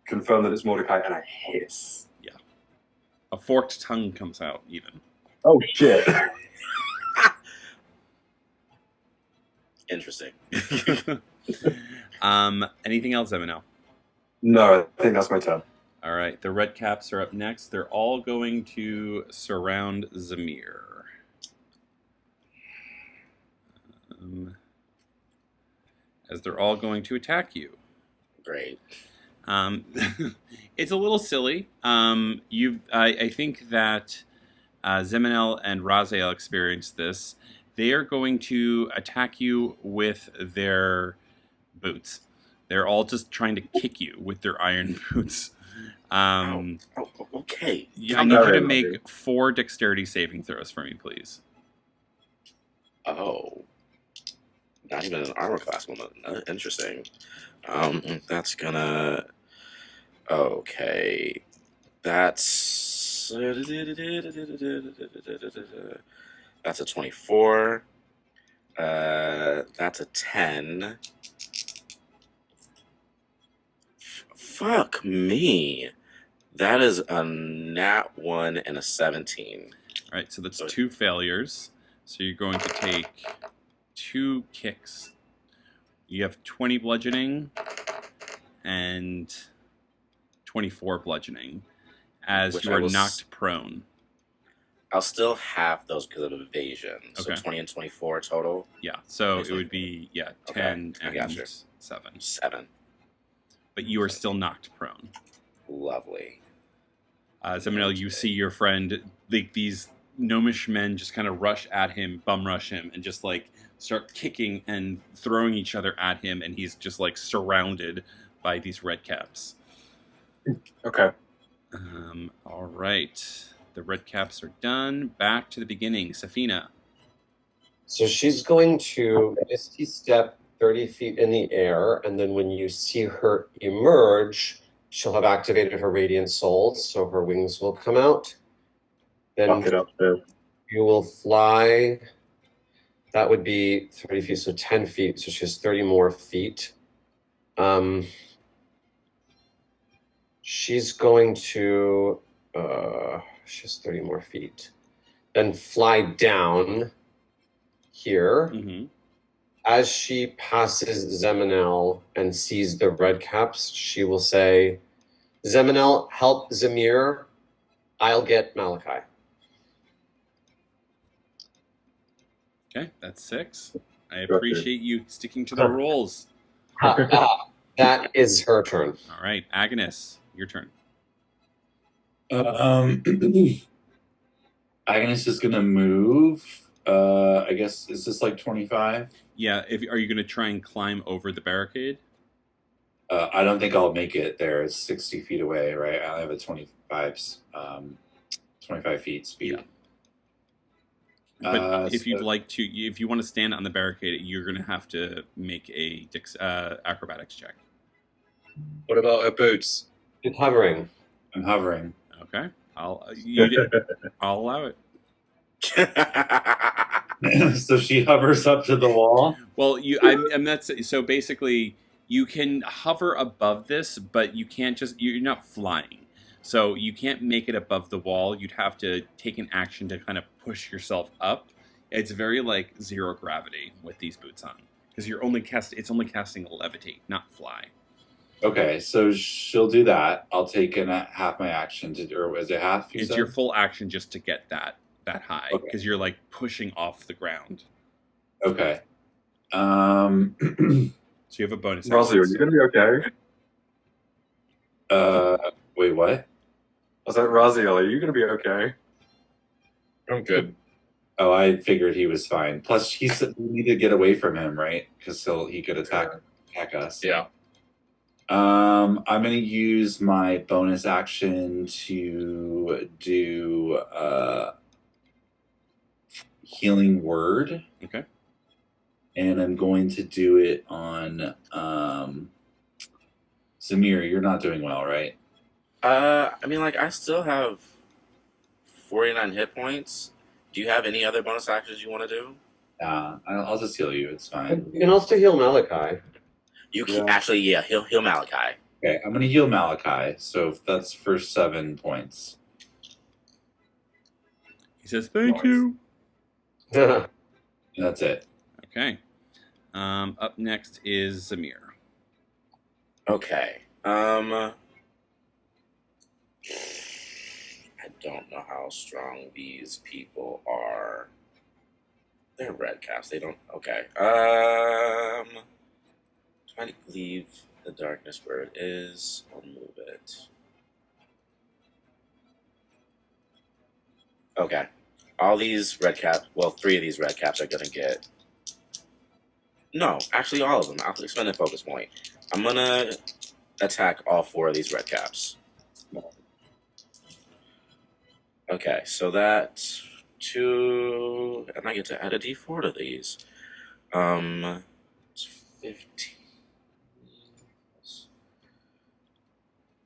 confirm that it's Mordecai, and I hiss. Yeah, a forked tongue comes out even. Oh shit! Interesting. Anything else, Zeminel? No, I think that's my turn. All right, the red caps are up next. They're all going to surround Zamir. As they're all going to attack you. Great. It's a little silly. I think that Zeminel and Raziel experienced this. They are going to attack you with their boots. They're all just trying to kick you with their iron boots. Okay. I need you to make 4 dexterity saving throws for me, please. Oh. Not even an armor class one. Interesting. That's gonna... Okay. That's a 24. That's a 10. Fuck me. That is a nat 1 and a 17. All right, so that's 2 failures. So you're going to take 2 kicks. You have 20 bludgeoning and 24 bludgeoning as Which you are knocked prone. I'll still have those because of evasion. Okay. So 20 and 24 total. Yeah, so it would be 10 I gotcha. and 7. 7. But you are still knocked prone. Lovely. Zeminel, you see your friend, like these gnomish men just kind of rush at him, bum rush him, and just like start kicking and throwing each other at him, and he's just like surrounded by these red caps. Okay. All right. The red caps are done. Back to the beginning. Safina. So she's going to misty step 30 feet in the air, and then when you see her emerge, she'll have activated her radiant soul, so her wings will come out. Then Fuck it up, too. you will fly. That would be 30 feet, so 10 feet. So she has 30 more feet. She's going to, she has 30 more feet. Then fly down here. Mm-hmm. As she passes Zeminel and sees the red caps, she will say, Zeminel, help Zamir. I'll get Malachi. Okay, that's 6. I appreciate you sticking to the rules. That is her turn. All right, Agnes, your turn. Agnes is gonna move. I guess, is this like 25? Yeah, are you going to try and climb over the barricade? I don't think I'll make it there. It's 60 feet away, right? I only have a 25 feet speed. Yeah. But if you'd like to, if you want to stand on the barricade, you're going to have to make a acrobatics check. What about her boots? It's hovering. I'm hovering. Okay, I'll allow it. So she hovers up to the wall. Well, so basically you can hover above this, but you can't you're not flying. So you can't make it above the wall. You'd have to take an action to kind of push yourself up. It's very like zero gravity with these boots on, because it's only casting levitate, not fly. Okay, so she'll do that. I'll take half my action or is it half? It's your full action just to get that high, because you're like pushing off the ground. Okay. So you have a bonus. Rosie, are you going to be okay? Wait, what? I was like, Raziel, are you going to be okay? I'm good. Oh, I figured he was fine. Plus, he said we need to get away from him, right? Because he could attack us. Yeah. I'm going to use my bonus action to do healing word. Okay. And I'm going to do it on Zamir. You're not doing well, right? I mean, like, I still have 49 hit points. Do you have any other bonus actions you want to do? I'll just heal you. It's fine. You can also heal Malachi. You can actually, heal Malachi. Okay, I'm going to heal Malachi. So that's for 7 points. He says, "Thank you." And that's it. Okay. Up next is Zamir. Okay. I don't know how strong these people are. They're red caps. They don't. Okay. Try to leave the darkness where it is. I'll move it. Okay. All these red caps. Well, 3 of these red caps are gonna get. No, actually, all of them. I'll expend a focus point. I'm gonna attack all 4 of these red caps. Okay, so that's 2, and I get to add a D4 to these. It's 15.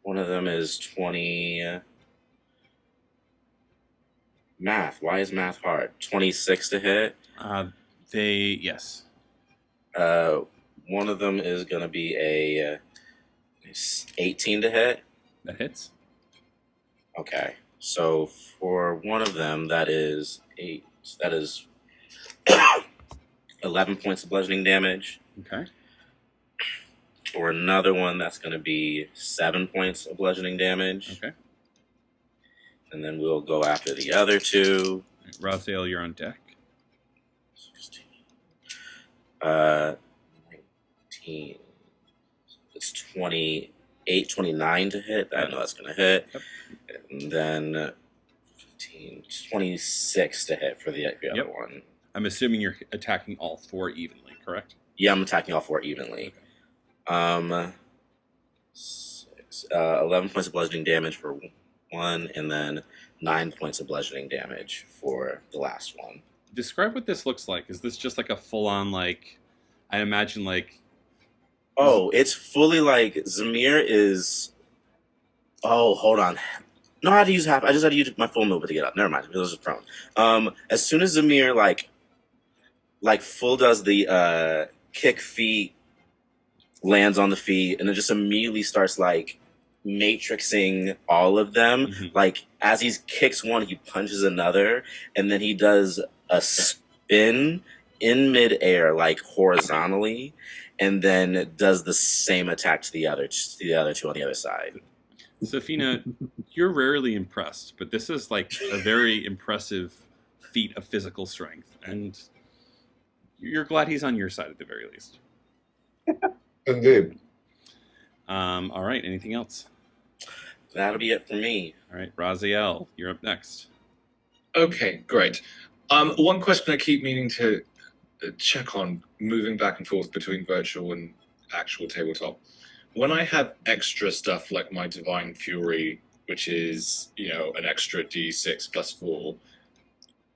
One of them is 20. Math. Why is math hard? 26 to hit. Yes. One of them is gonna be a 18 to hit. That hits. Okay. So for one of them, that is 8. That is 11 points of bludgeoning damage. Okay. For another one, that's going to be 7 points of bludgeoning damage. Okay. And then we'll go after the other 2. Raziel, you're on deck. 16. 19. It's 28, 29 to hit. I know that's going to hit. Yep. And then 15, 26 to hit for the other one. I'm assuming you're attacking all 4 evenly, correct? Yeah, I'm attacking all 4 evenly. Okay. 11 points of bludgeoning damage for one, and then 9 points of bludgeoning damage for the last one. Describe what this looks like. Is this just like a full-on, like, I imagine, like... Oh, it's fully like Zamir is... Oh, hold on. No, I had to use half. I just had to use my full movement to get up. Never mind. It was just prone. As soon as Zamir like full does the kick feet, lands on the feet, and then just immediately starts like matrixing all of them. Mhm. Like as he kicks one, he punches another, and then he does a spin in midair, like horizontally, and then does the same attack to the other two on the other side. Safina, you're rarely impressed, but this is like a very impressive feat of physical strength, and you're glad he's on your side at the very least. Indeed. All right, anything else? That'll be it for me. All right, Raziel, you're up next. Okay, great. One question I keep meaning to check on, moving back and forth between virtual and actual tabletop. When I have extra stuff like my Divine Fury, which is, an extra D6 plus 4,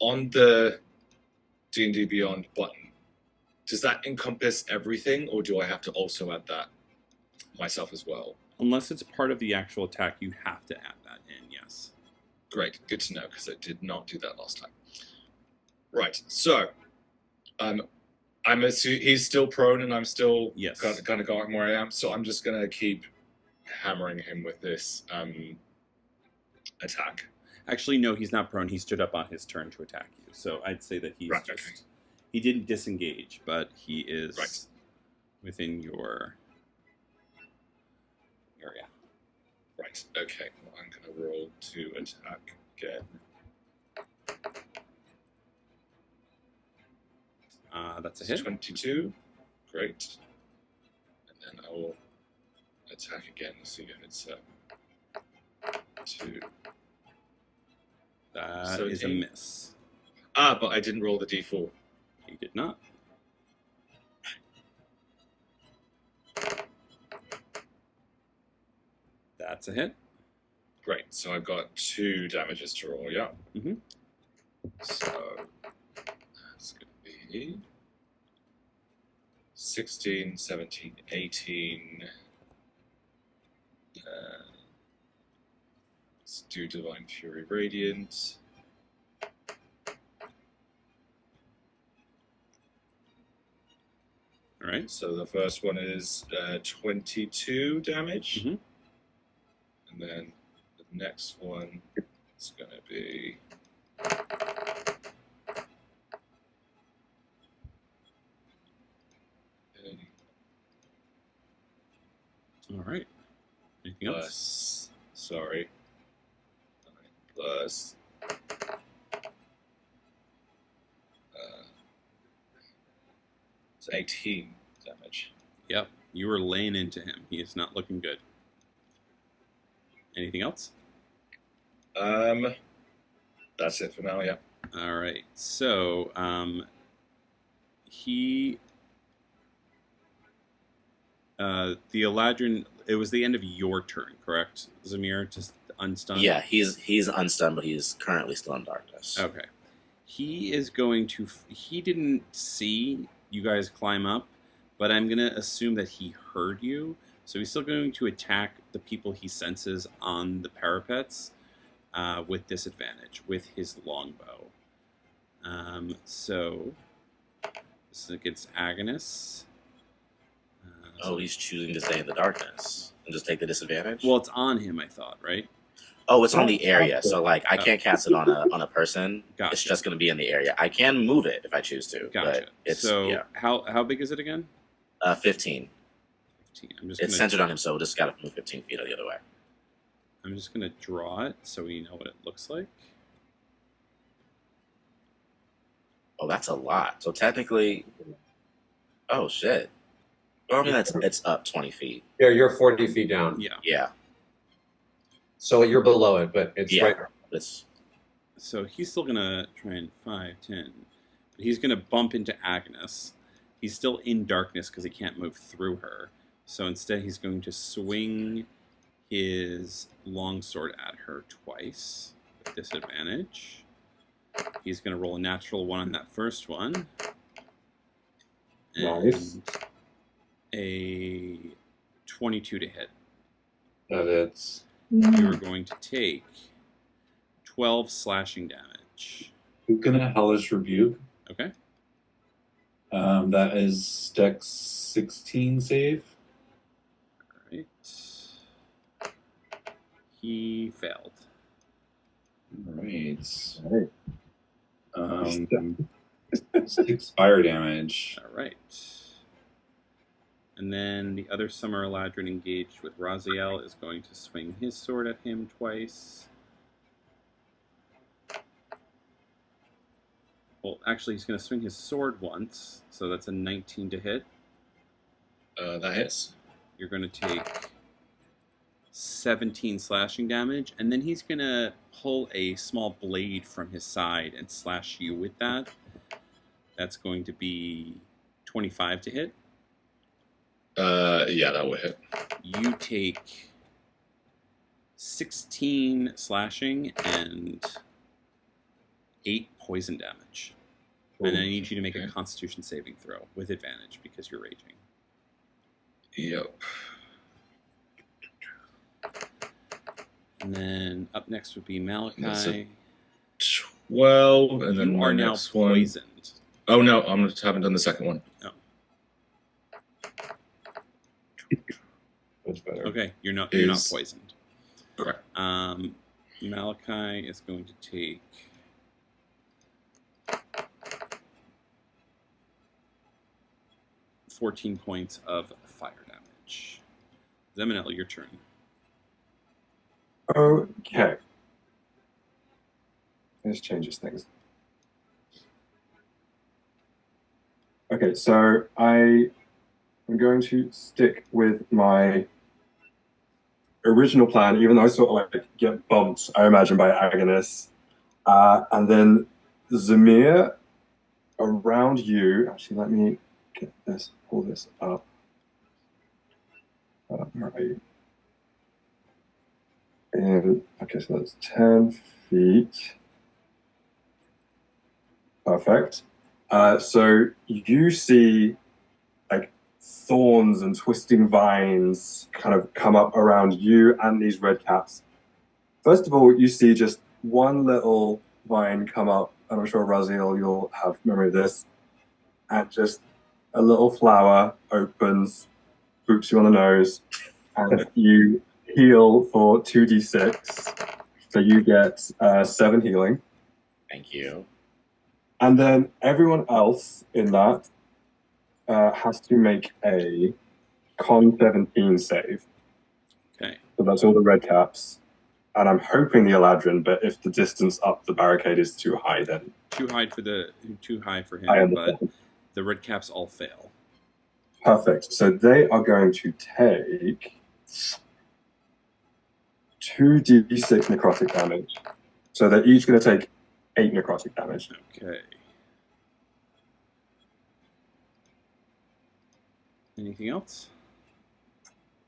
on the D&D Beyond button, does that encompass everything, or do I have to also add that myself as well? Unless it's part of the actual attack, you have to add that in, yes. Great, good to know, because I did not do that last time. Right, so he's still prone, and I'm still Yes. kind of going where I am, so I'm just going to keep hammering him with this attack. Actually, no, he's not prone. He stood up on his turn to attack you. So I'd say that he's Right, just... okay. He didn't disengage, but he is Right. within your area. Right, okay. Well, I'm going to roll to attack again. That's a hit. 22. Great. And then I will attack again, see if it's 2. That is a 17. miss. But I didn't roll the d4. You did not. That's a hit. Great, so I've got 2 damages to roll, yeah. Mm-hmm. So that's going to be 16, 17, 18. Let's do Divine Fury Radiant. All right. So the first one is 22 damage. Mm-hmm. And then the next one is going to be... All right. Anything else? plus, sorry, plus it's 18 damage. Yep. You were laying into him. He is not looking good. Anything else? That's it for now, yeah. All right. So, the Eladrin, it was the end of your turn, correct, Zamir? Just unstunned? Yeah, he's unstunned, but he's currently still in darkness. Okay. He is going to... He didn't see you guys climb up, but I'm going to assume that he heard you. So he's still going to attack the people he senses on the parapets with disadvantage, with his longbow. So this is against Agnes. He's choosing to stay in the darkness and just take the disadvantage? Well, it's on him, I thought, right? Oh, it's on the area, so like I can't cast it on a person. Gotcha. It's just going to be in the area. I can move it if I choose to. Gotcha. But it's, so yeah. how big is it again? 15. 15. I'm just It's centered on him, so we'll just got to move 15 feet the other way. I'm just gonna draw it so we know what it looks like. Oh, that's a lot. So technically, oh shit. Well, I mean, it's up 20 feet. Yeah, you're 40 feet down. Yeah. Yeah. So you're below it, but it's Yeah. right. It's So he's still gonna try and 5, 10. But he's gonna bump into Agnes. He's still in darkness because he can't move through her. So instead, he's going to swing his longsword at her twice with disadvantage. He's going to roll a natural 1 on that first one. And Nice. a 22 to hit. That it's. You're going to take 12 slashing damage. Who's gonna hellish rebuke? Okay. That is Dex 16 save. All right. He failed. Right. Right. 6 fire damage. All right. And then the other Summer Eladrin engaged with Raziel is going to swing his sword at him twice. Well, actually, he's going to swing his sword once, so that's a 19 to hit. That hits. You're going to take 17 slashing damage, and then he's going to pull a small blade from his side and slash you with that. That's going to be 25 to hit. Yeah, that will hit. You take 16 slashing and 8 poison damage. And I need you to make a Constitution saving throw with advantage because you're raging. Yep. And then up next would be That's Malachi. 12, and then You my are now next one. poisoned. Oh no, I haven't done the second one. Oh. That's better. Okay, you're not Is- poisoned. Correct. Malachi is going to take 14 points of fire damage. Zeminel, your turn. Okay. This changes things. Okay, so I am going to stick with my original plan, even though I sort of like get bumped, I imagine, by Agnes. And then Zamir, around you. Actually, let me get this, pull this up. Where are you? And okay, so that's 10 feet. Perfect. So you see like thorns and twisting vines kind of come up around you and these red caps. First of all, you see just one little vine come up, and I'm sure Raziel, you'll have memory of this, and just a little flower opens, boops you on the nose, and you heal for 2d6. So you get 7 healing. Thank you. And then everyone else in that has to make a con 17 save. Okay. So that's all the red caps. And I'm hoping the Eladrin, but if the distance up the barricade is too high, then Too high for I him, but understand. the red caps all fail. Perfect. So they are going to take 2d6 necrotic damage. So they're each going to take 8 necrotic damage. Okay. Anything else?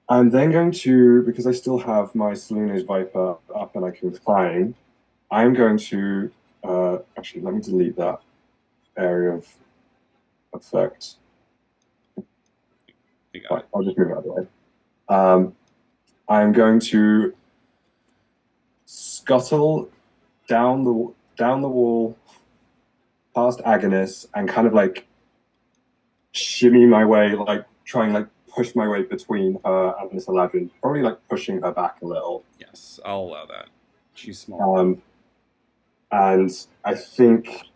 I'm then going to, because I still have my Saloon's Viper up and I can climb, I'm going to, actually, let me delete that area of effect. You got Fine, it. I'll just move it out of the way. I'm going to scuttle down the wall past Agnes and kind of like shimmy my way, like trying like push my way between her and this Eladrin, probably like pushing her back a little. Yes, I'll allow that. She's small. And I think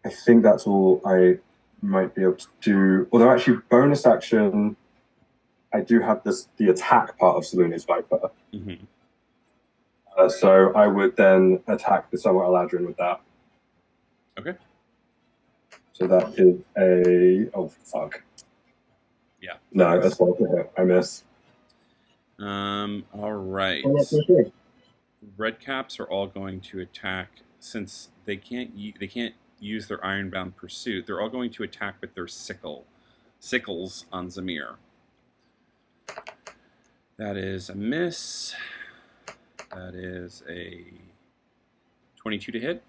that's all I might be able to do. Although actually, bonus action, I do have the attack part of Saloon's Viper. Mm-hmm. So I would then attack the Summer Eladrin with that. Okay. So that is a... Oh, fuck. Yeah. No, that's not a hit. I miss. All right. Oh, that's for sure. Redcaps are all going to attack since they can't use their Ironbound Pursuit. They're all going to attack with their sickles on Zamir. That is a miss. That is a 22 to hit.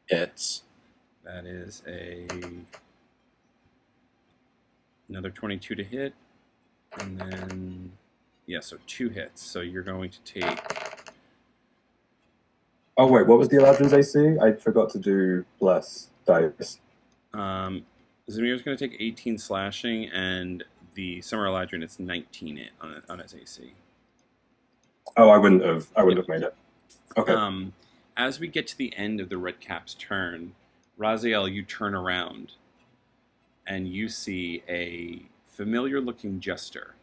Hits. That is another 22 to hit. And then, yeah, so 2 hits. So you're going to take... Oh, wait, what was the Eladrin's AC? I forgot to do plus dice. Zamir's going to take 18 slashing, and the Summer Eladrin, it's 19 on his AC. Oh, I wouldn't have made it. Okay. As we get to the end of the Redcap's turn, Raziel, you turn around, and you see a familiar-looking jester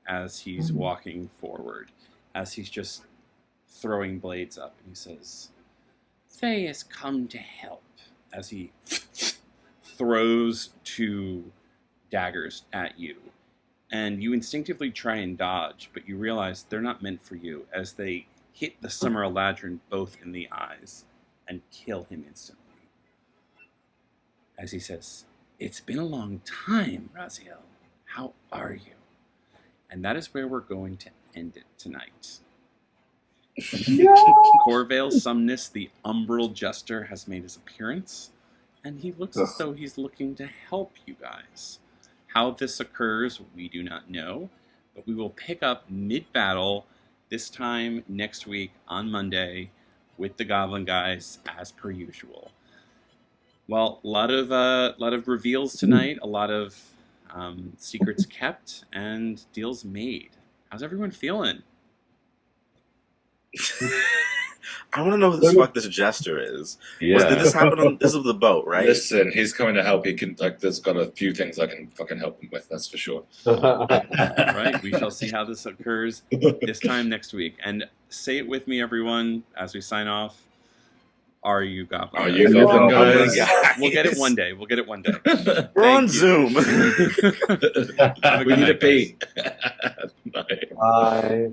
as he's walking forward, as he's just throwing blades up, and he says, "Faye has come to help," as he throws 2 daggers at you. And you instinctively try and dodge, but you realize they're not meant for you, as they hit the Summer Eladrin both in the eyes and kill him instantly. As he says, "It's been a long time, Raziel. How are you?" And that is where we're going to end it tonight. Corvale Sumnus, the Umbral Jester, has made his appearance, and he looks as though he's looking to help you guys. How this occurs, we do not know, but we will pick up mid-battle this time next week on Monday with the Goblin guys as per usual. Well, a lot of reveals tonight, a lot of secrets kept, and deals made. How's everyone feeling? I want to know who the fuck this jester is. Yeah. Did this happen on this is the boat, right? Listen, he's coming to help. He can there's got a few things I can fucking help him with, that's for sure. Right, we shall see how this occurs this time next week. And say it with me, everyone, as we sign off. Are you Goblin? Are you Goblin guys? We'll get it one day. We're on Zoom. We need a beat. Bye.